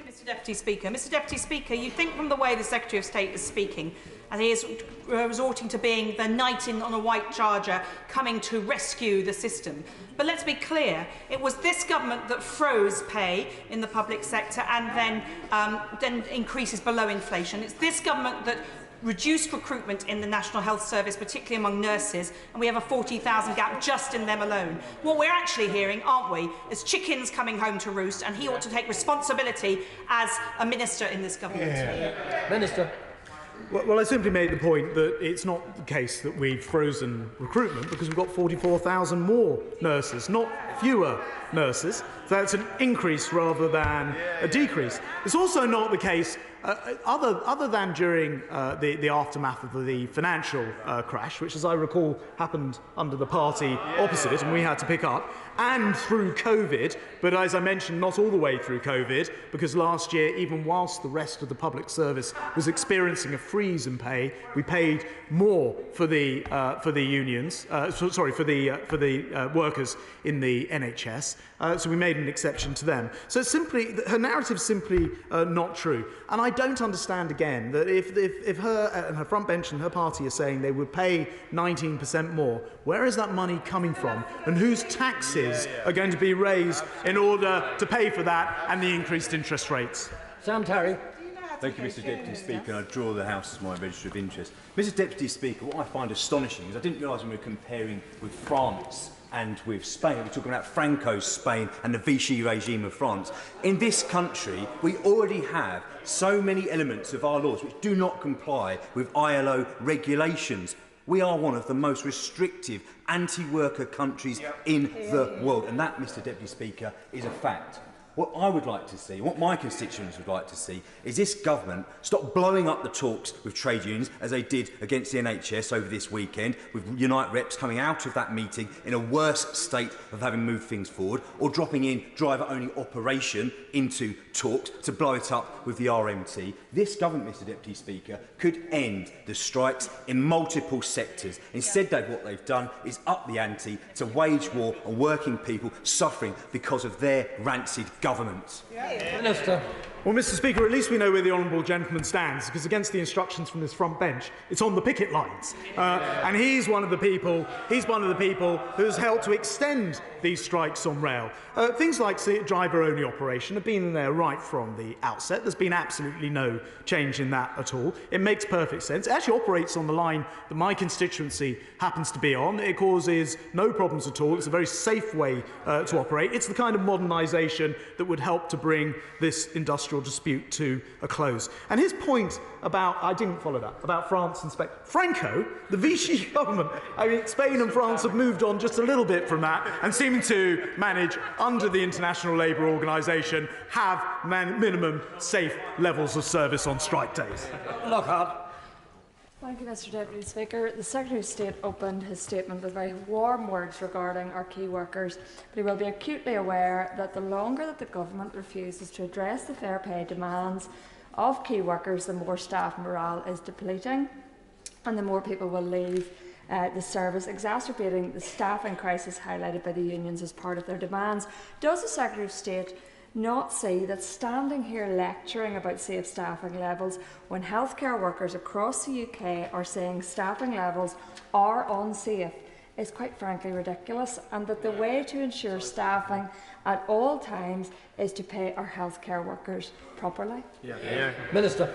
P: Mr. Deputy Speaker. Mr. Deputy Speaker, you think from the way the Secretary of State is speaking, and he is resorting to being the knight on a white charger coming to rescue the system. But let's be clear, it was this government that froze pay in the public sector and then increases below inflation. It's this government that reduced recruitment in the National Health Service, particularly among nurses, and we have a 40,000 gap just in them alone. What we're actually hearing, aren't we, is chickens coming home to roost, and he ought to take responsibility as a minister in this government.
L: Yeah. Minister. Well, I simply made the point that it's not the case that we've frozen recruitment because we've got 44,000 more nurses, not fewer nurses. So that's an increase rather than a decrease. It's also not the case, other than during the aftermath of the financial crash, which, as I recall, happened under the party opposite, and we had to pick up, and through COVID, but as I mentioned, not all the way through COVID, because last year, even whilst the rest of the public service was experiencing a freeze in pay, we paid more for the unions, for the workers in the NHS. So we made an exception to them. So it's simply, her narrative's simply not true. And I don't understand, again, that if her and her front bench and her party are saying they would pay 19% more, where is that money coming from? And whose taxes are going to be raised in order to pay for that and the increased interest rates?
Q: Sam Terry. Thank you, Mr. Deputy Speaker. I draw the House as my register of interest. Mr. Deputy Speaker, what I find astonishing is I didn't realise we were comparing with France and with Spain. We're talking about Franco's Spain and the Vichy regime of France. In this country, we already have so many elements of our laws which do not comply with ILO regulations. We are one of the most restrictive anti-worker countries in the world, and that, Mr. Deputy Speaker, is a fact. What I would like to see, what my constituents would like to see, is this government stop blowing up the talks with trade unions, as they did against the NHS over this weekend, with Unite Reps coming out of that meeting in a worse state of having moved things forward, or dropping in driver-only operation into talks to blow it up with the RMT. This government, Mr. Deputy Speaker, could end the strikes in multiple sectors. Instead, what they've done is up the ante to wage war on working people suffering because of their rancid government.
L: Minister. Well, Mr. Speaker, at least we know where the honourable gentleman stands, because against the instructions from this front bench, it's on the picket lines. And he's one of the people who's helped to extend these strikes on rail. Things like driver-only operation have been there right from the outset. There's been absolutely no change in that at all. It makes perfect sense. It actually operates on the line that my constituency happens to be on. It causes no problems at all. It's a very safe way to operate. It's the kind of modernisation that would help to bring this industrial dispute to a close. And his point about, I didn't follow that, about France and Spain. Franco, the Vichy government, I mean, Spain and France have moved on just a little bit from that and seem to manage, under the International Labour Organization, have minimum safe levels of service on strike days.
R: Lockhart. Thank you, Mr. Deputy Speaker. The Secretary of State opened his statement with very warm words regarding our key workers, but he will be acutely aware that the longer that the government refuses to address the fair pay demands of key workers, the more staff morale is depleting and the more people will leave the service, exacerbating the staffing crisis highlighted by the unions as part of their demands. Does the Secretary of State not see that standing here lecturing about safe staffing levels when healthcare workers across the UK are saying staffing levels are unsafe is quite frankly ridiculous, and that the way to ensure staffing at all times is to pay our healthcare workers properly?
L: Minister.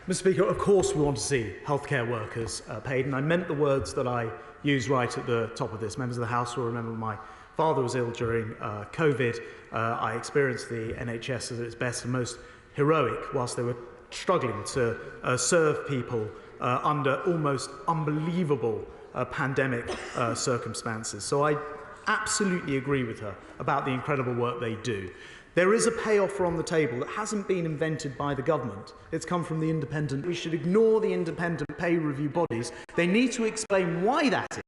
L: Mr. Speaker, of course we want to see healthcare workers paid, and I meant the words that I used right at the top of this. Members of the House will remember my father was ill during COVID. I experienced the NHS at its best and most heroic whilst they were struggling to serve people under almost unbelievable pandemic circumstances. So I absolutely agree with her about the incredible work they do. There is a pay offer on the table that hasn't been invented by the government. It's come from the independent. We should ignore the independent pay review bodies. They need to explain why that is.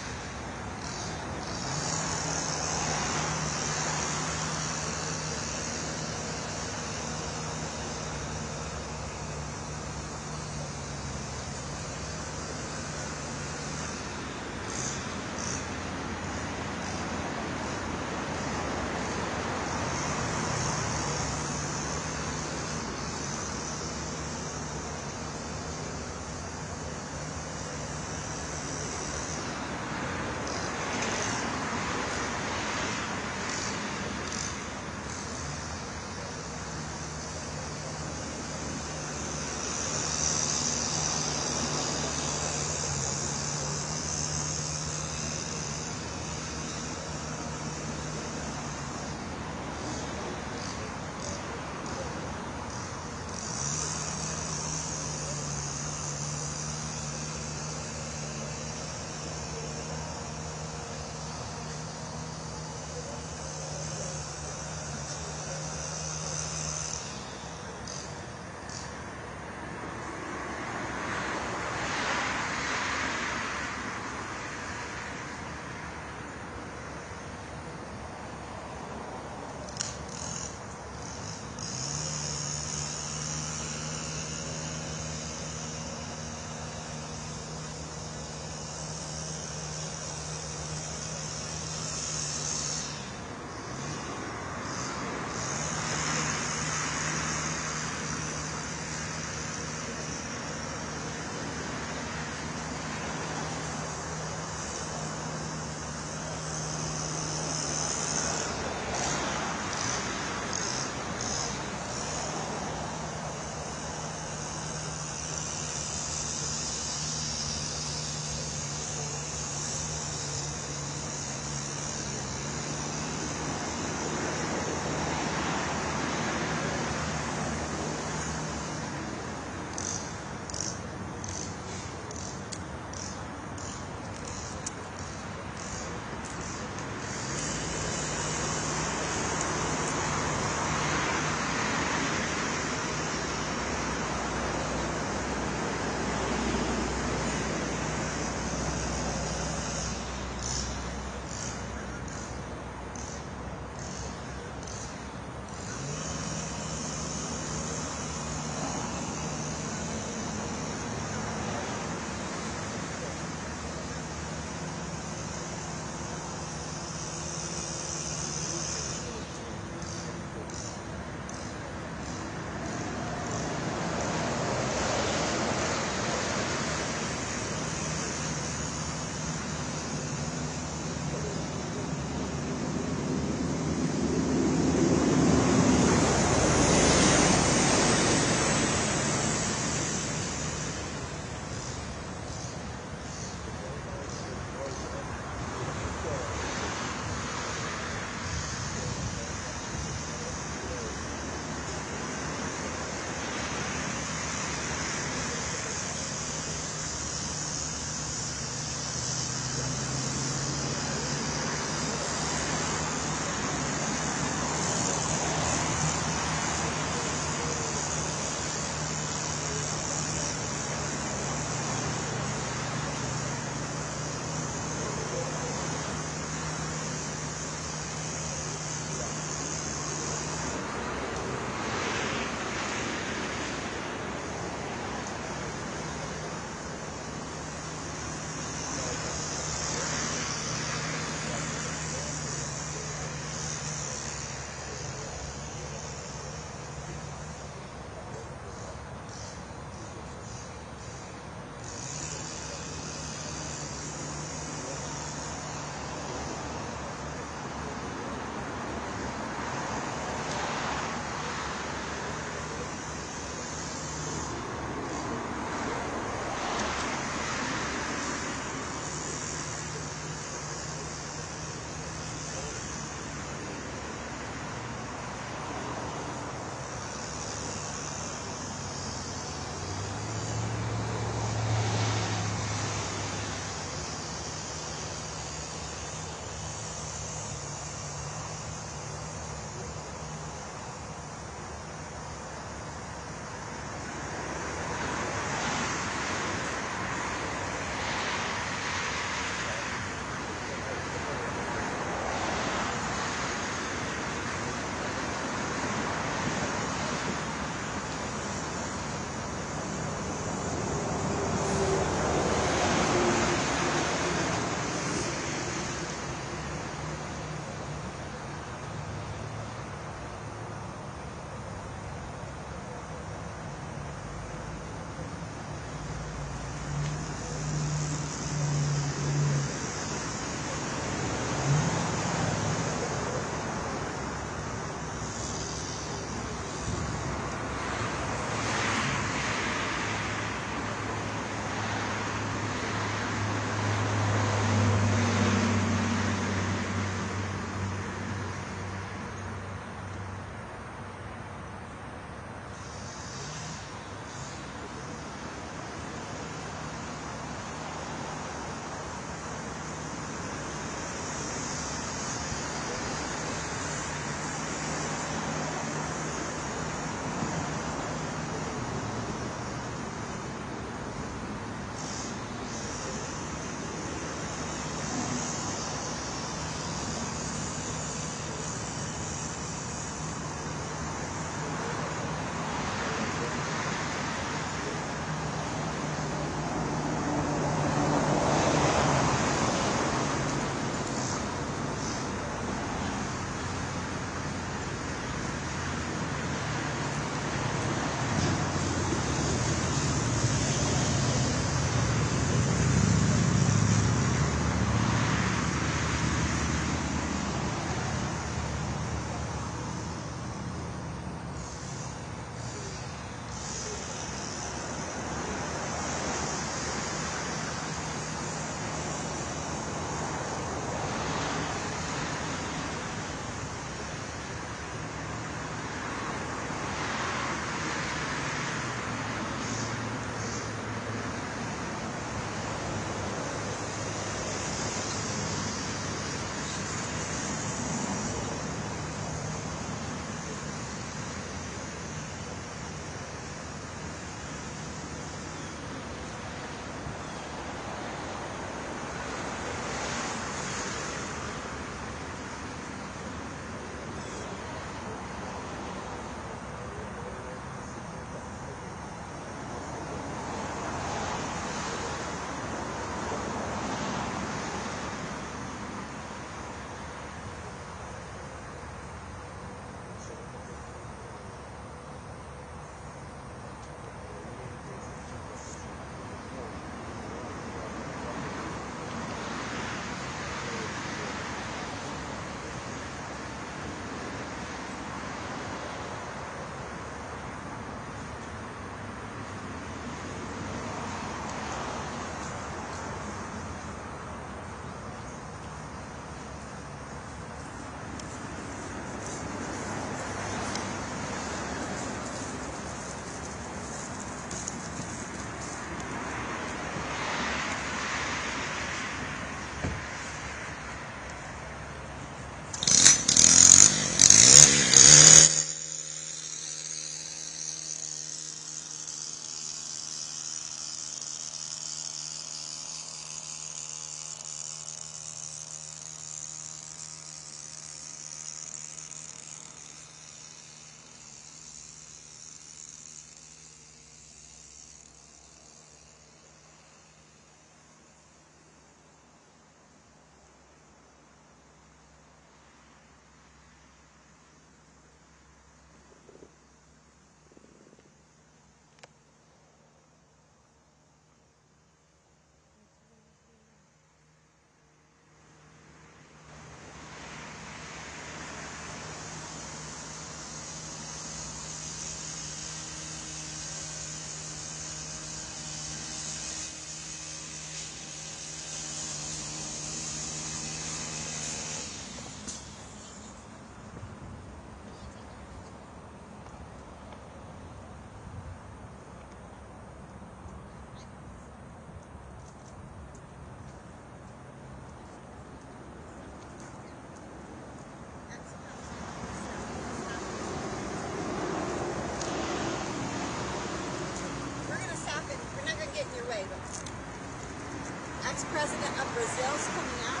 F: president of Brazil is coming out.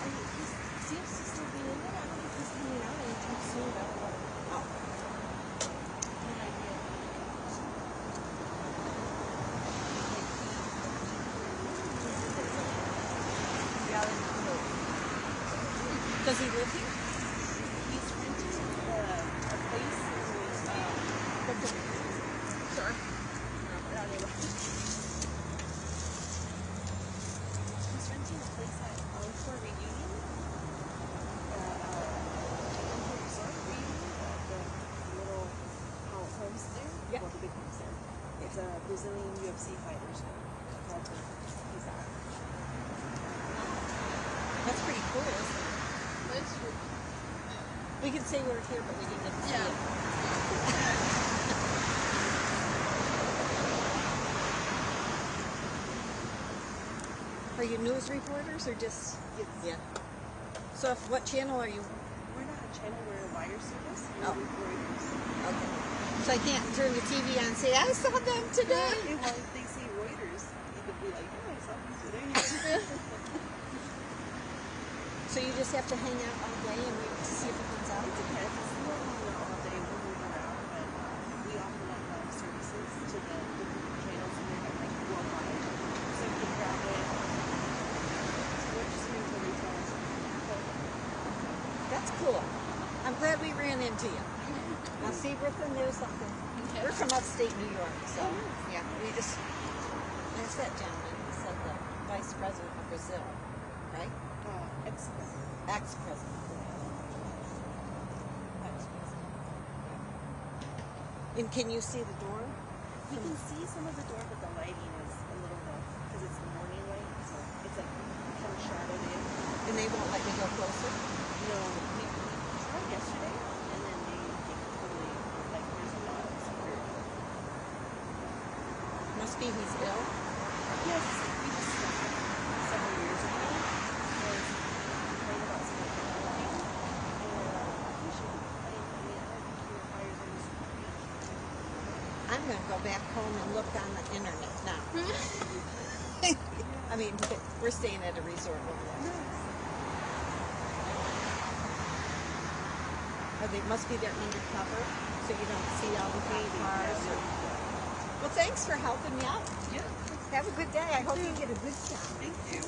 F: And he seems to still be in there. I don't think he's coming out anytime soon. Oh. No idea. Does he live here? He's renting a place in Sorry. He's renting a place at for reunion. Resort reunion. The little homes there. Yeah. Well, the big homes there. It's a Brazilian UFC fighters. He's at. That's pretty cool, isn't it? That's true. We can say we're here, but we didn't get to see it. Are you news reporters or just? Yeah. So, what channel are you? We're not a channel. We're a wire service. Oh. Reuters. Okay. So I can't turn the TV on and say I saw them today. Yeah, well, if they see Reuters, you could be like, oh, I saw them today. So you just have to hang out all day and wait to see if it comes out? It depends. It's not all day when we run out, but we offer like services to the different channels and they're like worldwide. So you can grab it. So we're just here until they tell us. That's cool. I'm glad we ran into you. Now see, Brooklyn, there's something. We're from upstate New York, so yeah, we just asked that gentleman. He said the vice president of Brazil, right? Ex-president. And can you see the door? You can see some of the door, but the lighting is a little rough because it's the morning light, so it's like kind of shadowed in. And they won't let me go closer? No. We tried yesterday, and then they totally, like, there's a lot of security. Must be he's ill? Yes, we just several years ago. I'm going to go back home and look on the internet now. I mean, we're staying at a resort. They must be there undercover, so you don't see all the cars. Well, thanks for helping me out. Yeah. Have a good day. I hope you get a good shot. Thank you.